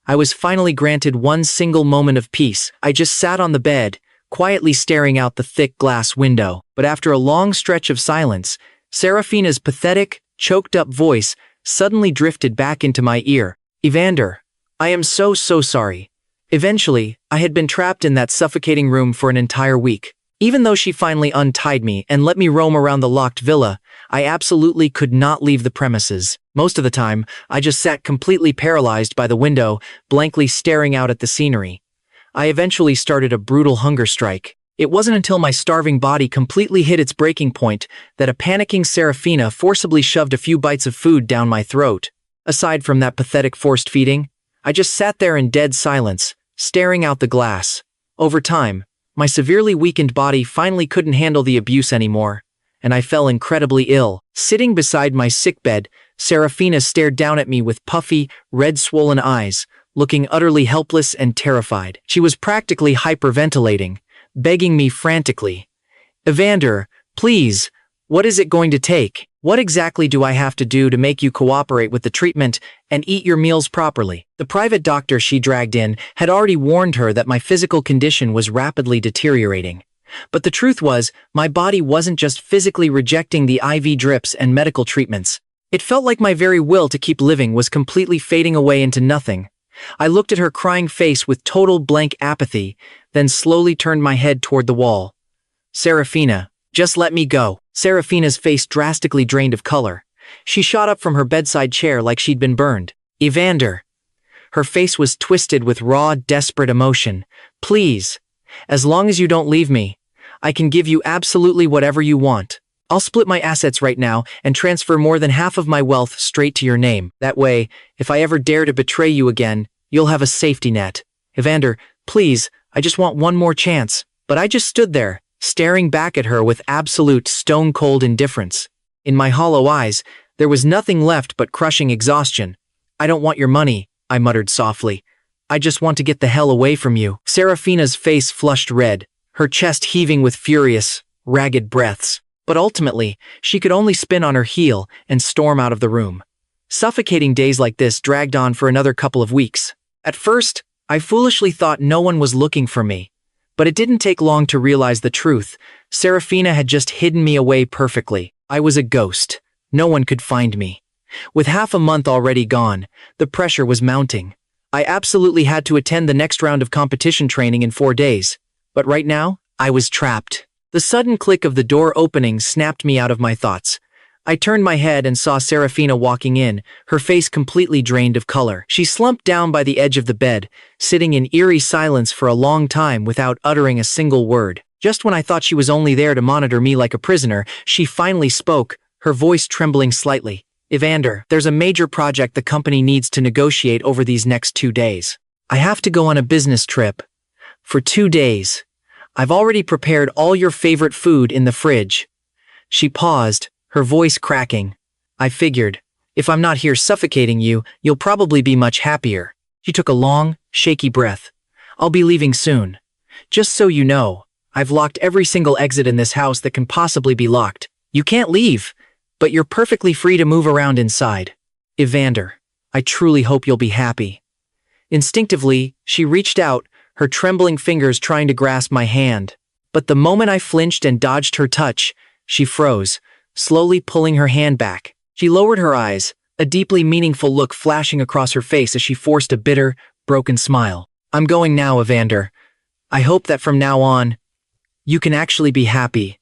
I was finally granted one single moment of peace. I just sat on the bed, quietly staring out the thick glass window. But after a long stretch of silence, Seraphina's pathetic, choked-up voice suddenly drifted back into my ear. "Evander, I am so sorry. Eventually, I had been trapped in that suffocating room for an entire week. Even though she finally untied me and let me roam around the locked villa, I absolutely could not leave the premises. Most of the time, I just sat completely paralyzed by the window, blankly staring out at the scenery. I eventually started a brutal hunger strike. It wasn't until my starving body completely hit its breaking point that a panicking Seraphina forcibly shoved a few bites of food down my throat. Aside from that pathetic forced feeding, I just sat there in dead silence, staring out the glass. Over time, my severely weakened body finally couldn't handle the abuse anymore, and I fell incredibly ill. Sitting beside my sickbed, Seraphina stared down at me with puffy, red-swollen eyes, looking utterly helpless and terrified. She was practically hyperventilating, begging me frantically, "Evander, please, what is it going to take? What exactly do I have to do to make you cooperate with the treatment and eat your meals properly?" The private doctor she dragged in had already warned her that my physical condition was rapidly deteriorating. But the truth was, my body wasn't just physically rejecting the IV drips and medical treatments. It felt like my very will to keep living was completely fading away into nothing. I looked at her crying face with total blank apathy, then slowly turned my head toward the wall. "Seraphina, just let me go." Seraphina's face drastically drained of color. She shot up from her bedside chair like she'd been burned. "Evander." Her face was twisted with raw, desperate emotion. "Please, as long as you don't leave me, I can give you absolutely whatever you want. I'll split my assets right now and transfer more than half of my wealth straight to your name. That way, if I ever dare to betray you again, you'll have a safety net. Evander, please, I just want one more chance." But I just stood there, staring back at her with absolute stone-cold indifference. In my hollow eyes, there was nothing left but crushing exhaustion. "I don't want your money," I muttered softly. "I just want to get the hell away from you." Seraphina's face flushed red, her chest heaving with furious, ragged breaths. But ultimately, she could only spin on her heel and storm out of the room. Suffocating days like this dragged on for another couple of weeks. At first, I foolishly thought no one was looking for me. But it didn't take long to realize the truth. Seraphina had just hidden me away perfectly. I was a ghost. No one could find me. With half a month already gone, the pressure was mounting. I absolutely had to attend the next round of competition training in 4 days. But right now, I was trapped. The sudden click of the door opening snapped me out of my thoughts. I turned my head and saw Seraphina walking in, her face completely drained of color. She slumped down by the edge of the bed, sitting in eerie silence for a long time without uttering a single word. Just when I thought she was only there to monitor me like a prisoner, she finally spoke, her voice trembling slightly. "Evander, there's a major project the company needs to negotiate over these next 2 days. I have to go on a business trip. For 2 days. I've already prepared all your favorite food in the fridge. She paused, her voice cracking. I figured, if I'm not here suffocating you, you'll probably be much happier. She took a long, shaky breath. I'll be leaving soon. Just so you know, I've locked every single exit in this house that can possibly be locked. You can't leave, but you're perfectly free to move around inside. Evander, I truly hope you'll be happy. Instinctively, she reached out, her trembling fingers trying to grasp my hand. But the moment I flinched and dodged her touch, she froze, slowly pulling her hand back. She lowered her eyes, a deeply meaningful look flashing across her face as she forced a bitter, broken smile. I'm going now, Evander. I hope that from now on, you can actually be happy.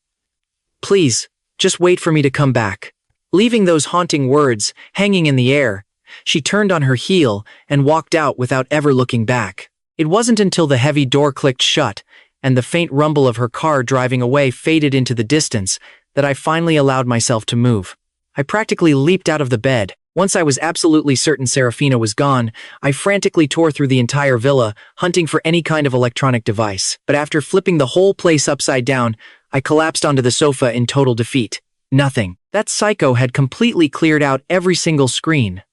Please, just wait for me to come back. Leaving those haunting words hanging in the air, she turned on her heel and walked out without ever looking back. It wasn't until the heavy door clicked shut and the faint rumble of her car driving away faded into the distance that I finally allowed myself to move. I practically leaped out of the bed. Once I was absolutely certain Seraphina was gone, I frantically tore through the entire villa, hunting for any kind of electronic device. But after flipping the whole place upside down, I collapsed onto the sofa in total defeat. Nothing. That psycho had completely cleared out every single screen.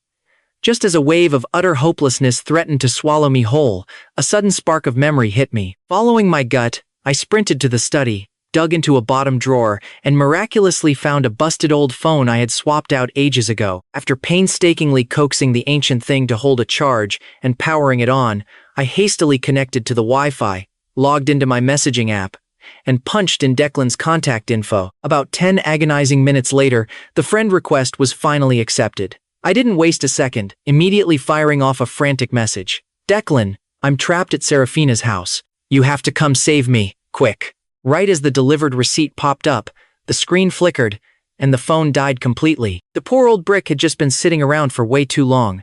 Just as a wave of utter hopelessness threatened to swallow me whole, a sudden spark of memory hit me. Following my gut, I sprinted to the study, dug into a bottom drawer, and miraculously found a busted old phone I had swapped out ages ago. After painstakingly coaxing the ancient thing to hold a charge and powering it on, I hastily connected to the Wi-Fi, logged into my messaging app, and punched in Declan's contact info. About 10 agonizing minutes later, the friend request was finally accepted. I didn't waste a second, immediately firing off a frantic message. Declan, I'm trapped at Seraphina's house. You have to come save me, quick. Right as the delivered receipt popped up, the screen flickered, and the phone died completely. The poor old brick had just been sitting around for way too long.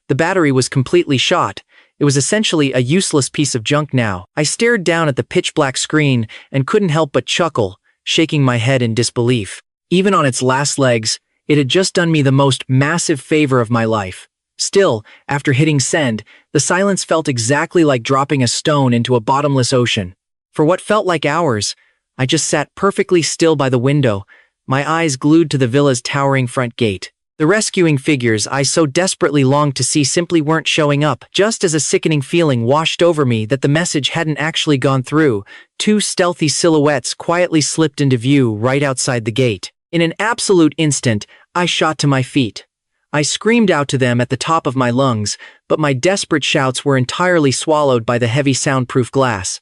The battery was completely shot. It was essentially a useless piece of junk now. I stared down at the pitch-black screen and couldn't help but chuckle, shaking my head in disbelief. Even on its last legs, it had just done me the most massive favor of my life. Still, after hitting send, the silence felt exactly like dropping a stone into a bottomless ocean. For what felt like hours, I just sat perfectly still by the window, my eyes glued to the villa's towering front gate. The rescuing figures I so desperately longed to see simply weren't showing up. Just as a sickening feeling washed over me that the message hadn't actually gone through, two stealthy silhouettes quietly slipped into view right outside the gate. In an absolute instant, I shot to my feet. I screamed out to them at the top of my lungs, but my desperate shouts were entirely swallowed by the heavy soundproof glass.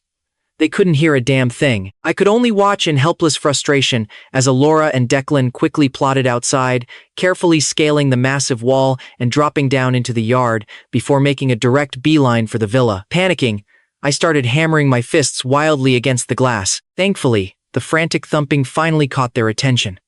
They couldn't hear a damn thing. I could only watch in helpless frustration as Elara and Declan quickly plotted outside, carefully scaling the massive wall and dropping down into the yard before making a direct beeline for the villa. Panicking, I started hammering my fists wildly against the glass. Thankfully, the frantic thumping finally caught their attention.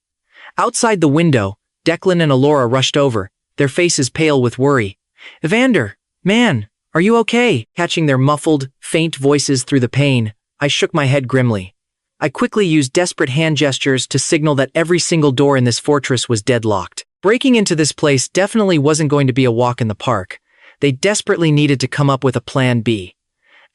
Outside the window, Declan and Elara rushed over, their faces pale with worry. "Evander, man, are you okay?" Catching their muffled, faint voices through the pane, I shook my head grimly. I quickly used desperate hand gestures to signal that every single door in this fortress was deadlocked. Breaking into this place definitely wasn't going to be a walk in the park. They desperately needed to come up with a plan B.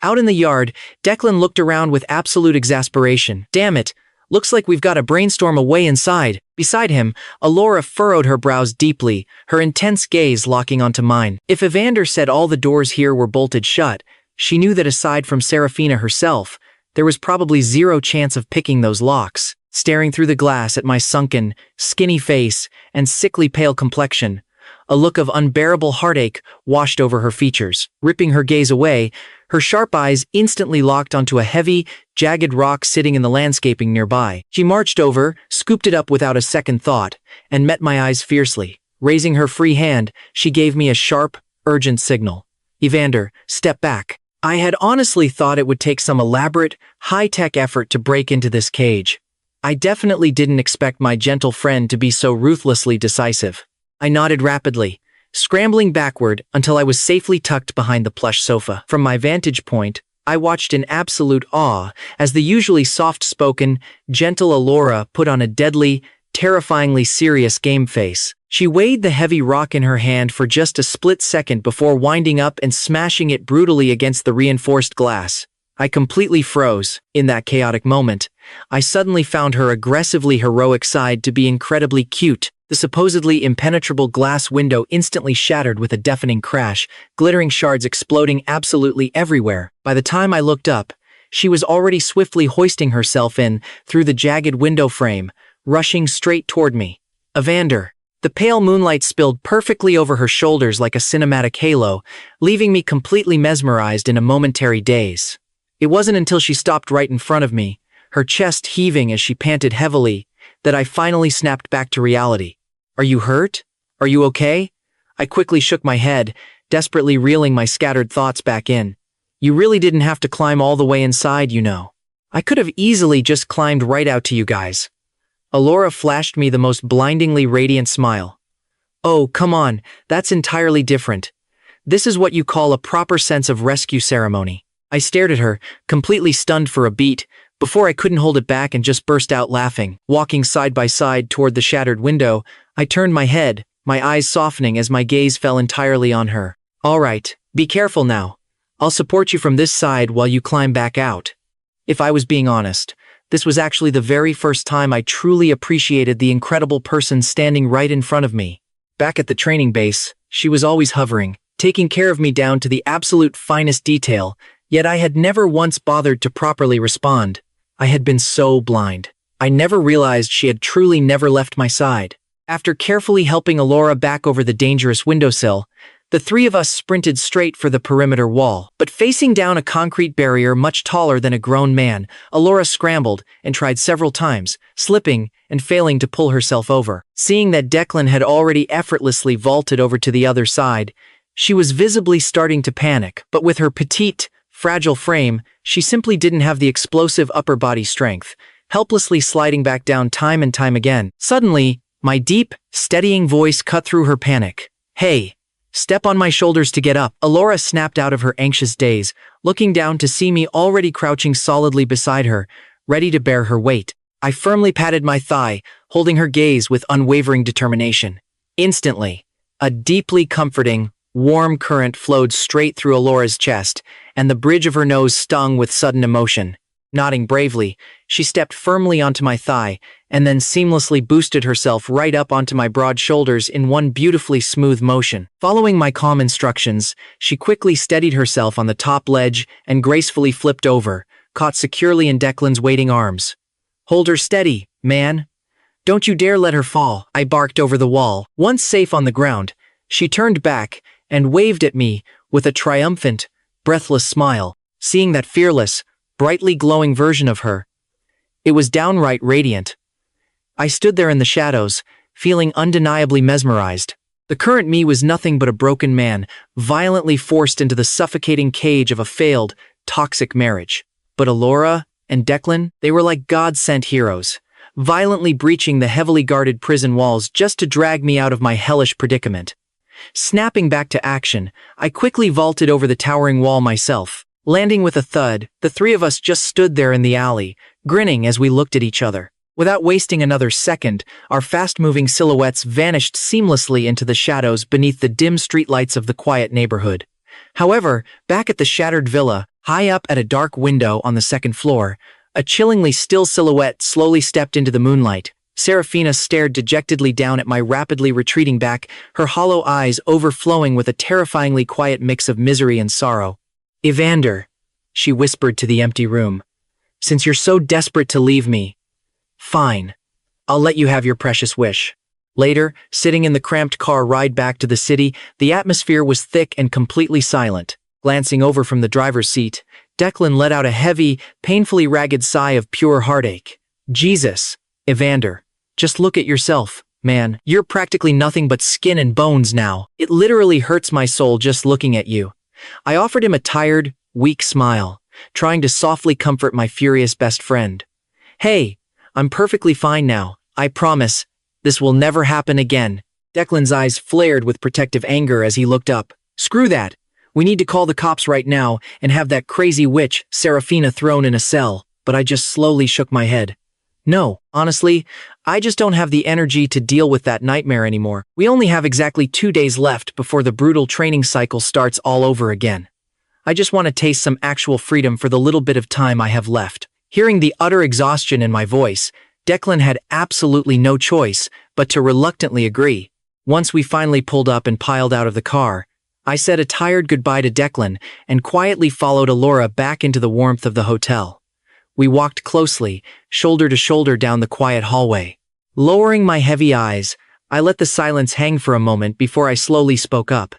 Out in the yard, Declan looked around with absolute exasperation. "Damn it, looks like we've got a brainstorm away inside." Beside him, Elara furrowed her brows deeply, her intense gaze locking onto mine. If Evander said all the doors here were bolted shut, she knew that aside from Seraphina herself, there was probably zero chance of picking those locks. Staring through the glass at my sunken, skinny face and sickly pale complexion, a look of unbearable heartache washed over her features. Ripping her gaze away, her sharp eyes instantly locked onto a heavy, jagged rock sitting in the landscaping nearby. She marched over, scooped it up without a second thought, and met my eyes fiercely. Raising her free hand, she gave me a sharp, urgent signal. "Evander, step back." I had honestly thought it would take some elaborate, high-tech effort to break into this cage. I definitely didn't expect my gentle friend to be so ruthlessly decisive. I nodded rapidly, scrambling backward until I was safely tucked behind the plush sofa. From my vantage point, I watched in absolute awe as the usually soft-spoken, gentle Elara put on a deadly, terrifyingly serious game face. She weighed the heavy rock in her hand for just a split second before winding up and smashing it brutally against the reinforced glass. I completely froze. In that chaotic moment, I suddenly found her aggressively heroic side to be incredibly cute. The supposedly impenetrable glass window instantly shattered with a deafening crash, glittering shards exploding absolutely everywhere. By the time I looked up, she was already swiftly hoisting herself in through the jagged window frame, rushing straight toward me. Evander. The pale moonlight spilled perfectly over her shoulders like a cinematic halo, leaving me completely mesmerized in a momentary daze. It wasn't until she stopped right in front of me, her chest heaving as she panted heavily, that I finally snapped back to reality. Are you hurt? Are you okay? I quickly shook my head, desperately reeling my scattered thoughts back in. You really didn't have to climb all the way inside, you know. I could have easily just climbed right out to you guys. Elara flashed me the most blindingly radiant smile. Oh, come on, that's entirely different. This is what you call a proper sense of rescue ceremony. I stared at her, completely stunned for a beat, before I couldn't hold it back and just burst out laughing. Walking side by side toward the shattered window, I turned my head, my eyes softening as my gaze fell entirely on her. All right, be careful now. I'll support you from this side while you climb back out. If I was being honest, this was actually the very first time I truly appreciated the incredible person standing right in front of me. Back at the training base, she was always hovering, taking care of me down to the absolute finest detail, yet I had never once bothered to properly respond. I had been so blind. I never realized she had truly never left my side. After carefully helping Elara back over the dangerous windowsill, the three of us sprinted straight for the perimeter wall. But facing down a concrete barrier much taller than a grown man, Elara scrambled and tried several times, slipping and failing to pull herself over. Seeing that Declan had already effortlessly vaulted over to the other side, she was visibly starting to panic. But with her petite, fragile frame, she simply didn't have the explosive upper body strength, helplessly sliding back down time and time again. Suddenly, my deep, steadying voice cut through her panic. Hey! Step on my shoulders to get up. Elara snapped out of her anxious daze, looking down to see me already crouching solidly beside her, ready to bear her weight. I firmly patted my thigh, holding her gaze with unwavering determination. Instantly, a deeply comforting, warm current flowed straight through Elara's chest, and the bridge of her nose stung with sudden emotion. Nodding bravely, she stepped firmly onto my thigh, and then seamlessly boosted herself right up onto my broad shoulders in one beautifully smooth motion. Following my calm instructions, she quickly steadied herself on the top ledge and gracefully flipped over, caught securely in Declan's waiting arms. Hold her steady, man. Don't you dare let her fall, I barked over the wall. Once safe on the ground, she turned back and waved at me with a triumphant, breathless smile. Seeing that fearless, brightly glowing version of her, it was downright radiant. I stood there in the shadows, feeling undeniably mesmerized. The current me was nothing but a broken man, violently forced into the suffocating cage of a failed, toxic marriage. But Elara and Declan, they were like God-sent heroes, violently breaching the heavily guarded prison walls just to drag me out of my hellish predicament. Snapping back to action, I quickly vaulted over the towering wall myself. Landing with a thud, the three of us just stood there in the alley, grinning as we looked at each other. Without wasting another second, our fast-moving silhouettes vanished seamlessly into the shadows beneath the dim streetlights of the quiet neighborhood. However, back at the shattered villa, high up at a dark window on the second floor, a chillingly still silhouette slowly stepped into the moonlight. Seraphina stared dejectedly down at my rapidly retreating back, her hollow eyes overflowing with a terrifyingly quiet mix of misery and sorrow. Evander, she whispered to the empty room. Since you're so desperate to leave me, fine. I'll let you have your precious wish. Later, sitting in the cramped car ride back to the city, the atmosphere was thick and completely silent. Glancing over from the driver's seat, Declan let out a heavy, painfully ragged sigh of pure heartache. Jesus, Evander, just look at yourself, man. You're practically nothing but skin and bones now. It literally hurts my soul just looking at you. I offered him a tired, weak smile, trying to softly comfort my furious best friend. Hey, I'm perfectly fine now, I promise. This will never happen again. Declan's eyes flared with protective anger as he looked up. Screw that. We need to call the cops right now and have that crazy witch, Seraphina, thrown in a cell. But I just slowly shook my head. No, honestly, I just don't have the energy to deal with that nightmare anymore. We only have exactly 2 days left before the brutal training cycle starts all over again. I just want to taste some actual freedom for the little bit of time I have left." Hearing the utter exhaustion in my voice, Declan had absolutely no choice but to reluctantly agree. Once we finally pulled up and piled out of the car, I said a tired goodbye to Declan and quietly followed Elara back into the warmth of the hotel. We walked closely, shoulder to shoulder down the quiet hallway. Lowering my heavy eyes, I let the silence hang for a moment before I slowly spoke up.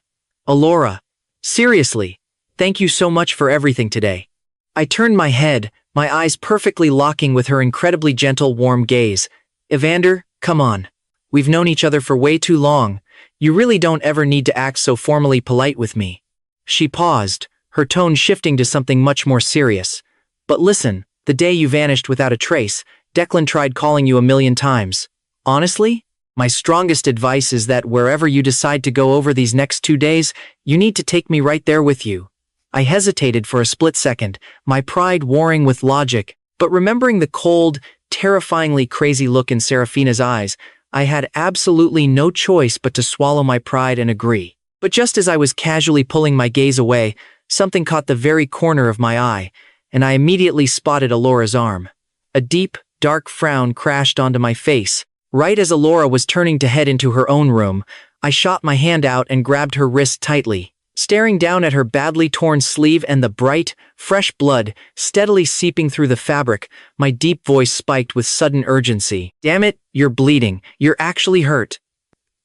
"Elara, seriously, thank you so much for everything today." I turned my head, my eyes perfectly locking with her incredibly gentle, warm gaze. "Evander, come on. We've known each other for way too long. You really don't ever need to act so formally polite with me." She paused, her tone shifting to something much more serious. "But listen, the day you vanished without a trace, Declan tried calling you 1,000,000 times. Honestly, my strongest advice is that wherever you decide to go over these next 2 days, you need to take me right there with you." I hesitated for a split second, my pride warring with logic, but remembering the cold, terrifyingly crazy look in Seraphina's eyes, I had absolutely no choice but to swallow my pride and agree. But just as I was casually pulling my gaze away, something caught the very corner of my eye, and I immediately spotted Elara's arm. A deep, dark frown crashed onto my face. Right as Elara was turning to head into her own room, I shot my hand out and grabbed her wrist tightly. Staring down at her badly torn sleeve and the bright, fresh blood steadily seeping through the fabric, my deep voice spiked with sudden urgency. "Damn it, you're bleeding. You're actually hurt."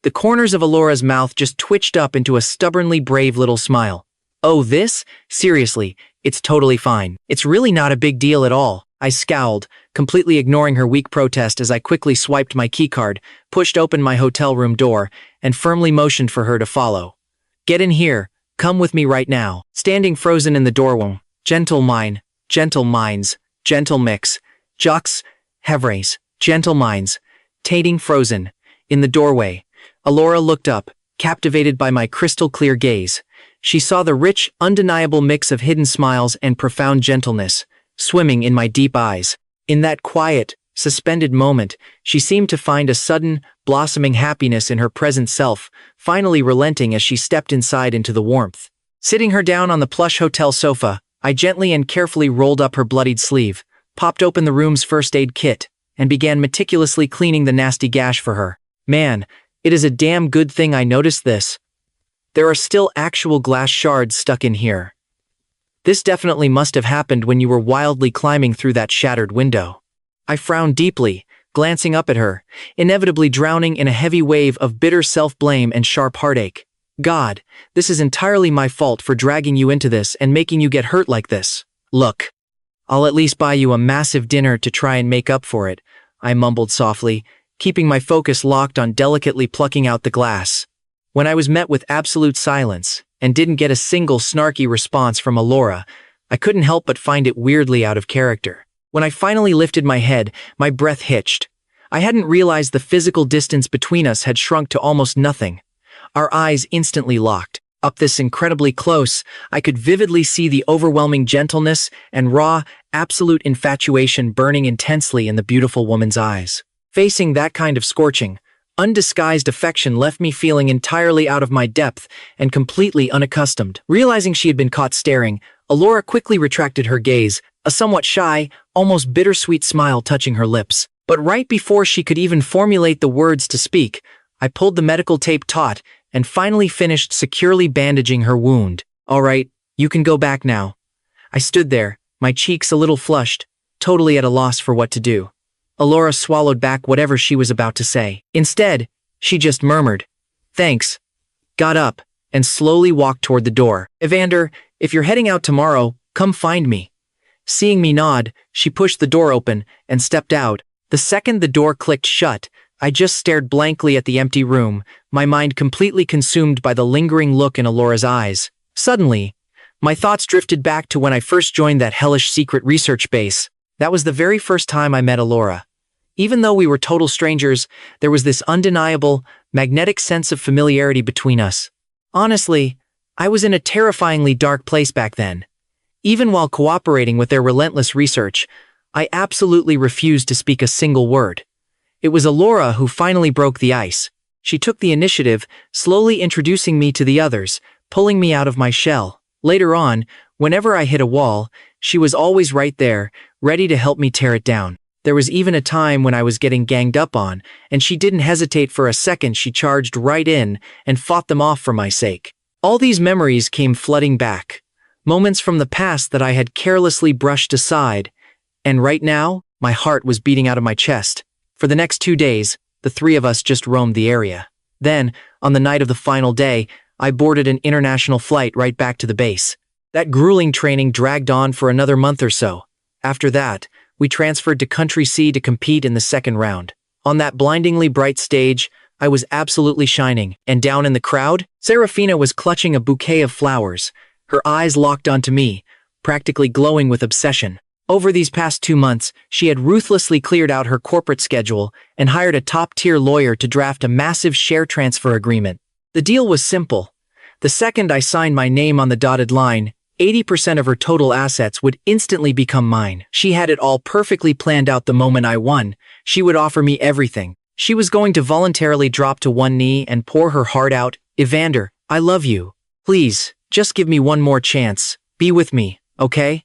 The corners of Elara's mouth just twitched up into a stubbornly brave little smile. "Oh, this? Seriously, it's totally fine. It's really not a big deal at all." I scowled, completely ignoring her weak protest as I quickly swiped my keycard, pushed open my hotel room door, and firmly motioned for her to follow. "Get in here. Come with me right now." Standing frozen in the doorway, gentle mine, gentle minds, gentle mix, jux, hevrace, gentle minds, tating frozen. In the doorway, Elara looked up, captivated by my crystal-clear gaze. She saw the rich, undeniable mix of hidden smiles and profound gentleness, swimming in my deep eyes. In that quiet, suspended moment, she seemed to find a sudden, blossoming happiness in her present self, finally relenting as she stepped inside into the warmth. Sitting her down on the plush hotel sofa, I gently and carefully rolled up her bloodied sleeve, popped open the room's first aid kit, and began meticulously cleaning the nasty gash for her. Man, it is a damn good thing I noticed this. There are still actual glass shards stuck in here. This definitely must have happened when you were wildly climbing through that shattered window. I frowned deeply, glancing up at her, inevitably drowning in a heavy wave of bitter self-blame and sharp heartache. God, this is entirely my fault for dragging you into this and making you get hurt like this. Look, I'll at least buy you a massive dinner to try and make up for it, I mumbled softly, keeping my focus locked on delicately plucking out the glass. When I was met with absolute silence and didn't get a single snarky response from Elara, I couldn't help but find it weirdly out of character. When I finally lifted my head, my breath hitched. I hadn't realized the physical distance between us had shrunk to almost nothing. Our eyes instantly locked. Up this incredibly close, I could vividly see the overwhelming gentleness and raw, absolute infatuation burning intensely in the beautiful woman's eyes. Facing that kind of scorching, undisguised affection left me feeling entirely out of my depth and completely unaccustomed. Realizing she had been caught staring, Elara quickly retracted her gaze, a somewhat shy, almost bittersweet smile touching her lips. But right before she could even formulate the words to speak, I pulled the medical tape taut and finally finished securely bandaging her wound. "All right, you can go back now." I stood there, my cheeks a little flushed, totally at a loss for what to do. Elara swallowed back whatever she was about to say. Instead, she just murmured, "Thanks," got up, and slowly walked toward the door. "Evander, if you're heading out tomorrow, come find me." Seeing me nod, she pushed the door open and stepped out. The second the door clicked shut, I just stared blankly at the empty room, my mind completely consumed by the lingering look in Elara's eyes. Suddenly, my thoughts drifted back to when I first joined that hellish secret research base. That was the very first time I met Elara. Even though we were total strangers, there was this undeniable, magnetic sense of familiarity between us. Honestly, I was in a terrifyingly dark place back then. Even while cooperating with their relentless research, I absolutely refused to speak a single word. It was Elara who finally broke the ice. She took the initiative, slowly introducing me to the others, pulling me out of my shell. Later on, Whenever I hit a wall, she was always right there, ready to help me tear it down. There was even a time when I was getting ganged up on, and she didn't hesitate for a second. She charged right in and fought them off for my sake. All these memories came flooding back. Moments from the past that I had carelessly brushed aside. And right now, my heart was beating out of my chest. For the next 2 days, the three of us just roamed the area. Then, on the night of the final day, I boarded an international flight right back to the base. That grueling training dragged on for another month or so. After that, we transferred to Country C to compete in the second round. On that blindingly bright stage, I was absolutely shining, and down in the crowd, Seraphina was clutching a bouquet of flowers, her eyes locked onto me, practically glowing with obsession. Over these past 2 months, she had ruthlessly cleared out her corporate schedule and hired a top-tier lawyer to draft a massive share transfer agreement. The deal was simple. The second I signed my name on the dotted line, 80% of her total assets would instantly become mine. She had it all perfectly planned out. The moment I won, she would offer me everything. She was going to voluntarily drop to one knee and pour her heart out. Evander, I love you. Please, just give me one more chance. Be with me, okay?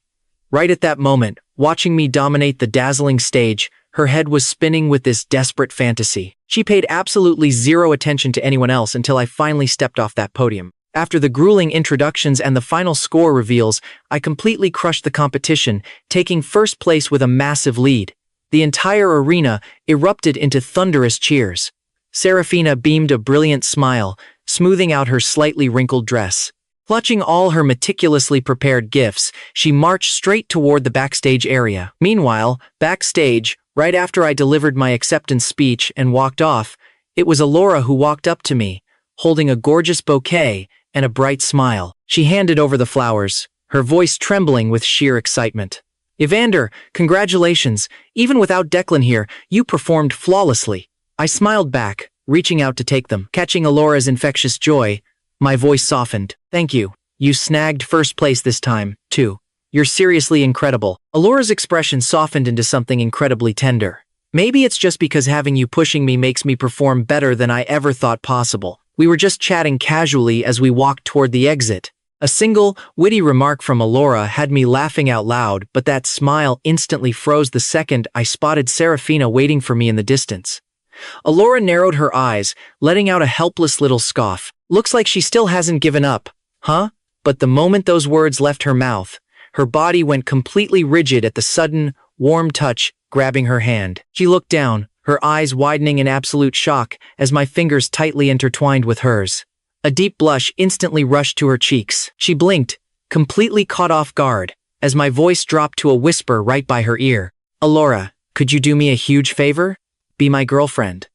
Right at that moment, watching me dominate the dazzling stage, her head was spinning with this desperate fantasy. She paid absolutely zero attention to anyone else until I finally stepped off that podium. After the grueling introductions and the final score reveals, I completely crushed the competition, taking first place with a massive lead. The entire arena erupted into thunderous cheers. Seraphina beamed a brilliant smile, smoothing out her slightly wrinkled dress. Clutching all her meticulously prepared gifts, she marched straight toward the backstage area. Meanwhile, backstage, right after I delivered my acceptance speech and walked off, it was Elara who walked up to me, holding a gorgeous bouquet and a bright smile. She handed over the flowers, her voice trembling with sheer excitement. Evander, congratulations. Even without Declan here, you performed flawlessly. I smiled back, reaching out to take them. Catching Elara's infectious joy, my voice softened. Thank you. You snagged first place this time, too. You're seriously incredible. Elara's expression softened into something incredibly tender. Maybe it's just because having you pushing me makes me perform better than I ever thought possible. We were just chatting casually as we walked toward the exit. A single, witty remark from Elara had me laughing out loud, but that smile instantly froze the second I spotted Seraphina waiting for me in the distance. Elara narrowed her eyes, letting out a helpless little scoff. Looks like she still hasn't given up, huh? But the moment those words left her mouth, her body went completely rigid at the sudden, warm touch grabbing her hand. She looked down, her eyes widening in absolute shock as my fingers tightly intertwined with hers. A deep blush instantly rushed to her cheeks. She blinked, completely caught off guard, as my voice dropped to a whisper right by her ear. Elara, could you do me a huge favor? Be my girlfriend.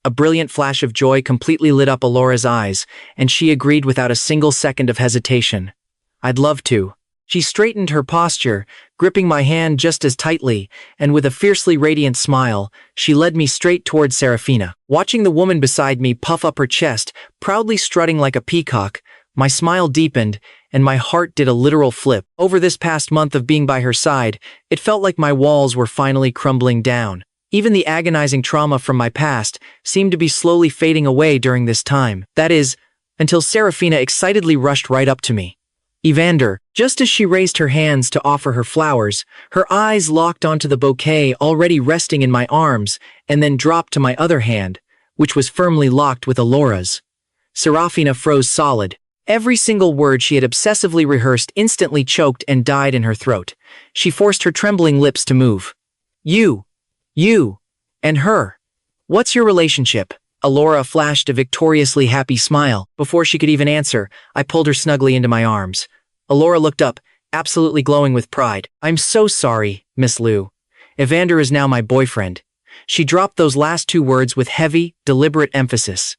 A brilliant flash of joy completely lit up Elara's eyes, and she agreed without a single second of hesitation. I'd love to. She straightened her posture, gripping my hand just as tightly, and with a fiercely radiant smile, she led me straight toward Seraphina. Watching the woman beside me puff up her chest, proudly strutting like a peacock, my smile deepened, and my heart did a literal flip. Over this past month of being by her side, it felt like my walls were finally crumbling down. Even the agonizing trauma from my past seemed to be slowly fading away during this time. That is, until Seraphina excitedly rushed right up to me. Evander, just as she raised her hands to offer her flowers, her eyes locked onto the bouquet already resting in my arms and then dropped to my other hand, which was firmly locked with Elara's. Seraphina froze solid. Every single word she had obsessively rehearsed instantly choked and died in her throat. She forced her trembling lips to move. You, and her. What's your relationship? Elara flashed a victoriously happy smile. Before she could even answer, I pulled her snugly into my arms. Elara looked up, absolutely glowing with pride. I'm so sorry, Miss Liu. Evander is now my boyfriend. She dropped those last 2 words with heavy, deliberate emphasis.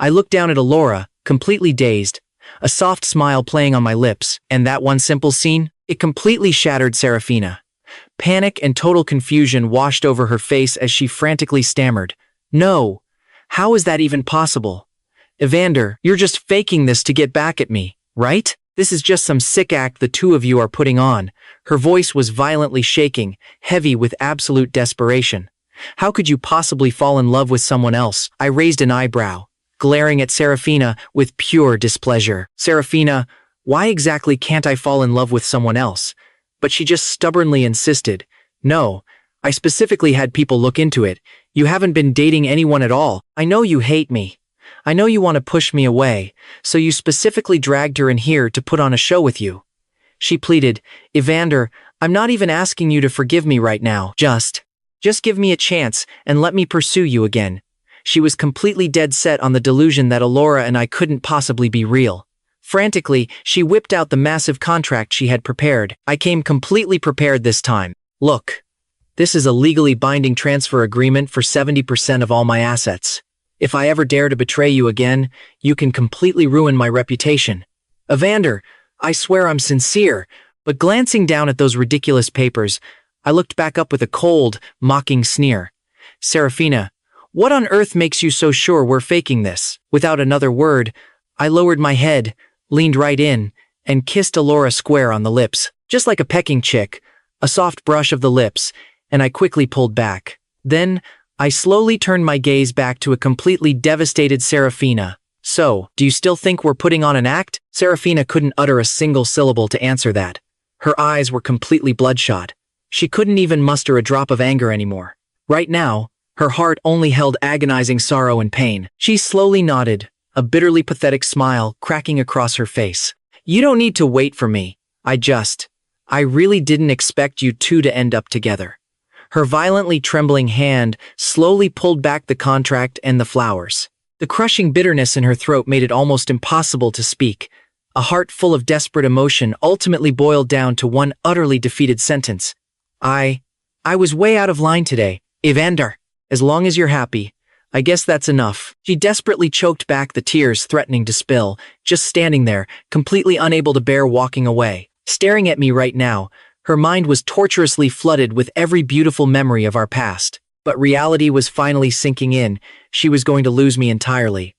I looked down at Elara, completely dazed, a soft smile playing on my lips, and that one simple scene, it completely shattered Seraphina. Panic and total confusion washed over her face as she frantically stammered. No. How is that even possible? Evander, you're just faking this to get back at me, right? This is just some sick act the two of you are putting on. Her voice was violently shaking, heavy with absolute desperation. How could you possibly fall in love with someone else? I raised an eyebrow, glaring at Seraphina with pure displeasure. Seraphina, Why exactly can't I fall in love with someone else? But she just stubbornly insisted. No, I specifically had people look into it. You haven't been dating anyone at all. I know you hate me. I know you want to push me away, so you specifically dragged her in here to put on a show with you. She pleaded, Evander, I'm not even asking you to forgive me right now. Just give me a chance and let me pursue you again. She was completely dead set on the delusion that Elara and I couldn't possibly be real. Frantically, she whipped out the massive contract she had prepared. I came completely prepared this time. Look, this is a legally binding transfer agreement for 70% of all my assets. If I ever dare to betray you again, you can completely ruin my reputation. Evander, I swear I'm sincere, but glancing down at those ridiculous papers, I looked back up with a cold, mocking sneer. Seraphina, what on earth makes you so sure we're faking this? Without another word, I lowered my head, leaned right in, and kissed Elara square on the lips. Just like a pecking chick, a soft brush of the lips, and I quickly pulled back. Then, I slowly turned my gaze back to a completely devastated Seraphina. So, do you still think we're putting on an act? Seraphina couldn't utter a single syllable to answer that. Her eyes were completely bloodshot. She couldn't even muster a drop of anger anymore. Right now, her heart only held agonizing sorrow and pain. She slowly nodded, a bitterly pathetic smile cracking across her face. You don't need to wait for me. I really didn't expect you two to end up together. Her violently trembling hand slowly pulled back the contract and the flowers. The crushing bitterness in her throat made it almost impossible to speak. A heart full of desperate emotion ultimately boiled down to one utterly defeated sentence. I was way out of line today, Evander. As long as you're happy, I guess that's enough. She desperately choked back the tears threatening to spill, just standing there, completely unable to bear walking away. Staring at me right now, her mind was torturously flooded with every beautiful memory of our past. But reality was finally sinking in. She was going to lose me entirely.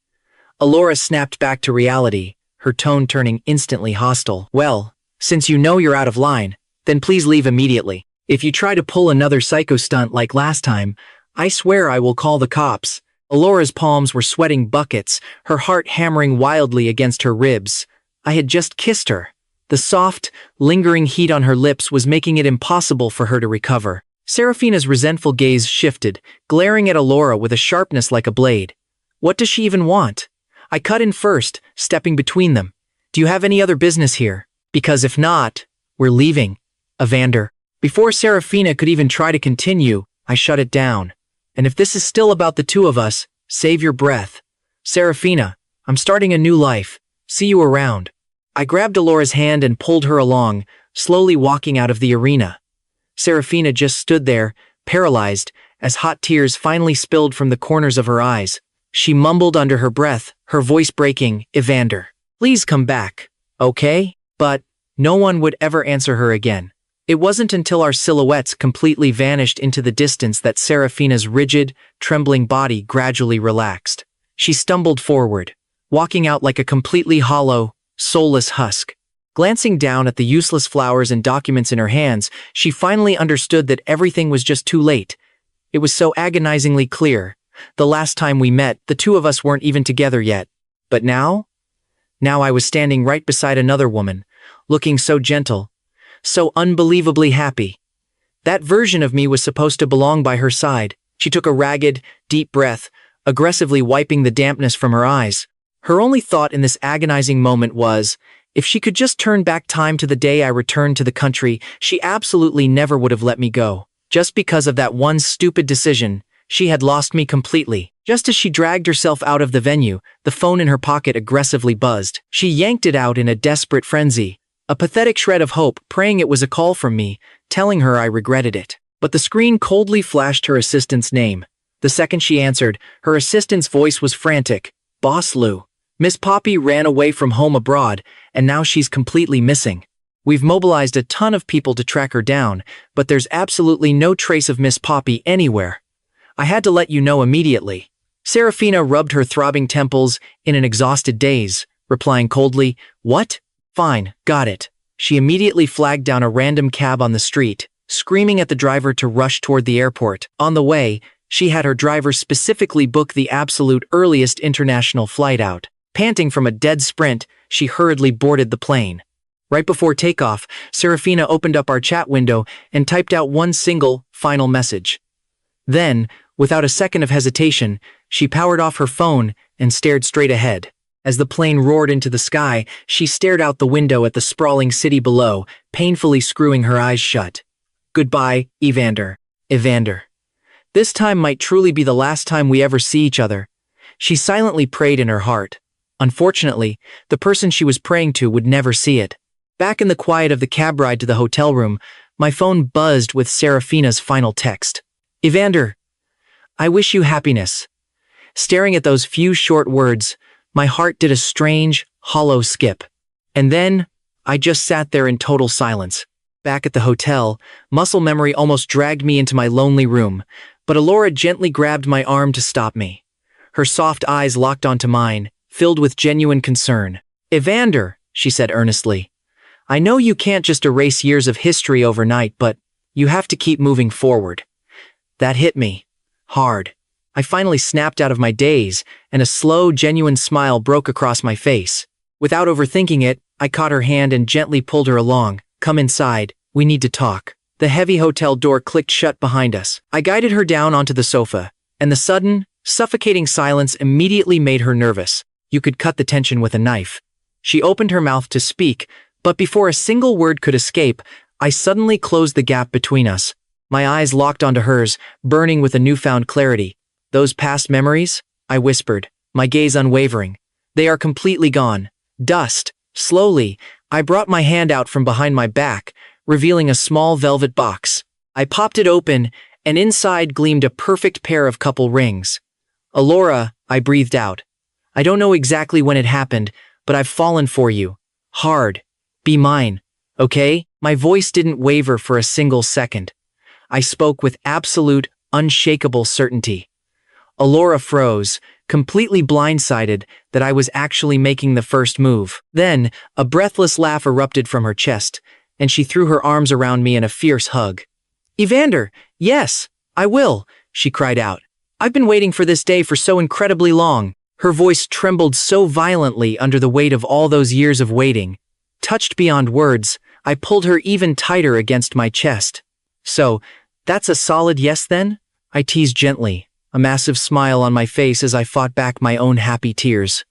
Elara snapped back to reality, her tone turning instantly hostile. Well, since you know you're out of line, then please leave immediately. If you try to pull another psycho stunt like last time, I swear I will call the cops. Elara's palms were sweating buckets, her heart hammering wildly against her ribs. I had just kissed her. The soft, lingering heat on her lips was making it impossible for her to recover. Seraphina's resentful gaze shifted, glaring at Elara with a sharpness like a blade. What does she even want? I cut in first, stepping between them. Do you have any other business here? Because if not, we're leaving. Evander. Before Seraphina could even try to continue, I shut it down. And if this is still about the two of us, save your breath. Seraphina, I'm starting a new life. See you around. I grabbed Elara's hand and pulled her along, slowly walking out of the arena. Seraphina just stood there, paralyzed, as hot tears finally spilled from the corners of her eyes. She mumbled under her breath, her voice breaking, Evander, please come back, okay? But no one would ever answer her again. It wasn't until our silhouettes completely vanished into the distance that Seraphina's rigid, trembling body gradually relaxed. She stumbled forward, walking out like a completely hollow, soulless husk. Glancing down at the useless flowers and documents in her hands, she finally understood that everything was just too late. It was so agonizingly clear. The last time we met, the two of us weren't even together yet. But now? Now I was standing right beside another woman, looking so gentle, so unbelievably happy. That version of me was supposed to belong by her side. She took a ragged, deep breath, aggressively wiping the dampness from her eyes. Her only thought in this agonizing moment was, if she could just turn back time to the day I returned to the country, she absolutely never would have let me go. Just because of that one stupid decision, she had lost me completely. Just as she dragged herself out of the venue, the phone in her pocket aggressively buzzed. She yanked it out in a desperate frenzy, a pathetic shred of hope, praying it was a call from me, telling her I regretted it. But the screen coldly flashed her assistant's name. The second she answered, her assistant's voice was frantic. Boss Lou. Miss Poppy ran away from home abroad, and now she's completely missing. We've mobilized a ton of people to track her down, but there's absolutely no trace of Miss Poppy anywhere. I had to let you know immediately. Seraphina rubbed her throbbing temples in an exhausted daze, replying coldly, What? Fine, got it. She immediately flagged down a random cab on the street, screaming at the driver to rush toward the airport. On the way, she had her driver specifically book the absolute earliest international flight out. Panting from a dead sprint, she hurriedly boarded the plane. Right before takeoff, Seraphina opened up our chat window and typed out one single, final message. Then, without a second of hesitation, she powered off her phone and stared straight ahead. As the plane roared into the sky, she stared out the window at the sprawling city below, painfully screwing her eyes shut. Goodbye, Evander. Evander. This time might truly be the last time we ever see each other. She silently prayed in her heart. Unfortunately, the person she was praying to would never see it. Back in the quiet of the cab ride to the hotel room, my phone buzzed with Seraphina's final text. Evander, I wish you happiness. Staring at those few short words, my heart did a strange, hollow skip. And then, I just sat there in total silence. Back at the hotel, muscle memory almost dragged me into my lonely room, but Elara gently grabbed my arm to stop me. Her soft eyes locked onto mine, filled with genuine concern. Evander, she said earnestly, I know you can't just erase years of history overnight, but you have to keep moving forward. That hit me. Hard. I finally snapped out of my daze, and a slow, genuine smile broke across my face. Without overthinking it, I caught her hand and gently pulled her along. Come inside. We need to talk. The heavy hotel door clicked shut behind us. I guided her down onto the sofa, and the sudden, suffocating silence immediately made her nervous. You could cut the tension with a knife. She opened her mouth to speak, but before a single word could escape, I suddenly closed the gap between us. My eyes locked onto hers, burning with a newfound clarity. Those past memories? I whispered, my gaze unwavering. They are completely gone. Dust. Slowly, I brought my hand out from behind my back, revealing a small velvet box. I popped it open, and inside gleamed a perfect pair of couple rings. Elara, I breathed out. I don't know exactly when it happened, but I've fallen for you. Hard. Be mine, okay? My voice didn't waver for a single second. I spoke with absolute, unshakable certainty. Elara froze, completely blindsided that I was actually making the first move. Then, a breathless laugh erupted from her chest, and she threw her arms around me in a fierce hug. Evander, yes, I will, she cried out. I've been waiting for this day for so incredibly long. Her voice trembled so violently under the weight of all those years of waiting. Touched beyond words, I pulled her even tighter against my chest. So, that's a solid yes then? I teased gently, a massive smile on my face as I fought back my own happy tears.